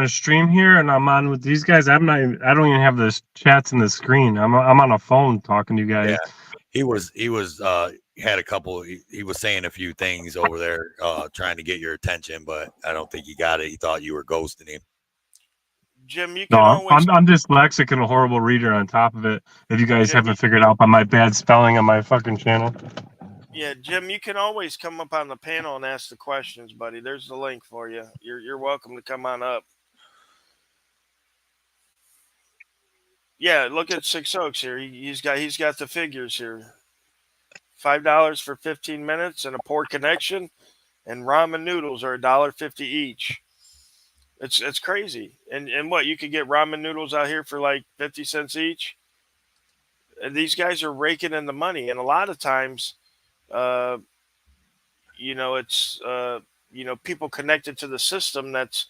a stream here and I'm on with these guys, I don't even have the chats in the screen. I'm on a phone talking to you guys. Yeah, he had a couple. He was saying a few things over there, trying to get your attention, but I don't think he got it. He thought you were ghosting him. Jim, you can No, always. I'm dyslexic and a horrible reader on top of it. If you guys Jim, haven't figured out by my bad spelling on my fucking channel. Yeah, Jim, you can always come up on the panel and ask the questions, buddy. There's the link for you. You're welcome to come on up. Yeah, look at Six Oaks here. He's got the figures here. $5 for 15 minutes and a poor connection, and ramen noodles are $1.50 each. It's crazy. And what, you could get ramen noodles out here for like 50 cents each. And these guys are raking in the money, and a lot of times, it's people connected to the system that's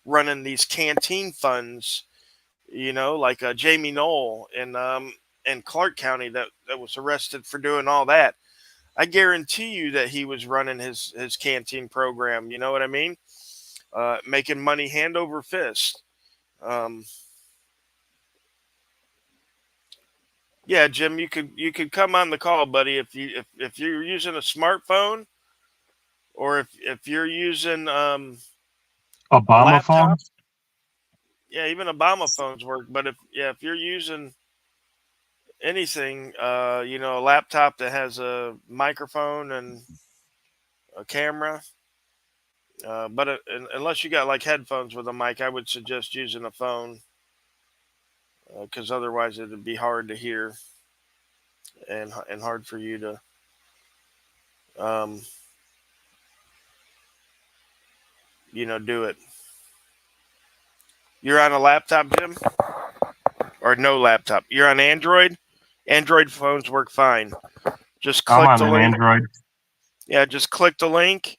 running these canteen funds. Like Jamie Knoll in Clark County that was arrested for doing all that. I guarantee you that he was running his canteen program. You know what I mean? Making money hand over fist. Yeah, Jim, you could come on the call, buddy, if you're using a smartphone, or if you're using Obama a laptop. phones. Yeah, even Obama phones work. But if you're using anything, a laptop that has a microphone and a camera, but unless you got like headphones with a mic, I would suggest using a phone, because otherwise it'd be hard to hear and hard for you to do it. You're on a laptop, Jim? Or no laptop? You're on Android? Android phones work fine. Just click I'm the on an link. Android. Yeah, just click the link.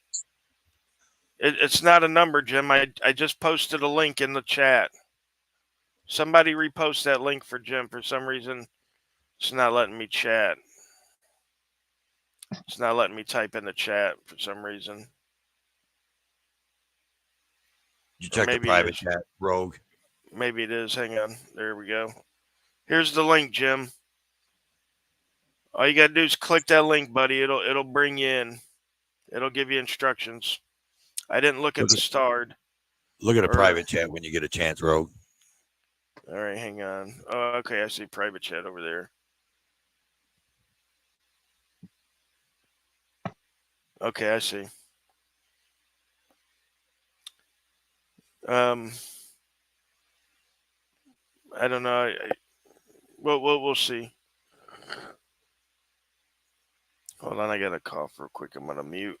It's not a number, Jim. I just posted a link in the chat. Somebody repost that link for Jim. For some reason, it's not letting me chat. It's not letting me type in the chat for some reason. You check the private chat, Rogue. Maybe it is. Hang on. There we go. Here's the link, Jim. All you gotta do is click that link, buddy. It'll bring you in. It'll give you instructions. I didn't look at the starred. Look at a private chat when you get a chance, Rogue. All right, hang on. Oh, okay, I see private chat over there. Okay, I see. I don't know. We'll see. Hold on, I got a cough real quick. I'm gonna mute.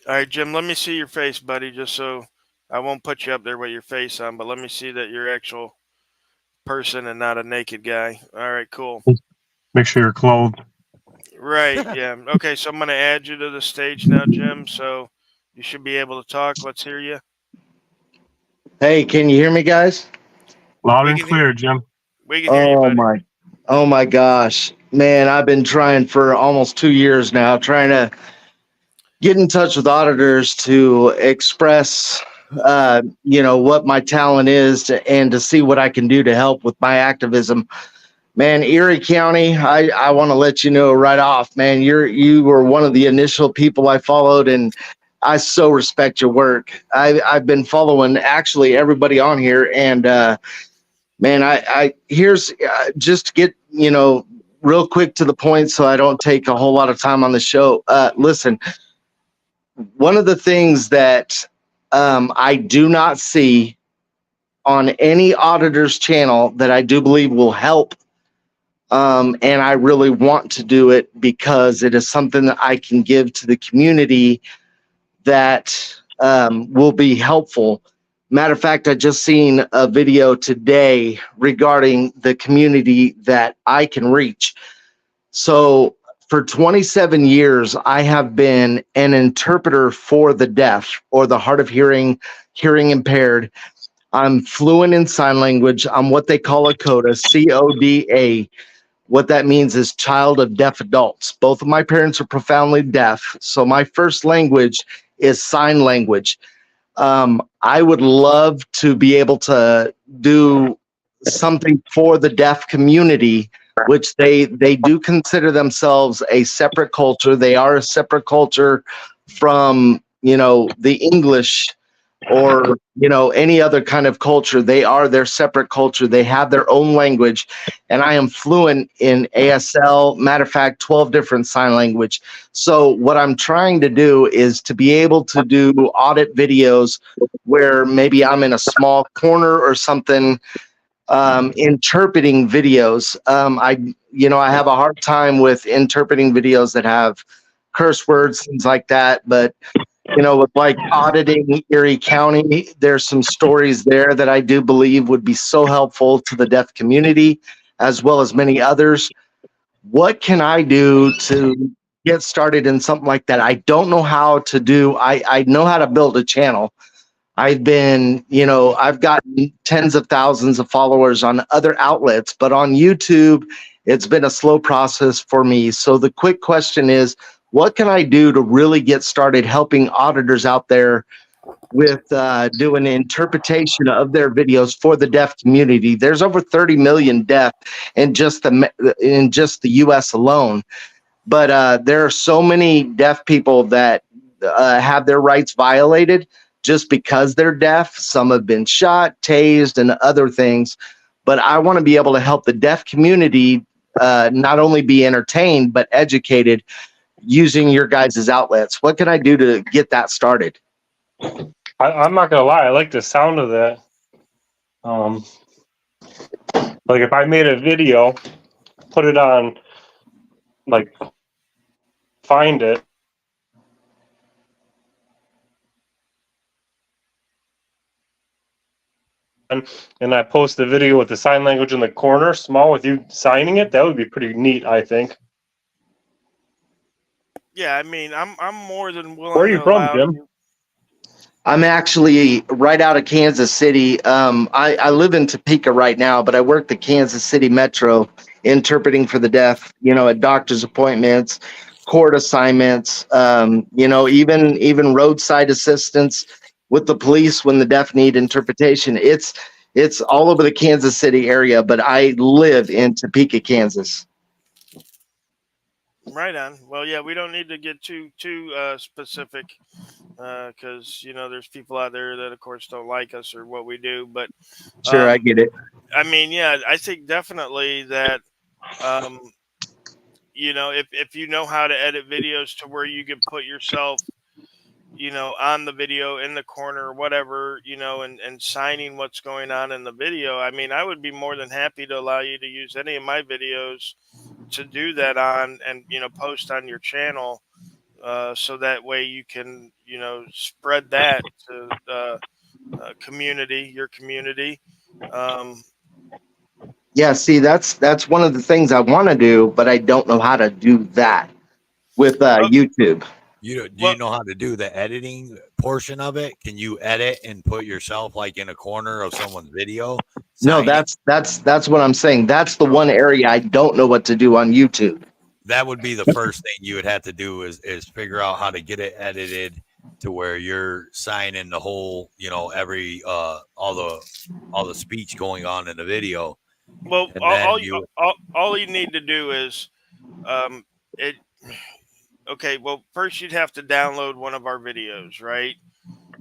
All right, Jim, let me see your face, buddy, just so I won't put you up there with your face on, but let me see that you're actual person and not a naked guy. All right, cool. Make sure you're clothed. Right, yeah. Okay, so I'm going to add you to the stage now, Jim, so you should be able to talk. Let's hear you. Hey, can you hear me, guys? Loud and clear, Jim. We can hear you, buddy. Oh my gosh. Man, I've been trying for almost 2 years now, trying to get in touch with auditors to express, what my talent is and to see what I can do to help with my activism. Man, Erie County, I want to let you know right off, man, you were one of the initial people I followed, and I so respect your work. I've been following actually everybody on here, and man, I here's just to get real quick to the point, so I don't take a whole lot of time on the show. Listen, one of the things that I do not see on any auditor's channel that I do believe will help, and I really want to do it because it is something that I can give to the community that will be helpful. Matter of fact, I just seen a video today regarding the community that I can reach. So for 27 years, I have been an interpreter for the deaf or the hard of hearing, hearing impaired. I'm fluent in sign language. I'm what they call a CODA, CODA. What that means is child of deaf adults. Both of my parents are profoundly deaf. So my first language is sign language. I would love to be able to do something for the deaf community, which they do consider themselves a separate culture. They are a separate culture from, the English or, any other kind of culture. They are their separate culture. They have their own language. And I am fluent in ASL, matter of fact, 12 different sign language. So what I'm trying to do is to be able to do audit videos where maybe I'm in a small corner or something, interpreting videos. I have a hard time with interpreting videos that have curse words, things like that. But with like auditing Erie County, there's some stories there that I do believe would be so helpful to the deaf community, as well as many others. What can I do to get started in something like that? I don't know how to do. I know how to build a channel. I've gotten tens of thousands of followers on other outlets, but on YouTube, it's been a slow process for me. So the quick question is, what can I do to really get started helping auditors out there with doing interpretation of their videos for the deaf community? There's over 30 million deaf in just the U.S. alone, but there are so many deaf people that have their rights violated just because they're deaf. Some have been shot, tased, and other things. But I want to be able to help the deaf community not only be entertained but educated using your guys' outlets. What can I do to get that started? I'm not gonna lie, I like the sound of that. Like if I made a video, put it on, like, find it, and I post the video with the sign language in the corner, small, with you signing it, that would be pretty neat, I think. Yeah, I mean, I'm more than Where are willing you to from, allow Jim? you. I'm actually right out of Kansas City. I live in Topeka right now, but I work the Kansas City Metro interpreting for the deaf, at doctor's appointments, court assignments, even roadside assistance with the police when the deaf need interpretation. It's all over the Kansas City area, but I live in Topeka, Kansas. Right on. Well, yeah, we don't need to get too specific because there's people out there that, of course, don't like us or what we do. But Sure, I get it. I mean, yeah, I think definitely that um, if you know how to edit videos to where you can put yourself, on the video in the corner or whatever, and signing what's going on in the video. I mean, I would be more than happy to allow you to use any of my videos to do that on and, post on your channel. So that way you can, spread that to your community. Um, Yeah, see, that's one of the things I want to do, but I don't know how to do that with well, YouTube. Do well, you know how to do the editing portion of it? Can you edit and put yourself like in a corner of someone's video? No, Signing? that's what I'm saying. That's the one area I don't know what to do on YouTube. That would be the first thing you would have to do is figure out how to get it edited to where you're signing the whole, every all the speech going on in the video, well, and then you all you need to do is, it. Okay, well, first you'd have to download one of our videos, right?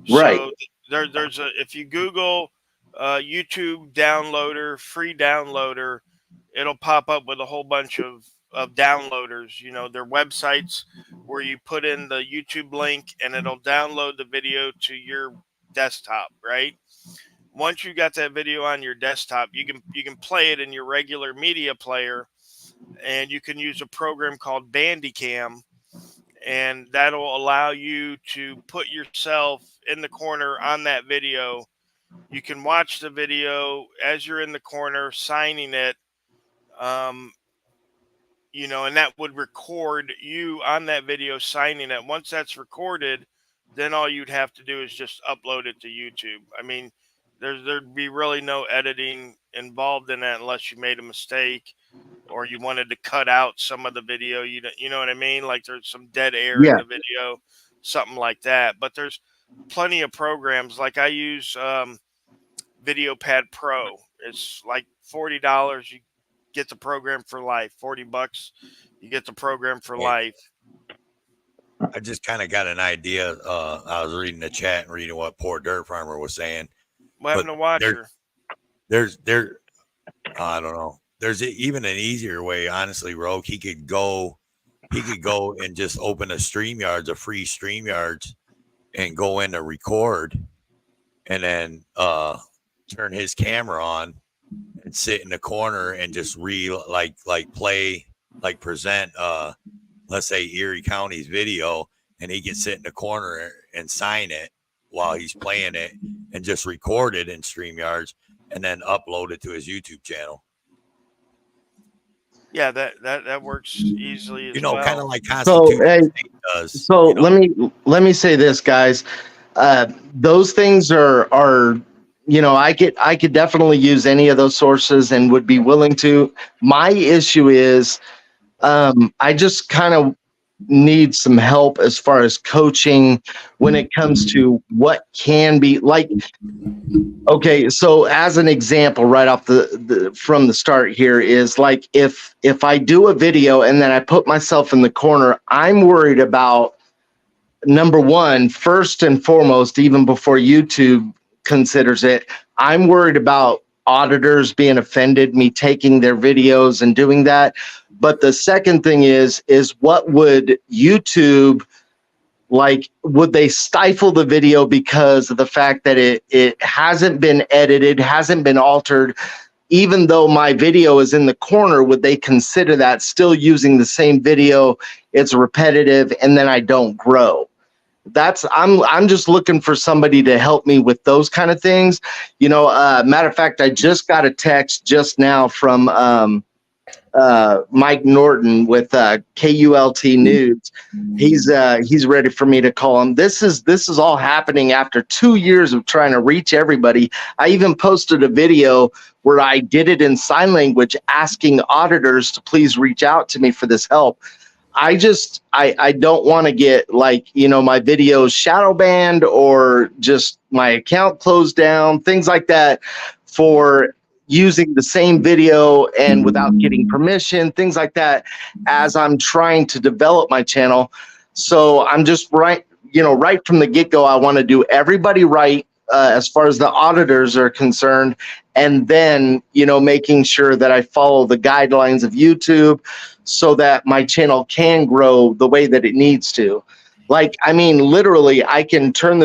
Right. So there's a if you Google YouTube downloader, free downloader, it'll pop up with a whole bunch of downloaders. Their websites where you put in the YouTube link and it'll download the video to your desktop, right? Once you got that video on your desktop, you can play it in your regular media player, and you can use a program called Bandicam, and that'll allow you to put yourself in the corner on that video you can watch the video as you're in the corner signing it. And that would record you on that video signing it. Once that's recorded, then all you'd have to do is just upload it to YouTube. I mean, there'd be really no editing involved in that unless you made a mistake or you wanted to cut out some of the video. You know what I mean? Like there's some dead air in Yeah. the video, something like that. But there's plenty of programs. Like I use VideoPad Pro. It's like $40. You get the program for life. $40, you get the program for Yeah. life. I just kind of got an idea. I was reading the chat and reading what poor Dirt Farmer was saying. What happened to Watcher? There's I don't know. There's even an easier way, honestly, Rogue. He could go and just open a free StreamYards, and go in to record, and then turn his camera on and sit in the corner and just present let's say Erie County's video, and he can sit in the corner and sign it while he's playing it and just record it in StreamYards and then upload it to his YouTube channel. Yeah, that works easily as well. Kind of like Constitution does. So let me say this, guys. Those things are I could definitely use any of those sources and would be willing to. My issue is I just kind of need some help as far as coaching when it comes to what can be like. Okay, so as an example, right off from the start here is like if I do a video and then I put myself in the corner, I'm worried about number one, first and foremost, even before YouTube considers it, I'm worried about auditors being offended, me taking their videos and doing that. But the second thing is what would YouTube, like, would they stifle the video because of the fact that it hasn't been edited, hasn't been altered? Even though my video is in the corner, would they consider that still using the same video? It's repetitive, and then I don't grow. I'm just looking for somebody to help me with those kind of things. Matter of fact, I just got a text just now from Mike Norton with KULT News. He's ready for me to call him. This is all happening after 2 years of trying to reach everybody. I even posted a video where I did it in sign language, asking auditors to please reach out to me for this help. I don't want to get my videos shadow banned or just my account closed down, things like that, for using the same video and without getting permission, things like that, as I'm trying to develop my channel. So I'm just right from the get-go, I want to do everybody right as far as the auditors are concerned, and then making sure that I follow the guidelines of YouTube so that my channel can grow the way that it needs to. Literally, I can turn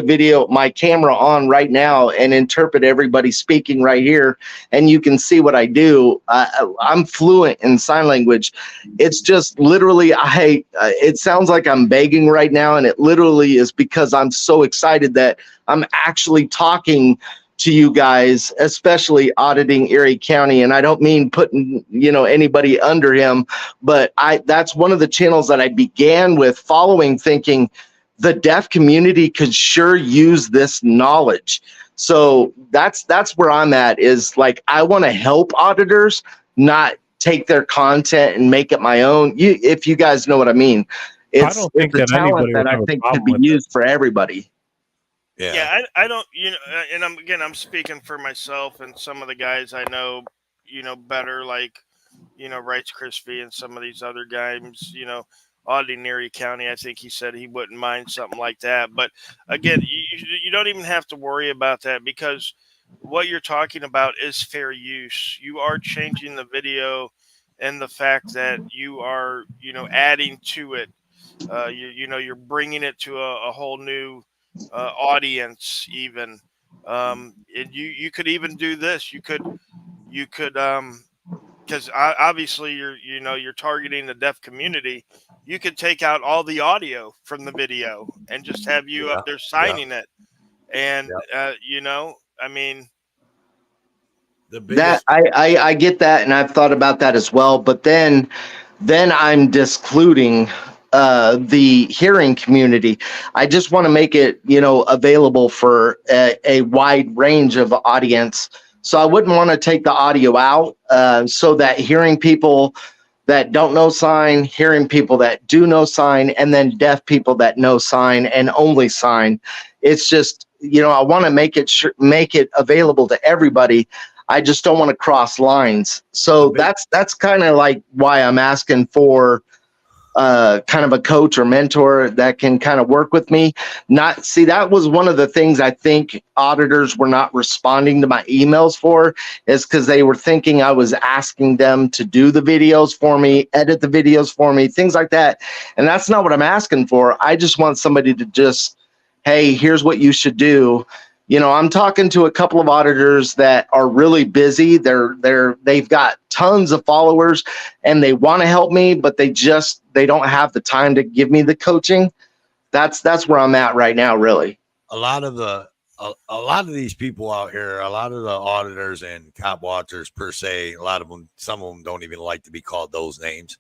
my camera on right now and interpret everybody speaking right here, and you can see what I do. I'm fluent in sign language. It's just literally, it sounds like I'm begging right now, and it literally is because I'm so excited that I'm actually talking to you guys, especially auditing Erie County. And I don't mean putting, anybody under him, but that's one of the channels that I began with following, thinking the deaf community could sure use this knowledge. So that's where I'm at, is like, I want to help auditors, not take their content and make it my own. If you guys know what I mean. It's a talent that I think could be used for everybody. Yeah, I don't, and I'm speaking for myself and some of the guys I know, better, like, Rights Crispy and some of these other guys, auditing Erie County. I think he said he wouldn't mind something like that. But again, you don't even have to worry about that, because what you're talking about is fair use. You are changing the video, and the fact that you are, adding to it. You're bringing it to a whole new audience, even. And you could even do this. You could because obviously you're targeting the deaf community. You could take out all the audio from the video and just have you up there signing it, and I mean, The That biggest I get that, and I've thought about that as well. But then I'm discluding the hearing community. I just want to make it, available for a wide range of audience. So I wouldn't want to take the audio out, so that hearing people that don't know sign, hearing people that do know sign, and then deaf people that know sign and only sign. It's just, I want to make it available to everybody. I just don't want to cross lines. So that's kind of like why I'm asking for kind of a coach or mentor that can kind of work with me. Not see, that was one of the things I think auditors were not responding to my emails for, is because they were thinking I was asking them to do the videos for me, edit the videos for me, things like that. And that's not what I'm asking for. I just want somebody to just, hey, here's what you should do. I'm talking to a couple of auditors that are really busy. They've got tons of followers and they want to help me, but they don't have the time to give me the coaching. That's where I'm at right now, really. a lot of these people out here, a lot of the auditors and cop watchers per se, a lot of them, some of them don't even like to be called those names.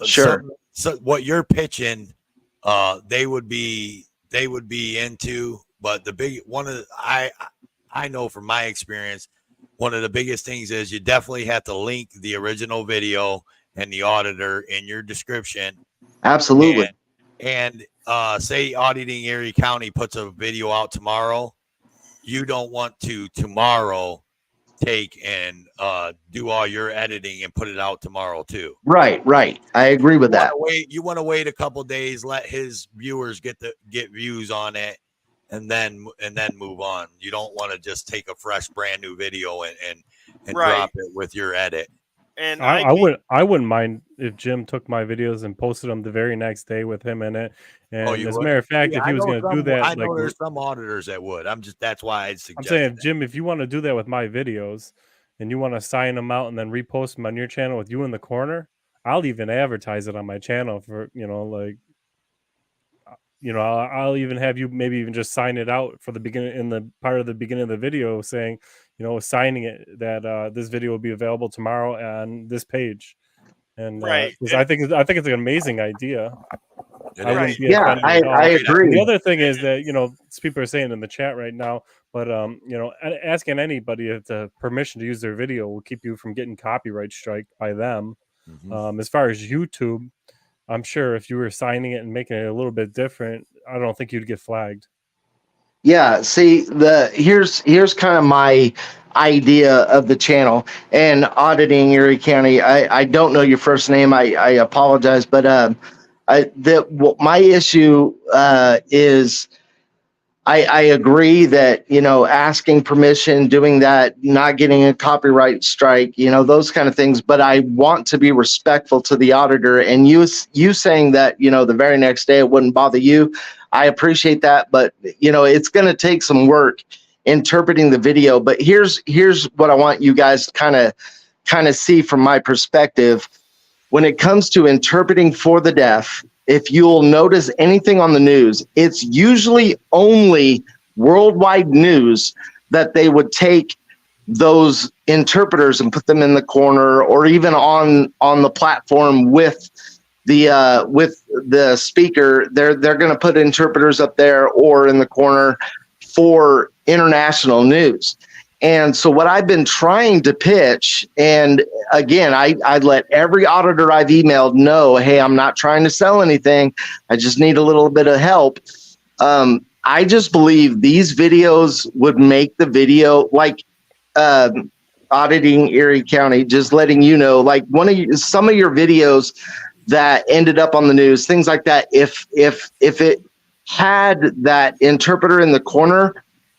Sure. So what you're pitching, they would be into, but I know from my experience, one of the biggest things is you definitely have to link the original video and the auditor in your description. Absolutely. And say Auditing Erie County puts a video out tomorrow, you don't want to tomorrow take and do all your editing and put it out tomorrow too. Right. I agree with that. You want to wait a couple days, let his viewers get views on it, and then move on. You don't want to just take a fresh, brand new video and Right. drop it with your edit. And I wouldn't mind if Jim took my videos and posted them the very next day with him in it. And you as a would? matter of fact, Yeah, if he was going to do that, I know there's some auditors that would. That's why I'd suggest. I'm saying, Jim, if you want to do that with my videos and you want to sign them out and then repost them on your channel with you in the corner, I'll even advertise it on my channel for, I'll even have you maybe even just sign it out for the beginning, in the part of the beginning of the video saying, signing it that this video will be available tomorrow on this page. And Right. because I think it's an amazing idea. I wouldn't be Yeah, offended at all. I agree. The other thing is that people are saying in the chat right now, but asking anybody if the permission to use their video will keep you from getting copyright strike by them. Mhm. As far as YouTube, I'm sure if you were signing it and making it a little bit different, I don't think you'd get flagged. Yeah, see, here's kind of my idea of the channel and Auditing Erie County. I don't know your first name. I apologize, but my issue is I agree that asking permission, doing that, not getting a copyright strike, those kind of things. But I want to be respectful to the auditor. And you saying that the very next day it wouldn't bother you, I appreciate that. But it's going to take some work interpreting the video. But here's what I want you guys to kind of see from my perspective. When it comes to interpreting for the deaf, if you'll notice anything on the news, it's usually only worldwide news that they would take those interpreters and put them in the corner or even on the platform with the speaker. They're going to put interpreters up there or in the corner for international news. And so what I've been trying to pitch, and again, I let every auditor I've emailed know, hey, I'm not trying to sell anything. I just need a little bit of help. I just believe these videos would make the video like Auditing Erie County, just letting you know, like some of your videos that ended up on the news, things like that. If it had that interpreter in the corner,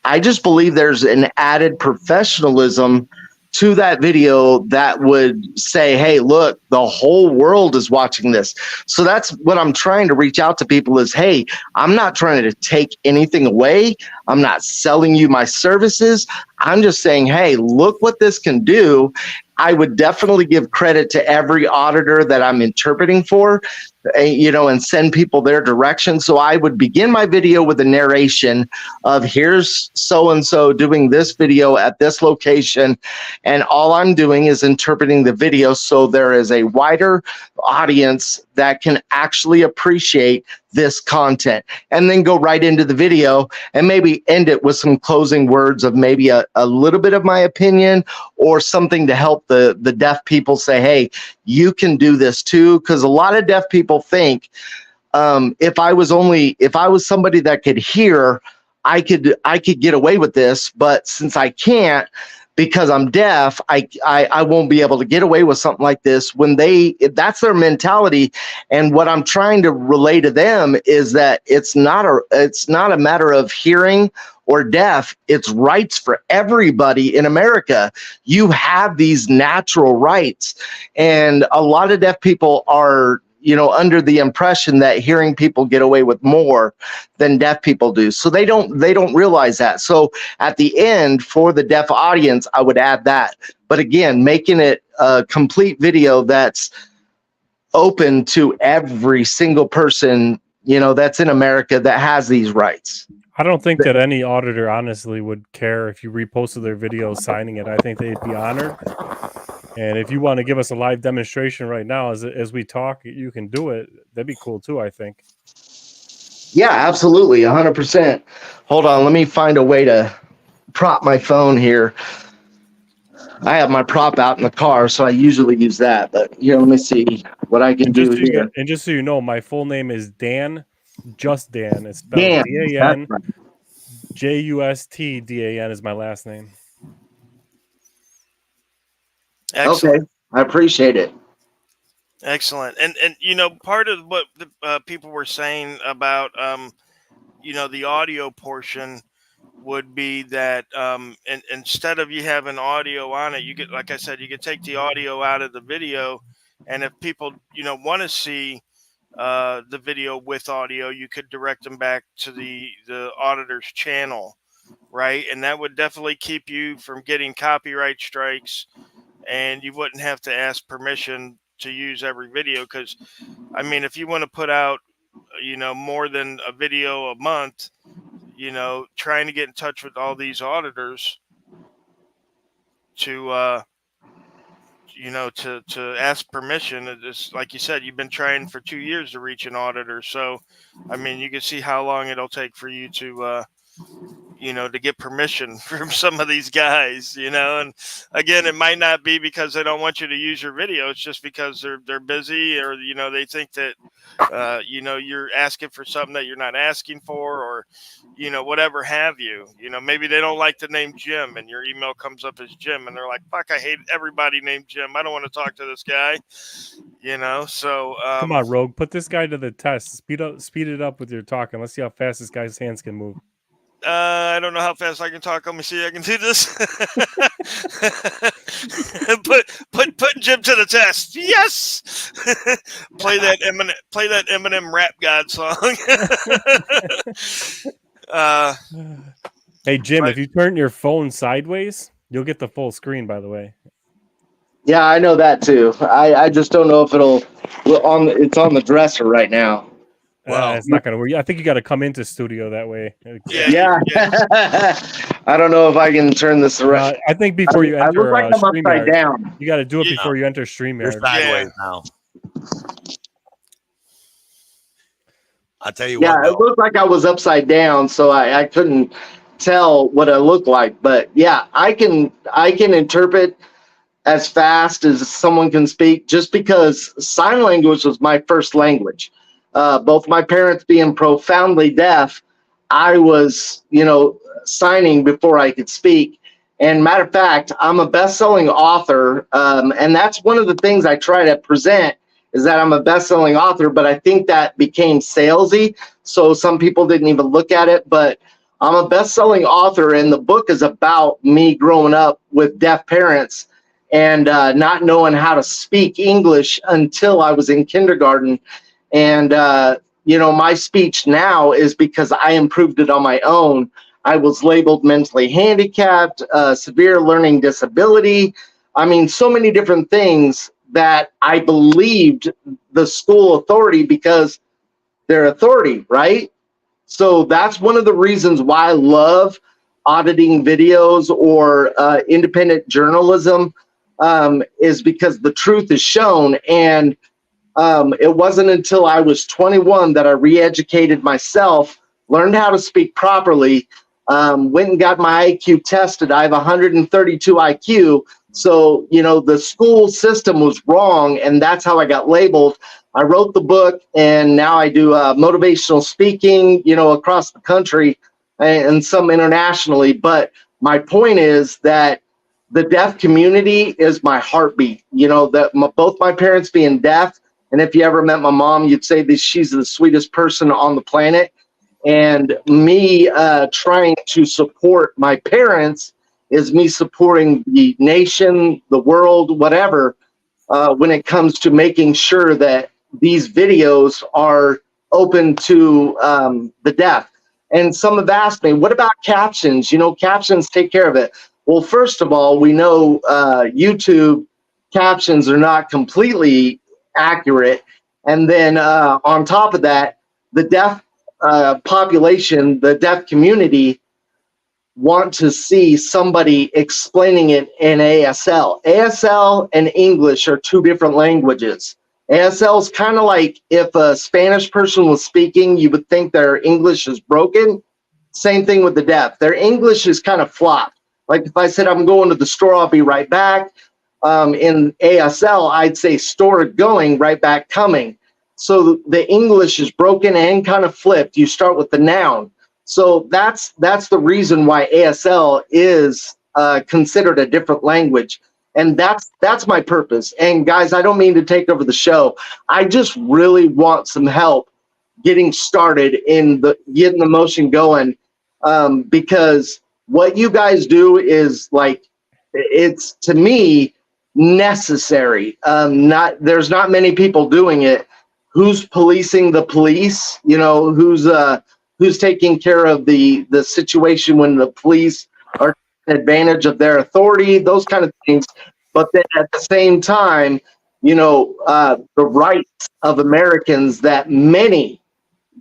I just believe there's an added professionalism to that video that would say, hey, look, the whole world is watching this. So that's what I'm trying to reach out to people is, hey, I'm not trying to take anything away. I'm not selling you my services. I'm just saying, hey, look what this can do. I would definitely give credit to every auditor that I'm interpreting for and send people their direction. So I would begin my video with a narration of here's so-and-so doing this video at this location. And all I'm doing is interpreting the video so there is a wider audience that can actually appreciate this content, and then go right into the video and maybe end it with some closing words of maybe a little bit of my opinion or something to help the deaf people say, hey, you can do this too. Because a lot of deaf people think if I was somebody that could hear, I could get away with this, but since I can't, because I'm deaf, I won't be able to get away with something like this. That's their mentality. And what I'm trying to relay to them is that it's not a matter of hearing or deaf. It's rights for everybody in America. You have these natural rights. And a lot of deaf people are under the impression that hearing people get away with more than deaf people do. So they don't realize that. So at the end, for the deaf audience, I would add that. But again, making it a complete video that's open to every single person, that's in America that has these rights. I don't think that any auditor honestly would care if you reposted their video signing it. I think they'd be honored. And if you want to give us a live demonstration right now as we talk, you can do it. That'd be cool too, I think. Yeah, absolutely. 100%. Hold on. Let me find a way to prop my phone here. I have my prop out in the car, so I usually use that. But here, let me see what I can do here. And just so you know, my full name is Dan, just Dan. It's spelled Dan. D-A-N. J-U-S-T-D-A-N is my last name. Excellent. Okay, I appreciate it. Excellent. And part of what the people were saying about the audio portion would be that and instead of you having audio on it, you get, like I said, you could take the audio out of the video, and if people want to see the video with audio, you could direct them back to the auditor's channel, right? And that would definitely keep you from getting copyright strikes, and you wouldn't have to ask permission to use every video. Because if you want to put out more than a video a month, trying to get in touch with all these auditors to to ask permission. It's like you said, you've been trying for 2 years to reach an auditor. So, you can see how long it'll take for you to, to get permission from some of these guys, and again, it might not be because they don't want you to use your video. It's just because they're busy, or, they think that, you're asking for something that you're not asking for, or, whatever have you. Maybe they don't like the name Jim, and your email comes up as Jim, and they're like, fuck, I hate everybody named Jim. I don't want to talk to this guy, so. Come on, Rogue, put this guy to the test. Speed it up with your talking. Let's see how fast this guy's hands can move. I don't know how fast I can talk. Let me see. I can do this. put Jim to the test. Yes. Play that Eminem Rap God song. Hey Jim, if you turn your phone sideways, you'll get the full screen. By the way. Yeah, I know that too. I just don't know if it's on the dresser right now. Well, it's not going to work. I think you got to come into studio that way. Yeah. I don't know if I can turn this around. I think before you enter look like I'm upside down. You got to do it before you enter StreamYard. You're sideways now. I'll tell you what. Yeah, it looked like I was upside down, so I couldn't tell what I looked like. But yeah, I can interpret as fast as someone can speak, just because sign language was my first language. Both my parents being profoundly deaf, I was, signing before I could speak. And matter of fact, I'm a best-selling author, and that's one of the things I try to present, is that I'm a best-selling author, but I think that became salesy, so some people didn't even look at it. But I'm a best-selling author, and the book is about me growing up with deaf parents and not knowing how to speak English until I was in kindergarten. And, my speech now is because I improved it on my own. I was labeled mentally handicapped, severe learning disability. So many different things that I believed the school authority because they're authority, right? So that's one of the reasons why I love auditing videos or independent journalism, is because the truth is shown. And it wasn't until I was 21 that I re-educated myself, learned how to speak properly, went and got my IQ tested. I have 132 IQ. So, the school system was wrong, and that's how I got labeled. I wrote the book, and now I do motivational speaking, across the country and some internationally. But my point is that the deaf community is my heartbeat. Both my parents being deaf, and if you ever met my mom, you'd say that she's the sweetest person on the planet. And me trying to support my parents is me supporting the nation, the world, whatever, when it comes to making sure that these videos are open to the deaf. And some have asked me, what about captions? Captions take care of it. Well, first of all, we know YouTube captions are not completely accurate. And then on top of that, the deaf population, the deaf community, want to see somebody explaining it in ASL. ASL and English are two different languages. ASL is kind of like if a Spanish person was speaking, you would think their English is broken. Same thing with the deaf. Their English is kind of flopped. Like if I said, I'm going to the store, I'll be right back. In ASL, I'd say store going, right back coming. So the English is broken and kind of flipped. You start with the noun. So that's the reason why ASL is considered a different language. And that's my purpose. And guys, I don't mean to take over the show. I just really want some help getting started in getting the motion going, because what you guys do is it's, to me, necessary. There's not many people doing it. Who's policing the police? Who's taking care of the situation when the police are taking advantage of their authority, those kind of things. But then at the same time, the rights of Americans that many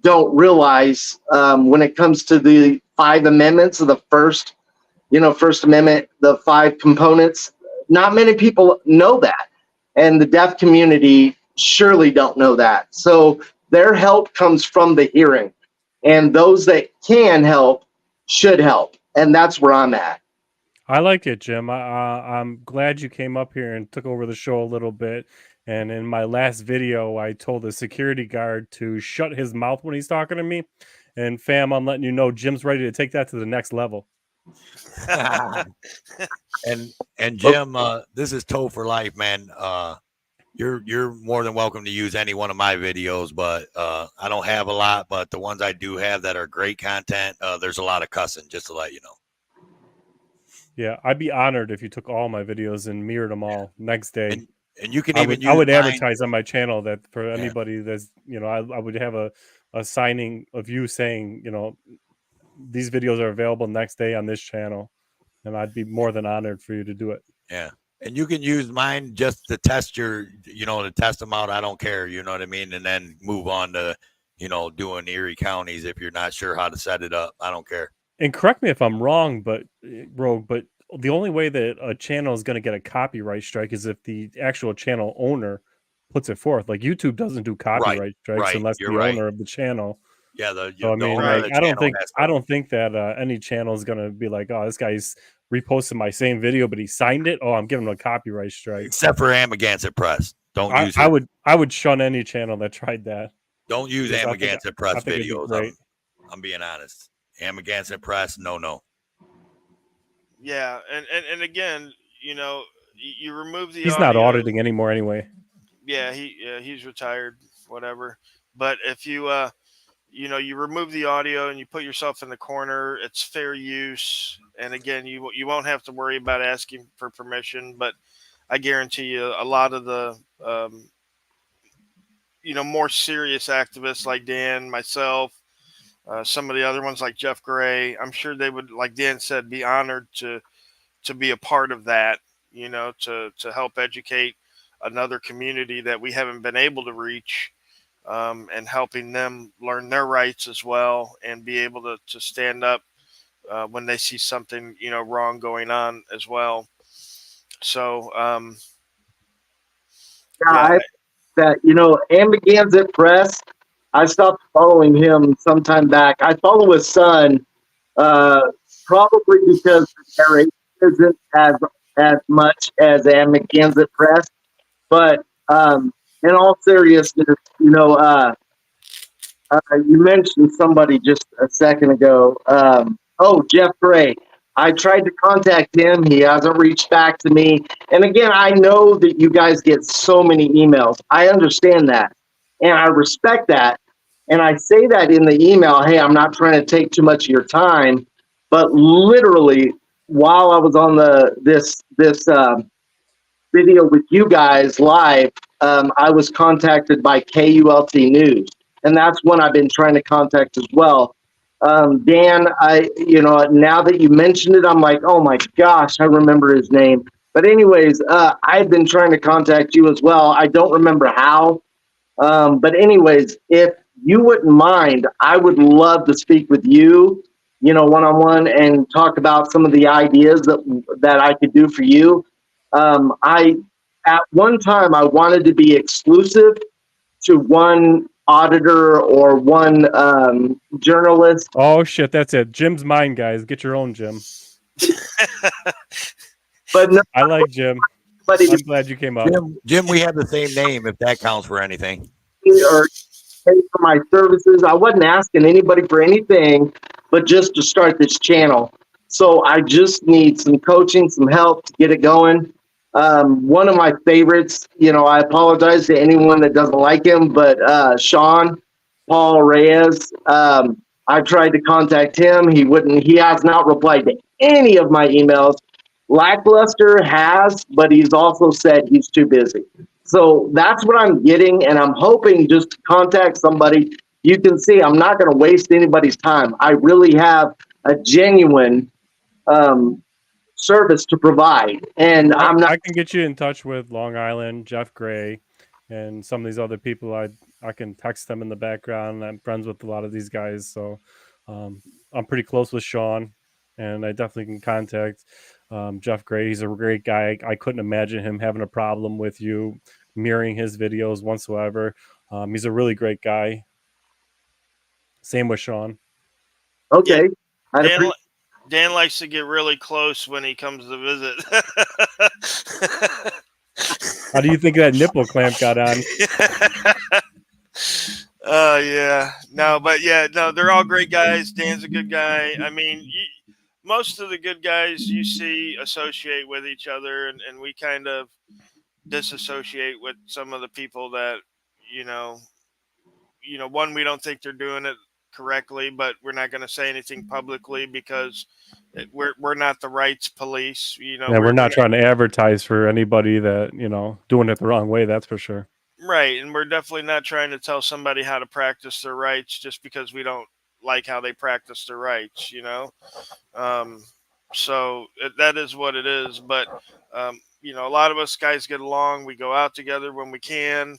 don't realize, when it comes to the 5 amendments of the First Amendment, the 5 components. Not many people know that. And the deaf community surely don't know that. So their help comes from the hearing. And those that can help should help. And that's where I'm at. I like it, Jim. I'm glad you came up here and took over the show a little bit. And in my last video, I told the security guard to shut his mouth when he's talking to me. And fam, I'm letting you know Jim's ready to take that to the next level. and Jim, this is Toe for Life, man. You're more than welcome to use any one of my videos, but I don't have a lot, but the ones I do have that are great content, there's a lot of cussing, just to let you know. Yeah, I'd be honored if you took all my videos and mirrored them all next day. And you can I even would, I would use mine. advertise on my channel that for anybody that's, I would have a signing of you saying, these videos are available next day on this channel. And I'd be more than honored for you to do it. Yeah. And you can use mine just to test to test them out. I don't care. You know what I mean? And then move on to, doing Erie counties if you're not sure how to set it up. I don't care. And correct me if I'm wrong, but the only way that a channel is going to get a copyright strike is if the actual channel owner puts it forth. Like YouTube doesn't do copyright strikes unless the owner of the channel. Yeah, so I mean, I don't think that any channel is going to be like, oh, this guy's reposted my same video, but he signed it. Oh, I'm giving him a copyright strike. Except for Amagansett Press. Don't use it. I would shun any channel that tried that. Don't use Amagansett Press videos. I'm being honest. Amagansett Press, no. Yeah, and again, you remove the. He's audio. not auditing anymore anyway. Yeah, he's retired, whatever. But if you you remove the audio and you put yourself in the corner, it's fair use. And again, you won't have to worry about asking for permission. But I guarantee you, a lot of the more serious activists like Dan, myself, some of the other ones like Jeff Gray, I'm sure they would, like Dan said, be honored to be a part of that. To help educate another community that we haven't been able to reach, and helping them learn their rights as well and be able to stand up when they see something wrong going on as well. So Yeah, yeah, that Ambiganza Press. I stopped following him sometime back. I follow his son, uh, probably because the narration isn't as much as Ambiganza Press. But in all seriousness, you mentioned somebody just a second ago. Jeff Gray. I tried to contact him. He hasn't reached back to me. And again, I know that you guys get so many emails. I understand that. And I respect that. And I say that in the email, hey, I'm not trying to take too much of your time. But literally, while I was on this video with you guys live, I was contacted by KULT News, and that's one I've been trying to contact as well. Dan, now that you mentioned it, I'm like, oh my gosh, I remember his name. But anyways, I've been trying to contact you as well. I don't remember how. But anyways, if you wouldn't mind, I would love to speak with you, one-on-one and talk about some of the ideas that I could do for you. I At one time I wanted to be exclusive to one auditor or one journalist. Oh shit, that's it. Jim's mine, guys. Get your own Jim. But no, I like Jim. but I'm glad you came up. Jim, we have the same name if that counts for anything. or pay for my services. I wasn't asking anybody for anything, but just to start this channel. So I just need some coaching, some help to get it going. One of my favorites, I apologize to anyone that doesn't like him, but Sean Paul Reyes. I tried to contact him. He has not replied to any of my emails. Lackluster has, but he's also said he's too busy. So that's what I'm getting, and I'm hoping just to contact somebody. You can see I'm not going to waste anybody's time. I really have a genuine service to provide, and I can get you in touch with Long Island, Jeff Gray, and some of these other people. I can text them in the background. I'm friends with a lot of these guys, so I'm pretty close with Sean, and I definitely can contact Jeff Gray. He's a great guy. I couldn't imagine him having a problem with you mirroring his videos whatsoever. He's a really great guy. Same with Sean. Okay. Yeah. Dan likes to get really close when he comes to visit. How do you think that nipple clamp got on? Yeah. No, but yeah, no, they're all great guys. Dan's a good guy. I mean, most of the good guys you see associate with each other, and we kind of disassociate with some of the people that, one, we don't think they're doing it correctly, but we're not going to say anything publicly because we're not the rights police. Yeah, we're not trying to advertise for anybody that, doing it the wrong way. That's for sure. Right. And we're definitely not trying to tell somebody how to practice their rights just because we don't like how they practice their rights, so that is what it is. But, a lot of us guys get along. We go out together when we can.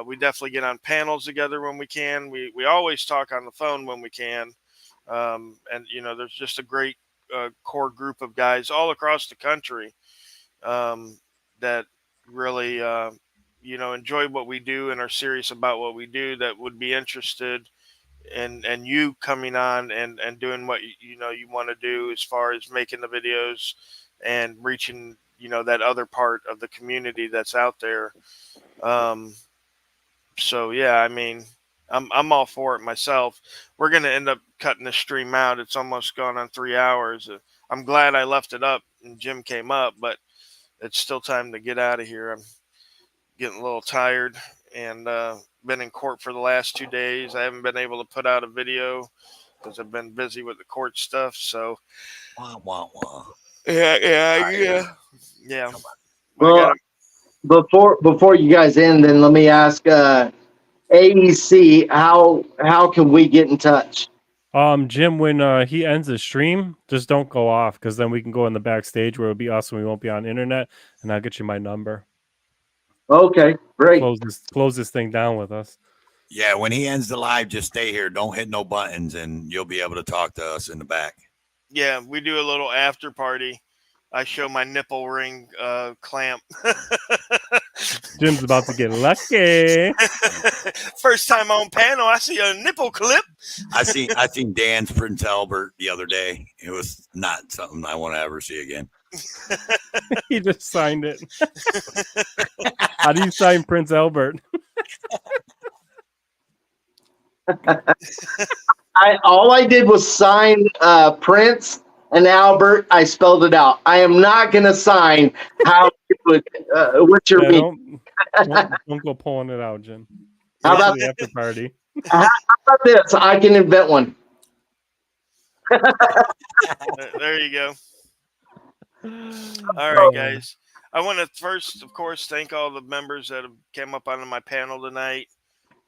We definitely get on panels together when we can. We always talk on the phone when we can. And, there's just a great core group of guys all across the country that really, enjoy what we do and are serious about what we do, that would be interested in you coming on and doing what you want to do as far as making the videos and reaching, that other part of the community that's out there. So yeah, I mean, I'm all for it myself. We're gonna end up cutting the stream out. It's almost gone on 3 hours. I'm glad I left it up and Jim came up, but it's still time to get out of here. I'm getting a little tired and been in court for the last 2 days. I haven't been able to put out a video because I've been busy with the court stuff. So yeah. Well, before you guys end, then let me ask AEC, how can we get in touch? Jim, when he ends the stream, just don't go off, because then we can go in the backstage where it'll be us and we won't be on internet, and I'll get you my number. Okay, great. Close this thing down with us. Yeah, when he ends the live, just stay here. Don't hit no buttons, and you'll be able to talk to us in the back. Yeah, we do a little after party. I show my nipple ring clamp. Jim's about to get lucky. First time on panel, I see a nipple clip. I seen Dan's Prince Albert the other day. It was not something I want to ever see again. He just signed it. How do you sign Prince Albert? All I did was sign Prince and Albert. I spelled it out. I am not going to sign how you would, what you're meaning. Don't go pulling it out, Jim. How about the after party? How about this? I can invent one. There you go. All right, guys. I want to first, of course, thank all the members that have came up onto my panel tonight.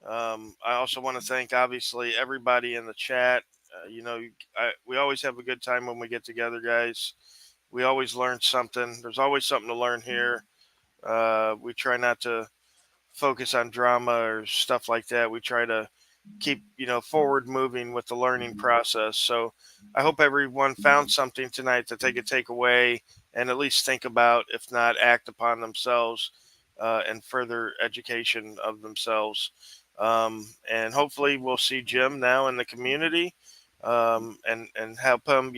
I also want to thank, obviously, everybody in the chat. We always have a good time when we get together, guys. We always learn something. There's always something to learn here. We try not to focus on drama or stuff like that. We try to keep, forward moving with the learning process. So I hope everyone found something tonight that they could take away and at least think about, if not act upon themselves, and further education of themselves. And hopefully we'll see Jim now in the community, and help him,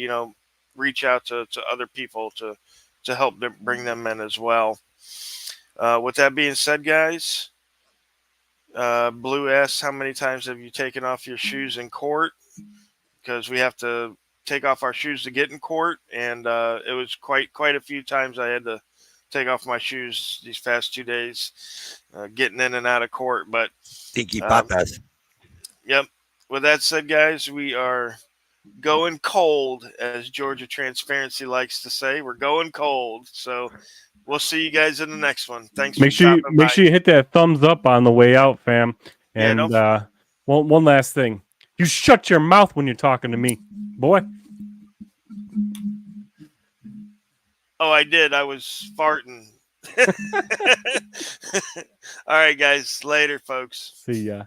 reach out to other people to help bring them in as well. With that being said, guys, Blue asks, how many times have you taken off your shoes in court? Because we have to take off our shoes to get in court, and it was quite a few times I had to take off my shoes these past 2 days, getting in and out of court. But Tiki patas. Yep. With that said, guys, we are going cold, as Georgia Transparency likes to say. We're going cold. So we'll see you guys in the next one. Thanks. Make sure you hit that thumbs up on the way out, fam. And one last thing. You shut your mouth when you're talking to me, boy. Oh, I did. I was farting. All right, guys. Later, folks. See ya.